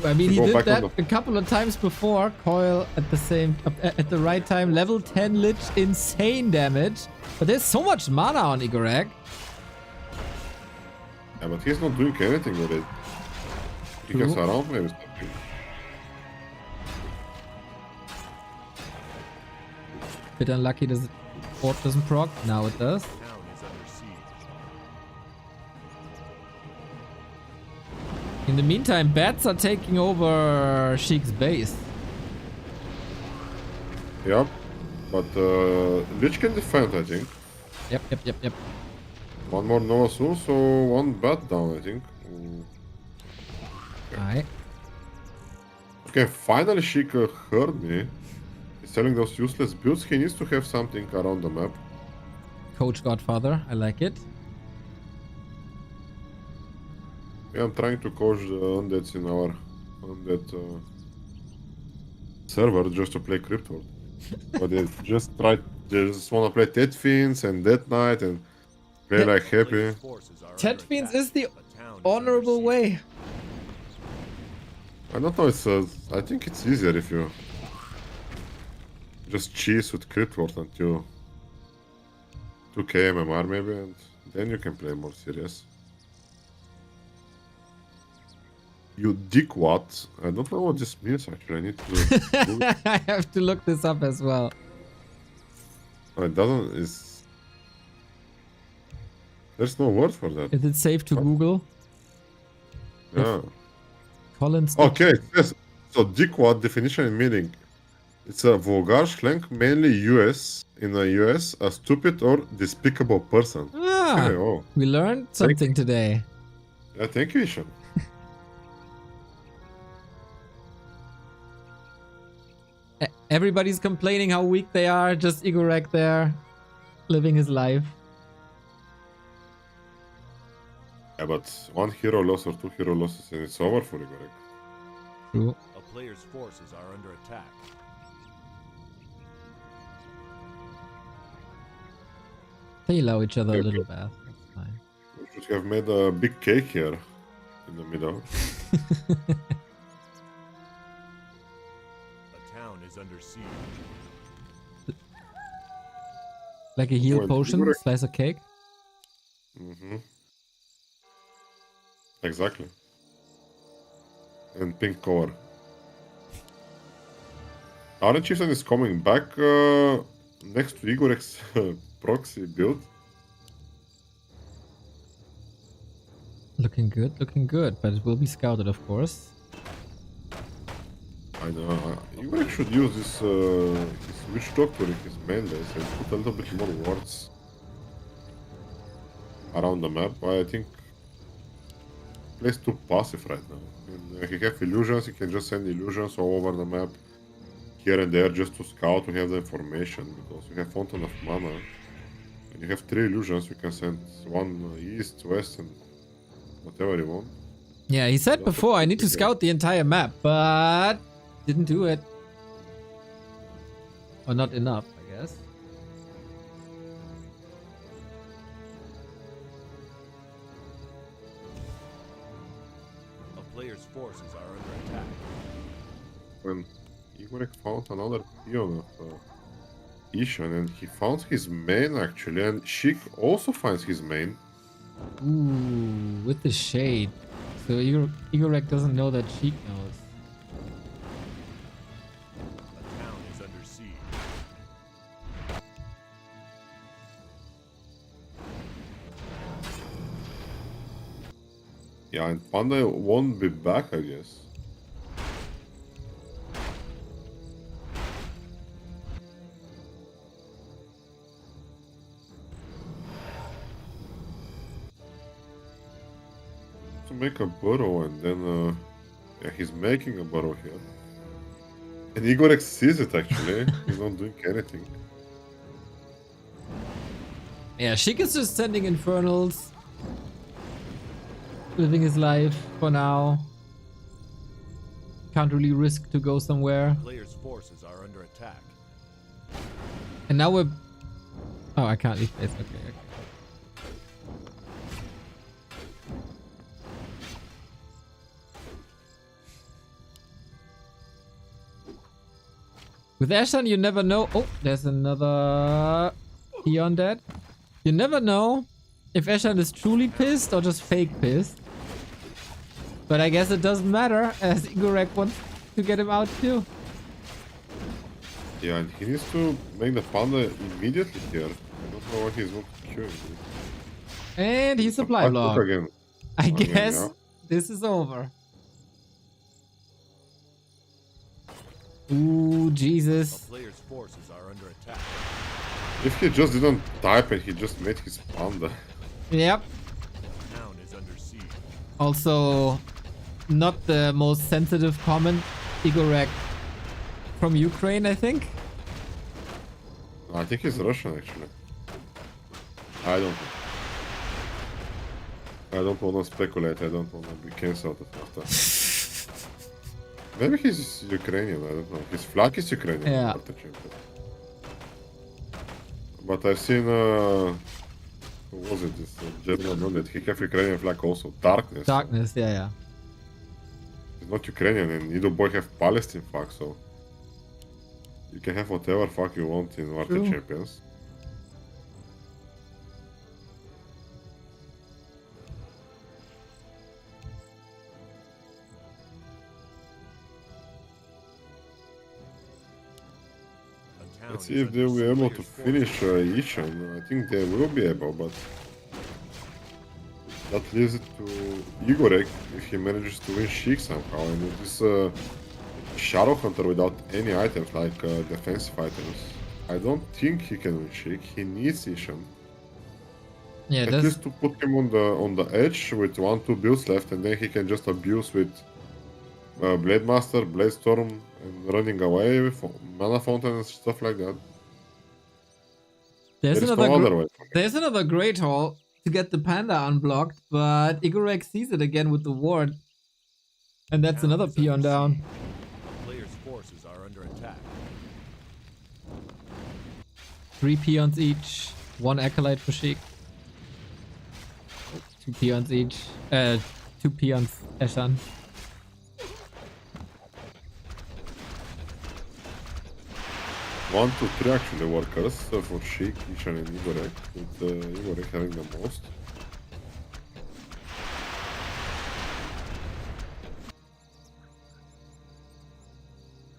Speaker 1: I mean, he
Speaker 2: Go
Speaker 1: did
Speaker 2: back
Speaker 1: that
Speaker 2: on
Speaker 1: a couple of times before. Coil at the right time. Level 10 Lich, insane damage. But there's so much mana on Igorek.
Speaker 2: Yeah, but he's not doing anything with it. He can
Speaker 1: True.
Speaker 2: surround maybe something.
Speaker 1: Bit unlucky, does it? Fort doesn't proc. Now it does.
Speaker 3: Town is under siege.
Speaker 1: In the meantime, bats are taking over Sheik's base.
Speaker 2: Yep. But Lich can defend, I think.
Speaker 1: Yep.
Speaker 2: One more Nova Soul, so one bat down, I think.
Speaker 1: Alright.
Speaker 2: Okay, finally Sheik heard me. He's selling those useless builds. He needs to have something around the map.
Speaker 1: Coach Godfather, I like it.
Speaker 2: Yeah, I'm trying to coach the Undeads in our Undead server just to play Crypto. But they just want to play Ted Fiends and Death Knight and play like happy.
Speaker 3: Players' forces are
Speaker 1: Ted
Speaker 3: under
Speaker 1: Fiends
Speaker 3: attack.
Speaker 1: is the
Speaker 3: The town is
Speaker 1: honorable
Speaker 3: under
Speaker 1: way.
Speaker 2: I don't know, I think it's easier if you just cheese with Crypto until 2k MMR maybe, and then you can play more serious. You dickwad. I don't know what this means actually. I need to.
Speaker 1: I have to look this up as well.
Speaker 2: It doesn't. There's no word for that.
Speaker 1: Is it safe to
Speaker 2: What?
Speaker 1: Google?
Speaker 2: Yeah.
Speaker 1: Collins.
Speaker 2: Okay. Yes. So dickwad definition and meaning. It's a vulgar slang, mainly in the US, a stupid or despicable person.
Speaker 1: Ah,
Speaker 2: Okay, oh.
Speaker 1: we learned something today.
Speaker 2: Yeah, thank you, Eshan.
Speaker 1: Everybody's complaining how weak they are. Just Igorek there, living his life.
Speaker 2: Yeah, but one hero loss or two hero losses and it's over for Igorek.
Speaker 1: True.
Speaker 3: A player's forces are under attack.
Speaker 1: They allow each other a
Speaker 2: Okay.
Speaker 1: little bath. That's fine.
Speaker 2: We should have made a big cake here in the middle.
Speaker 3: A town is under siege.
Speaker 1: Like a heal
Speaker 2: Well,
Speaker 1: potion,
Speaker 2: Igorek-
Speaker 1: slice of cake.
Speaker 2: Mm-hmm. Exactly. And pink cover. Orange Chieftain is coming back next to Igorek's proxy build.
Speaker 1: Looking good, but it will be scouted, of course.
Speaker 2: I know. Igorek should use this his Witch Doctor in his main base and put a little bit more wards around the map. I think plays too passive right now. And he have illusions, he can just send illusions all over the map here and there just to scout to have the information, because you have fountain of mana and you have 3 illusions. You can send one east, west, and whatever you want.
Speaker 1: Yeah, he said before, I need to scout the entire map, but didn't do it. Or not enough, I guess.
Speaker 3: player's forces are under attack.
Speaker 2: When Igor found another peon of Eshan, and he found his main actually, and Sheik also finds his main.
Speaker 1: Ooh, with the shade. So Igorek doesn't know that Sheik knows.
Speaker 3: A town is under siege.
Speaker 2: Yeah, and Panda won't be back, I guess. To make a burrow, and then yeah, he's making a burrow here. And Igorek sees it actually. He's not doing anything.
Speaker 1: Yeah, Sheik is just sending infernals. Living his life for now. Can't really risk to go somewhere.
Speaker 3: Player's forces are under attack.
Speaker 1: And now we're... Oh, I can't leave this. Okay. With Eshan, you never know. Oh, there's another Undead. You never know if Eshan is truly pissed or just fake pissed. But I guess it doesn't matter, as Igorek wants to get him out too.
Speaker 2: Yeah, and he needs to make the Panda immediately here. I don't know why he's not queuing.
Speaker 1: And he's supply block.
Speaker 2: Again.
Speaker 1: I
Speaker 2: Again,
Speaker 1: guess
Speaker 2: yeah.
Speaker 1: this is over. Ooh, Jesus.
Speaker 3: A player's forces are under attack.
Speaker 2: If he just didn't type and he just made his Panda.
Speaker 1: Yep.
Speaker 3: The town is under siege.
Speaker 1: Also, not the most sensitive comment. Igorek from Ukraine, I think.
Speaker 2: I think he's Russian actually. I don't know. I don't want to speculate. I don't want to be cancelled after. Maybe he's Ukrainian. I don't know. His flag is Ukrainian.
Speaker 1: Yeah.
Speaker 2: But I've seen. Who was it? This German Undead. He have Ukrainian flag also. Darkness.
Speaker 1: Darkness, yeah.
Speaker 2: He's not Ukrainian, and neither boy have Palestine flag, so you can have whatever flag you want in War
Speaker 1: True.
Speaker 2: Champions.
Speaker 3: A town
Speaker 2: Let's
Speaker 3: is
Speaker 2: see if
Speaker 3: under
Speaker 2: they'll be able to
Speaker 3: player's
Speaker 2: finish
Speaker 3: forces.
Speaker 2: Eshan. I think they will be able, but that leaves it to Igorek if he manages to win Sheik somehow. And with this Shadow Hunter without any items like defensive items, I don't think he can win Sheik. He needs Eshan.
Speaker 1: Yeah,
Speaker 2: At
Speaker 1: that's...
Speaker 2: least to put him on the edge with 1-2 builds left, and then he can just abuse with Blade Master, Blade Storm, and running away with Mana Fountain and stuff like that.
Speaker 1: There's
Speaker 2: There is
Speaker 1: another,
Speaker 2: no other way.
Speaker 1: there's another Great Hall to get the Panda unblocked, but Igorek sees it again with the ward. And that's
Speaker 3: Town
Speaker 1: another
Speaker 3: is under
Speaker 1: peon down.
Speaker 3: siege. A player's forces are under attack.
Speaker 1: 3 peons each. 1 acolyte for Sheik. 2 peons each. 2 peons Eshan.
Speaker 2: One, two, three actually workers for Sheik, Eshan, and Igorek, with Igorek having the most.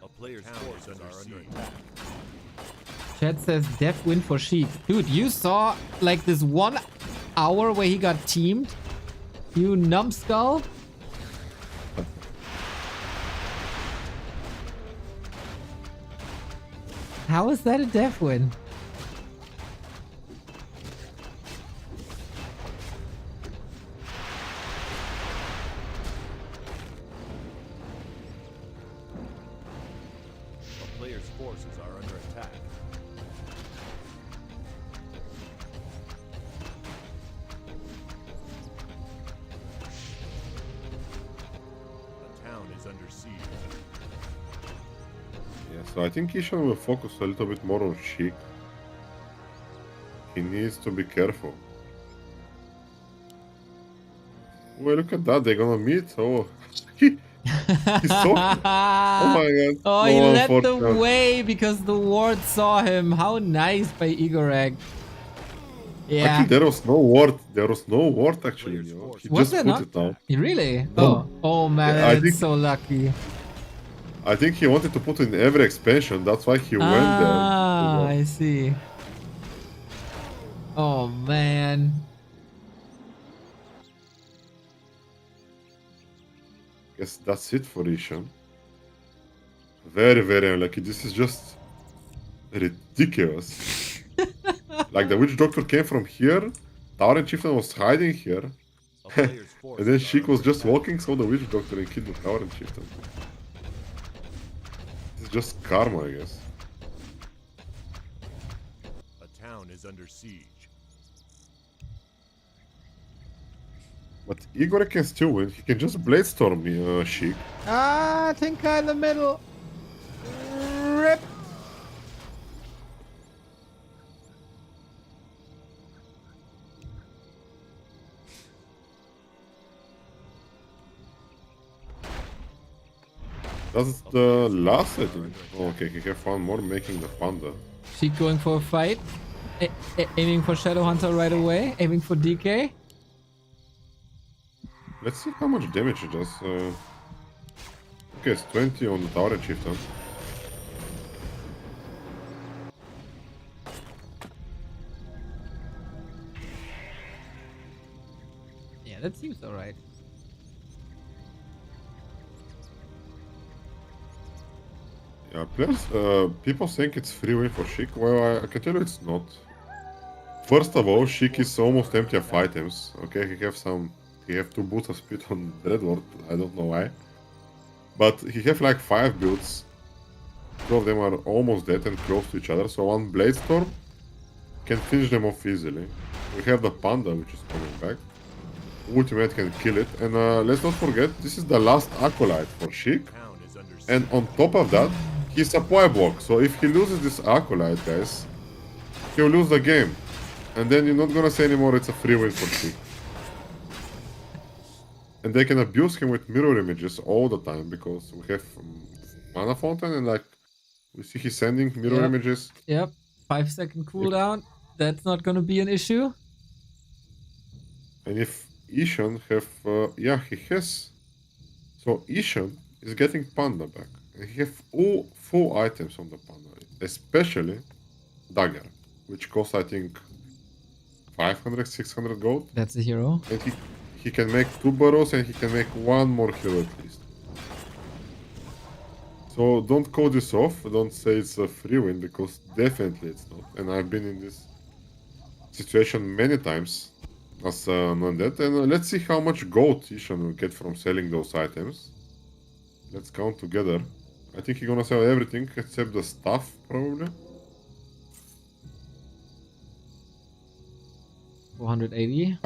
Speaker 3: A player's forces are under attack.
Speaker 1: Chat says def win for Sheik. Dude, you saw like this 1 hour where he got teamed? You numbskull? How is that a def win?
Speaker 3: A player's forces are under attack. A town is under siege.
Speaker 2: Yeah, so I think Eshan will focus a little bit more on Sheik. He needs to be careful. Well, look at that. They're gonna meet. Oh, he's so. Oh my god.
Speaker 1: Oh, he
Speaker 2: No,
Speaker 1: led the
Speaker 2: unfortunate.
Speaker 1: way because the ward saw him. How nice by Igorek. Yeah.
Speaker 2: Actually, there was no ward. There was no ward actually. You know? He
Speaker 1: Was
Speaker 2: just
Speaker 1: there
Speaker 2: put
Speaker 1: not?
Speaker 2: it now.
Speaker 1: Really?
Speaker 2: No.
Speaker 1: Oh man,
Speaker 2: Yeah, I
Speaker 1: it's
Speaker 2: think-
Speaker 1: so lucky.
Speaker 2: I think he wanted to put in every expansion. That's why he went there.
Speaker 1: Ah, I see. Oh man.
Speaker 2: Guess that's it for Eshan. Very, very unlucky. This is just ridiculous. Like the witch doctor came from here. Tower and Chieftain was hiding here.
Speaker 3: A player's
Speaker 2: And
Speaker 3: forces
Speaker 2: then
Speaker 3: are
Speaker 2: Sheik was
Speaker 3: under
Speaker 2: just
Speaker 3: attack.
Speaker 2: walking, saw the witch doctor and killed the Tower and Chieftain. It's just karma, I guess.
Speaker 3: A town is under siege.
Speaker 2: But Igor can still win. He can just blade storm Sheik.
Speaker 1: Ah, Tinka in the middle. Rip.
Speaker 2: That's the last, I think. Oh, okay, he have one more making the Panda.
Speaker 1: Sheik going for a fight. Aiming for Shadowhunter right away. Aiming for DK.
Speaker 2: Let's see how much damage it does. Okay, it's 20 on the Tower and Chieftain.
Speaker 1: Yeah, that seems alright.
Speaker 2: Yeah, players, people think it's free win for Sheik. Well, I can tell you it's not. First of all, Sheik is almost empty of items. Okay, he have 2 boots of speed on Dreadward. I don't know why. But he have like 5 builds. 2 of them are almost dead and close to each other. So one Blade Storm can finish them off easily. We have the Panda, which is coming back. Ultimate can kill it. And let's not forget, this is the last Acolyte for Sheik.
Speaker 3: Town is under siege.
Speaker 2: And on top of that, he's a supply block. So if he loses this Acolyte, guys, he'll lose the game. And then you're not gonna say anymore it's a free win for Sheik. And they can abuse him with mirror images all the time because we have mana fountain and like we see he's sending mirror
Speaker 1: Yep.
Speaker 2: images.
Speaker 1: Yep. 5-second cooldown. That's not gonna be an issue.
Speaker 2: And if Eshan have, yeah, he has. So Eshan is getting Panda back, and he have all 4 items on the Panda, especially Dagger, which costs I think 500, 600 gold,
Speaker 1: That's a hero.
Speaker 2: and he can make 2 burrows and he can make 1 more hero at least. So don't call this off. Don't say it's a free win because definitely it's not. And I've been in this situation many times as an undead. And let's see how much gold Eshan will get from selling those items. Let's count together. I think he's gonna sell everything except the stuff, probably.
Speaker 1: 480.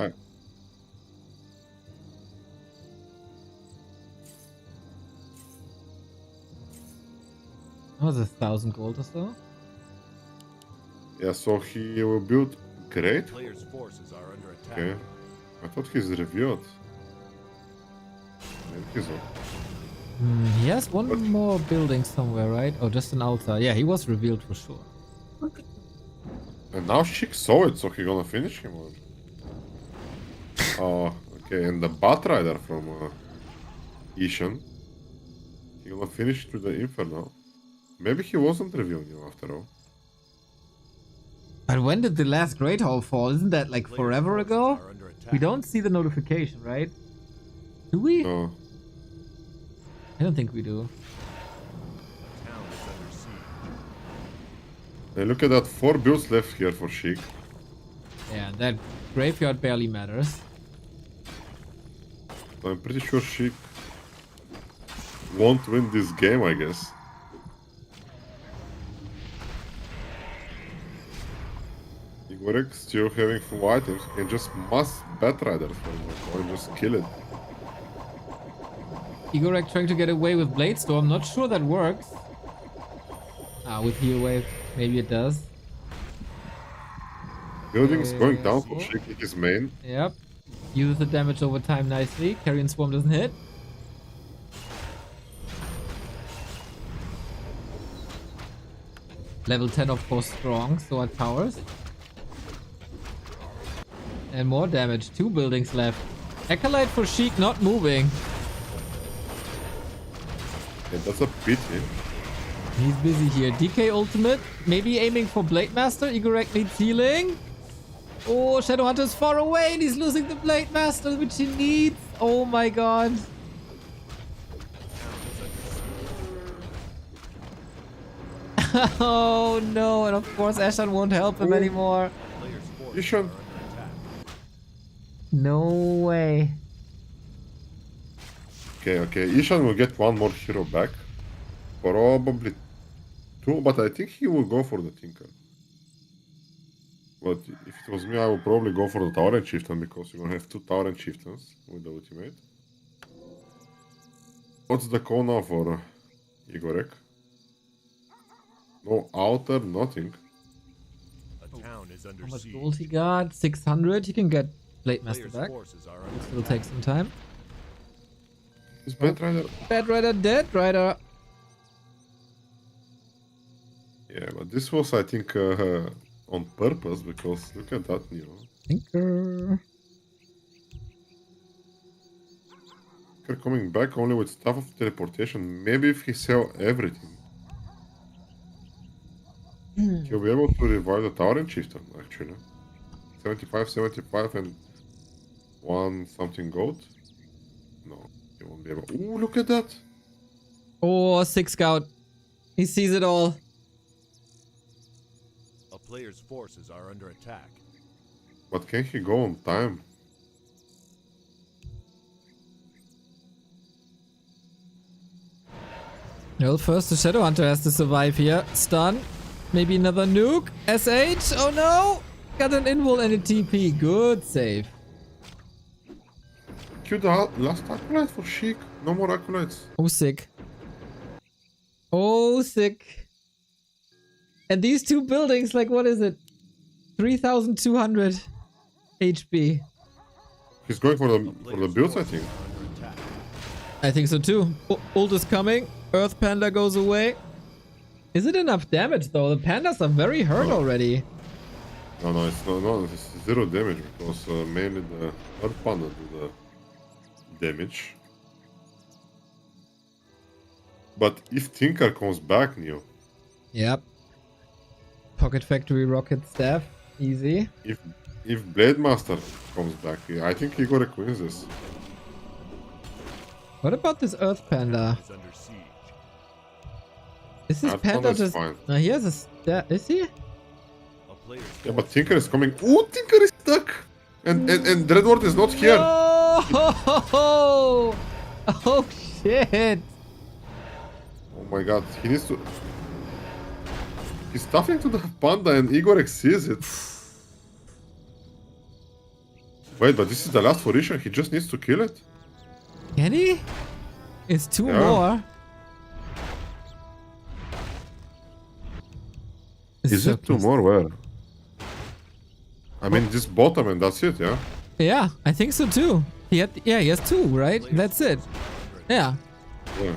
Speaker 1: That was 1,000 gold or so.
Speaker 2: Yeah, so he will build great.
Speaker 3: Player's forces are under attack.
Speaker 2: Okay. I thought he's revealed. Maybe he's not.
Speaker 1: He has one more building somewhere, right? Oh, just an altar. Yeah, he was revealed for sure.
Speaker 2: And now Sheik saw it, so he gonna finish him or? Oh, okay, and the Batrider from Eshan. He gonna finish to the Inferno. Maybe he wasn't revealing him after all.
Speaker 1: But when did the last Great Hall fall? Isn't that like
Speaker 3: Player's
Speaker 1: forever
Speaker 3: forces
Speaker 1: ago?
Speaker 3: are under attack.
Speaker 1: We don't see the notification, right? Do we?
Speaker 2: No.
Speaker 1: I don't think we do.
Speaker 3: Town is under siege.
Speaker 2: And look at that, 4 builds left here for Sheik.
Speaker 1: Yeah, that graveyard barely matters.
Speaker 2: So I'm pretty sure Sheik won't win this game, I guess. Igorek still having full items, he can just mass Batriders for him or just kill it.
Speaker 1: Igorek trying to get away with Blade Storm. Not sure that works. Ah, with Heal Wave, maybe it does.
Speaker 2: Buildings going down for Sheik in his main.
Speaker 1: Yep. Uses the damage over time nicely. Carrion Swarm doesn't hit. Level 10 of course strong, so it powers. And more damage. 2 buildings left. Acolyte for Sheik not moving.
Speaker 2: Yeah, that's a pity.
Speaker 1: He's busy here. DK ultimate. Maybe aiming for Blade Master. Igorek needs healing. Oh, Shadowhunter is far away and he's losing the Blade Master, which he needs. Oh my god. Oh no, and of course Eshan won't help him anymore.
Speaker 2: Eshan.
Speaker 1: No way.
Speaker 2: Okay, Eshan will get one more hero back. Probably 2, but I think he will go for the Tinker. But if it was me, I would probably go for the Tauren Chieftain because you're gonna have 2 Tauren Chieftains with the ultimate. What's the call now for Igorek? No outer, nothing.
Speaker 3: A town is under
Speaker 1: How much
Speaker 3: siege.
Speaker 1: gold he got? 600. He can get Blade Master
Speaker 3: Players'
Speaker 1: back.
Speaker 3: forces are
Speaker 1: It'll
Speaker 3: under
Speaker 1: still take some time.
Speaker 2: Is Bad Rider?
Speaker 1: Bad Rider dead. Rider.
Speaker 2: Yeah, but this was, I think, on purpose because look at that, you know.
Speaker 1: Tinker.
Speaker 2: They're coming back only with stuff of teleportation. Maybe if he sell everything, he'll be able to revive the Tauren Chieftain, actually. 75, 75, and 1 something gold. No, he won't be able. Ooh, look at that!
Speaker 1: Oh, 6 scout. He sees it all.
Speaker 3: A player's forces are under attack.
Speaker 2: But can he go on time?
Speaker 1: Well, first the Shadowhunter has to survive here. Stun. Maybe another nuke. SH. Oh no! Got an invul and a TP. Good save.
Speaker 2: Cue the last acolyte for Sheik. No more acolytes.
Speaker 1: Oh, sick. Oh, sick. And these 2 buildings, like, what is it? 3,200 HP.
Speaker 2: He's going for the builds, I think.
Speaker 3: Under attack.
Speaker 1: I think so too. Ult is coming. Earth Panda goes away. Is it enough damage though? The pandas are very hurt already.
Speaker 2: No, it's not. No, it's 0 damage because mainly the Earth Panda do the damage. But if Tinker comes back, Neo,
Speaker 1: Yep. Pocket Factory Rocket Staff. Easy.
Speaker 2: if Blade Master comes back, I think Igor wins this.
Speaker 1: What about this Earth Panda?
Speaker 3: Is under siege.
Speaker 1: Is this
Speaker 2: Earth
Speaker 1: Panda
Speaker 2: Panda is
Speaker 1: just...
Speaker 2: fine.
Speaker 1: He has a... Is he?
Speaker 3: A player's
Speaker 2: Yeah, but Tinker is coming. Ooh, Tinker is stuck! And Dreadwort is not here!
Speaker 1: Oh! Oh shit!
Speaker 2: Oh my god, he needs to... He's stuffing to the Panda and Igor sees it. Wait, but this is the last for Eshan, he just needs to kill it?
Speaker 1: Can he? It's 2
Speaker 2: Yeah.
Speaker 1: more.
Speaker 2: Is it 2 more? Where? I mean, this bottom and that's it, yeah?
Speaker 1: Yeah, I think so too. He has 2, right? That's it. Yeah.
Speaker 2: Yeah.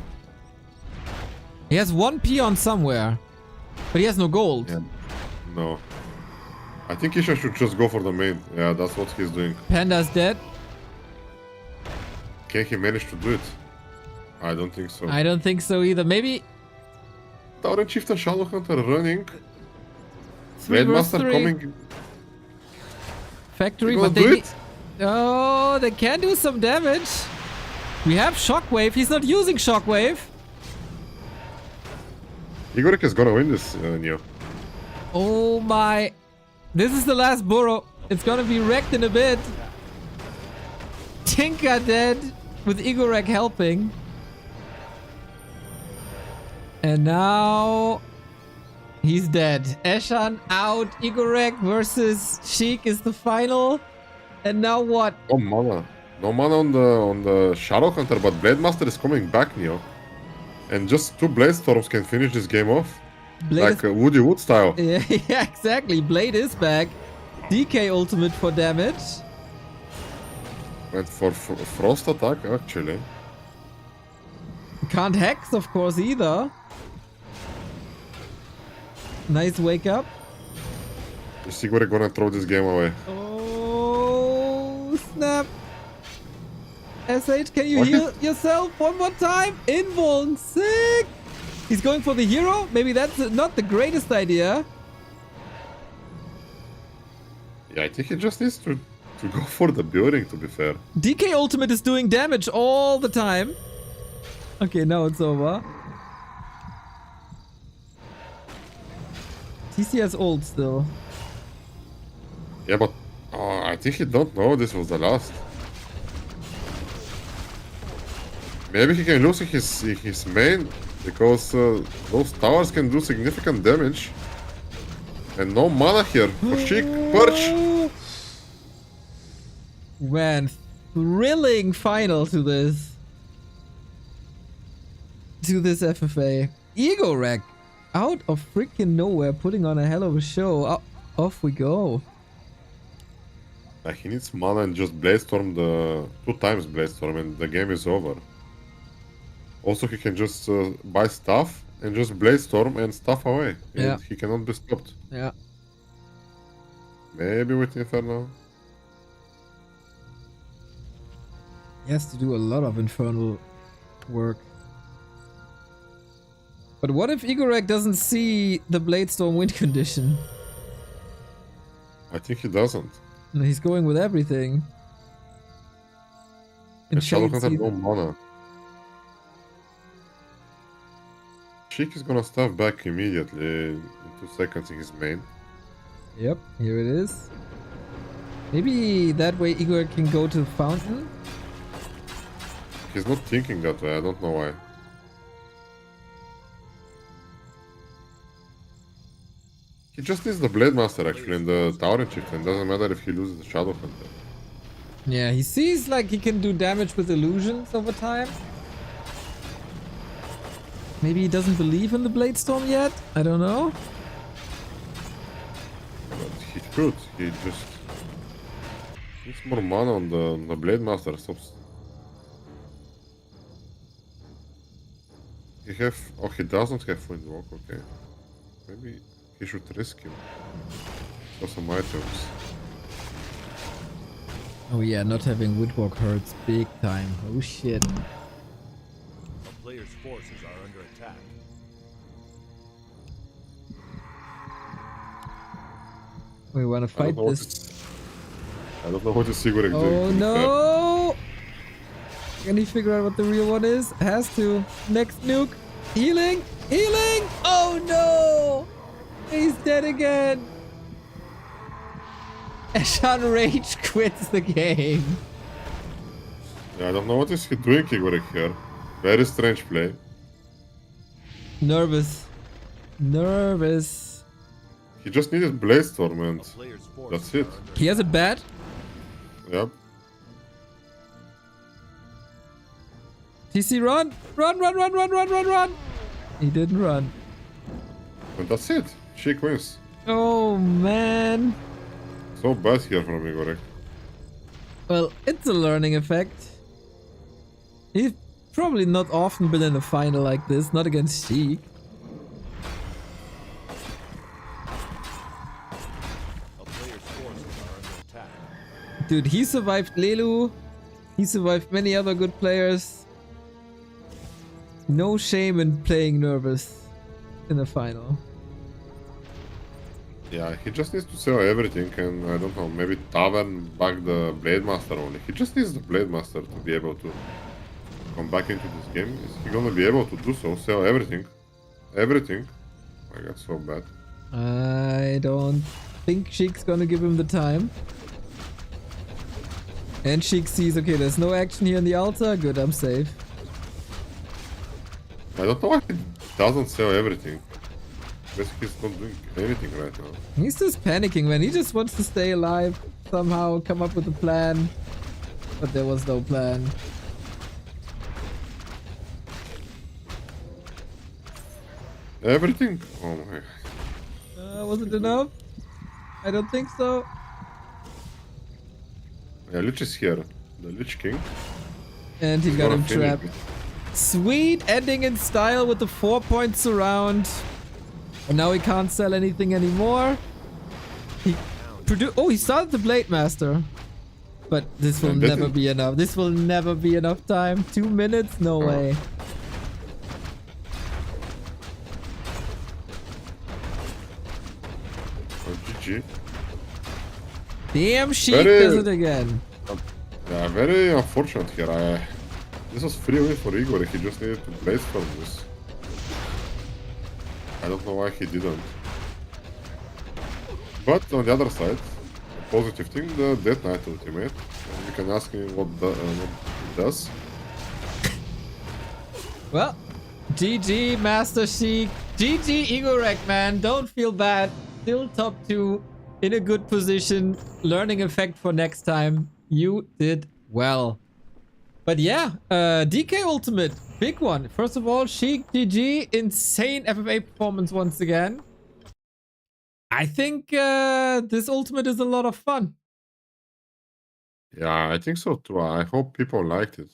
Speaker 1: He has 1 peon somewhere. But he has no gold.
Speaker 2: Yeah. No. I think Eshan should just go for the main. Yeah, that's what he's doing.
Speaker 1: Panda's dead.
Speaker 2: Can he manage to do it? I don't think so.
Speaker 1: I don't think so either. Maybe
Speaker 2: Tauren Chieftain Shadow Hunter running.
Speaker 1: 3
Speaker 2: Red
Speaker 1: versus
Speaker 2: Master
Speaker 1: 3.
Speaker 2: coming.
Speaker 1: Factory,
Speaker 2: You
Speaker 1: but
Speaker 2: gonna
Speaker 1: they
Speaker 2: do
Speaker 1: need...
Speaker 2: it?
Speaker 1: Oh, they can do some damage. We have Shockwave. He's not using Shockwave.
Speaker 2: Igorek is gonna win this, Neo.
Speaker 1: Oh my. This is the last burrow. It's gonna be wrecked in a bit. Tinker dead with Igorek helping. And now he's dead. Eshan out. Igorek versus Sheik is the final. And now what?
Speaker 2: Oh mana. No mana on the Shadow Hunter, but Blade Master is coming back, Neo. And just 2 Blade Storms can finish this game off.
Speaker 1: Blade
Speaker 2: Like Woody Wood style.
Speaker 1: Yeah, exactly. Blade is back. DK ultimate for damage.
Speaker 2: Went for frost attack, actually.
Speaker 1: Can't hex, of course, either. Nice wake up.
Speaker 2: You see we're gonna throw this game away.
Speaker 1: Oh, snap. SH, can you heal yourself one more time? Invuln, sick. He's going for the hero? Maybe that's not the greatest idea.
Speaker 2: Yeah, I think he just needs to go for the building, to be fair.
Speaker 1: DK ultimate is doing damage all the time. Okay, now it's over. TC has ult still.
Speaker 2: Yeah, but I think he don't know this was the last. Maybe he can lose his main, because those towers can do significant damage. And no mana here for Sheik. Perch!
Speaker 1: Man, thrilling final to this. To this FFA. Ego Wreck. Out of freaking nowhere, putting on a hell of a show. Off we go.
Speaker 2: He needs mana and just Bladestorm the 2 times Bladestorm and the game is over. Also, he can just buy stuff and just Bladestorm and stuff away.
Speaker 1: Yeah.
Speaker 2: And he cannot be stopped.
Speaker 1: Yeah.
Speaker 2: Maybe with Inferno.
Speaker 1: He has to do a lot of infernal work. But what if Igorek doesn't see the Bladestorm win condition?
Speaker 2: I think he doesn't.
Speaker 1: And he's going with everything.
Speaker 2: And Shadowhunt has
Speaker 1: Shades
Speaker 2: no mana. Sheik is gonna stuff back immediately in 2 seconds in his main.
Speaker 1: Yep, here it is. Maybe that way Igor can go to Fountain?
Speaker 2: He's not thinking that way, I don't know why. He just needs the Blade Master actually in the Tower Chieftain. Doesn't matter if he loses the Shadow Hunter.
Speaker 1: Yeah, he sees like he can do damage with illusions over time. Maybe he doesn't believe in the Bladestorm yet? I don't know.
Speaker 2: But he should. He just needs more mana on the Blade Master. He doesn't have Windwalk, okay. Maybe he should risk him for some items.
Speaker 1: Oh yeah, not having Woodwalk hurts big time. Oh shit.
Speaker 3: A player's forces are under attack.
Speaker 1: We wanna fight this.
Speaker 2: I don't know what the Sigurd is doing.
Speaker 1: Oh no! Can he figure out what the real one is? Has to. Next nuke. Healing! Healing! Oh no! He's dead again! Eshan rage quits the game.
Speaker 2: Yeah, I don't know what is he doing, Igorek here. Very strange play.
Speaker 1: Nervous. Nervous.
Speaker 2: He just needed Bladestorm and
Speaker 3: A player's forces
Speaker 2: that's it.
Speaker 3: are under
Speaker 1: He has it bad.
Speaker 2: Yep.
Speaker 1: TC run! Run, run, run, run, run, run, run! He didn't run.
Speaker 2: And that's it. Sheik wins.
Speaker 1: Oh man.
Speaker 2: So bad here from Igorek.
Speaker 1: Well, it's a learning effect. He's probably not often been in a final like this, not against Sheik.
Speaker 3: A player's forces are under attack.
Speaker 1: Dude, he survived Lelu. He survived many other good players. No shame in playing nervous in the final.
Speaker 2: Yeah, he just needs to sell everything and I don't know, maybe Tavern back the Blade Master only. He just needs the Blade Master to be able to come back into this game. Is he gonna be able to do so? Sell everything. Everything. I got so bad.
Speaker 1: I don't think Sheik's gonna give him the time. And Sheik sees, okay, there's no action here in the altar. Good, I'm safe.
Speaker 2: I don't know why he doesn't sell everything. Basically, he's not doing anything right now.
Speaker 1: He's just panicking, man. He just wants to stay alive. Somehow come up with a plan. But there was no plan.
Speaker 2: Everything? Oh my.
Speaker 1: Was it enough? I don't think so.
Speaker 2: Yeah, Lich is here. the Lich King.
Speaker 1: And he
Speaker 2: He's
Speaker 1: got
Speaker 2: gonna
Speaker 1: him
Speaker 2: finish
Speaker 1: trapped.
Speaker 2: it.
Speaker 1: Sweet ending in style with the 4 points around. And now he can't sell anything anymore. He started the Blade Master. But this will never be enough. This will never be enough time. 2 minutes? No way.
Speaker 2: Oh, GG.
Speaker 1: Damn, Sheik does it again.
Speaker 2: Yeah, very unfortunate here. This was free win for Igor. He just needed to blaze from this. I don't know why he didn't. But on the other side, a positive thing, the Death Knight ultimate. And you can ask him what it does.
Speaker 1: Well, GG, Master Sheik. GG, Igorek, man. Don't feel bad. Still top 2. In a good position. Learning effect for next time. You did well. But yeah, DK Ultimate. Big one. First of all, Sheik, GG. Insane FFA performance once again. I think this Ultimate is a lot of fun.
Speaker 2: Yeah, I think so too. I hope people liked it.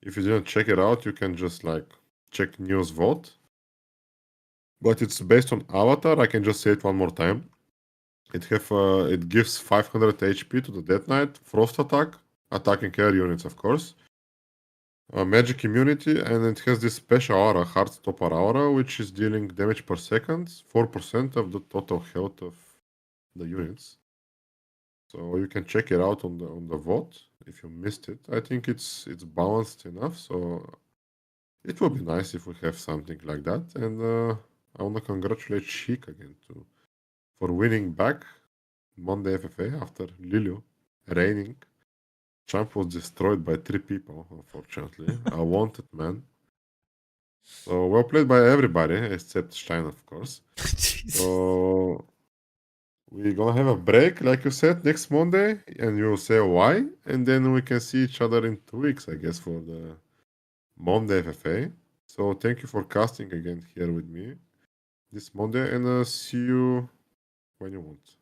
Speaker 2: If you didn't check it out, you can just like check news vote. But it's based on Avatar. I can just say it one more time. It gives 500 HP to the Death Knight, Frost attack, attacking air units, of course. Magic immunity, and it has this special aura, Heartstopper aura, which is dealing damage per second, 4% of the total health of the units. So you can check it out on the vote if you missed it. I think it's balanced enough, so it would be nice if we have something like that. And I want to congratulate Sheik again for winning back Monday FFA after Lelu reigning. Champ was destroyed by 3 people, unfortunately. A wanted man. So well played by everybody except Stein, of course. So we're gonna have a break, like you said, next Monday, and you'll say why, and then we can see each other in 2 weeks, I guess, for the Monday FFA. So thank you for casting again here with me this Monday, and see you when you want.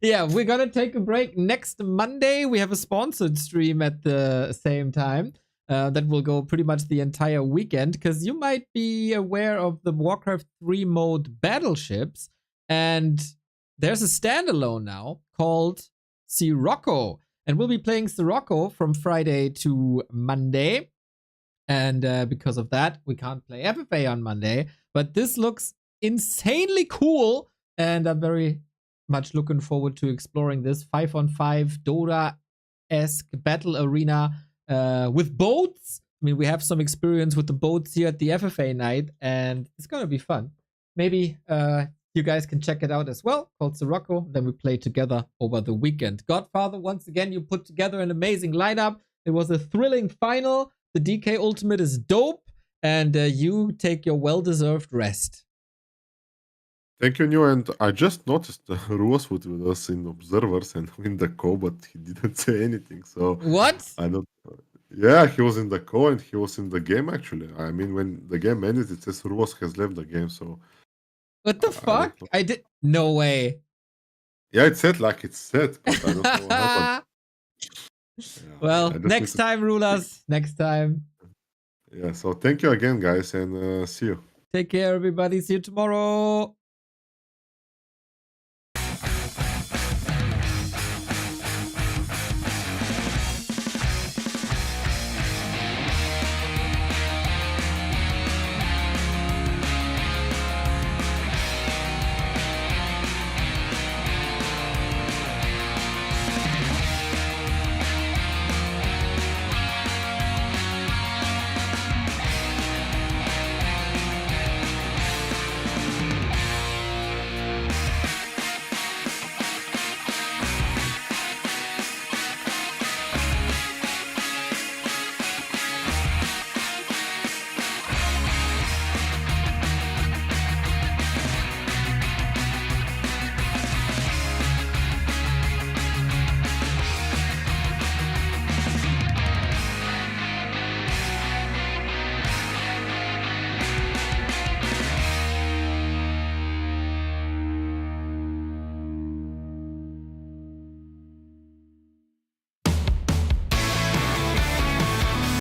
Speaker 1: Yeah, we're gonna take a break next Monday. We have a sponsored stream at the same time that will go pretty much the entire weekend, because you might be aware of the Warcraft 3 mode Battleships, and there's a standalone now called Sirocco, and we'll be playing Sirocco from Friday to Monday. And because of that, we can't play FFA on Monday, but this looks insanely cool. And I'm very much looking forward to exploring this 5-on-5 Dota-esque battle arena with boats. I mean, we have some experience with the boats here at the FFA night, and it's going to be fun. Maybe you guys can check it out as well, called Sirocco. Then we play together over the weekend. Godfather, once again, you put together an amazing lineup. It was a thrilling final. The DK Ultimate is dope, and you take your well-deserved rest.
Speaker 2: Thank you, New. And I just noticed Ruas was with us in observers and in the call, but he didn't say anything. So
Speaker 1: what?
Speaker 2: I don't. Yeah, he was in the call and he was in the game actually. I mean, when the game ended, it says Ruas has left the game. So
Speaker 1: what the fuck? I did. No way.
Speaker 2: Yeah, it said like it's set, but I don't know what happened. Yeah,
Speaker 1: well, next time, rulers. Next time.
Speaker 2: Yeah. So thank you again, guys, and see you.
Speaker 1: Take care, everybody. See you tomorrow.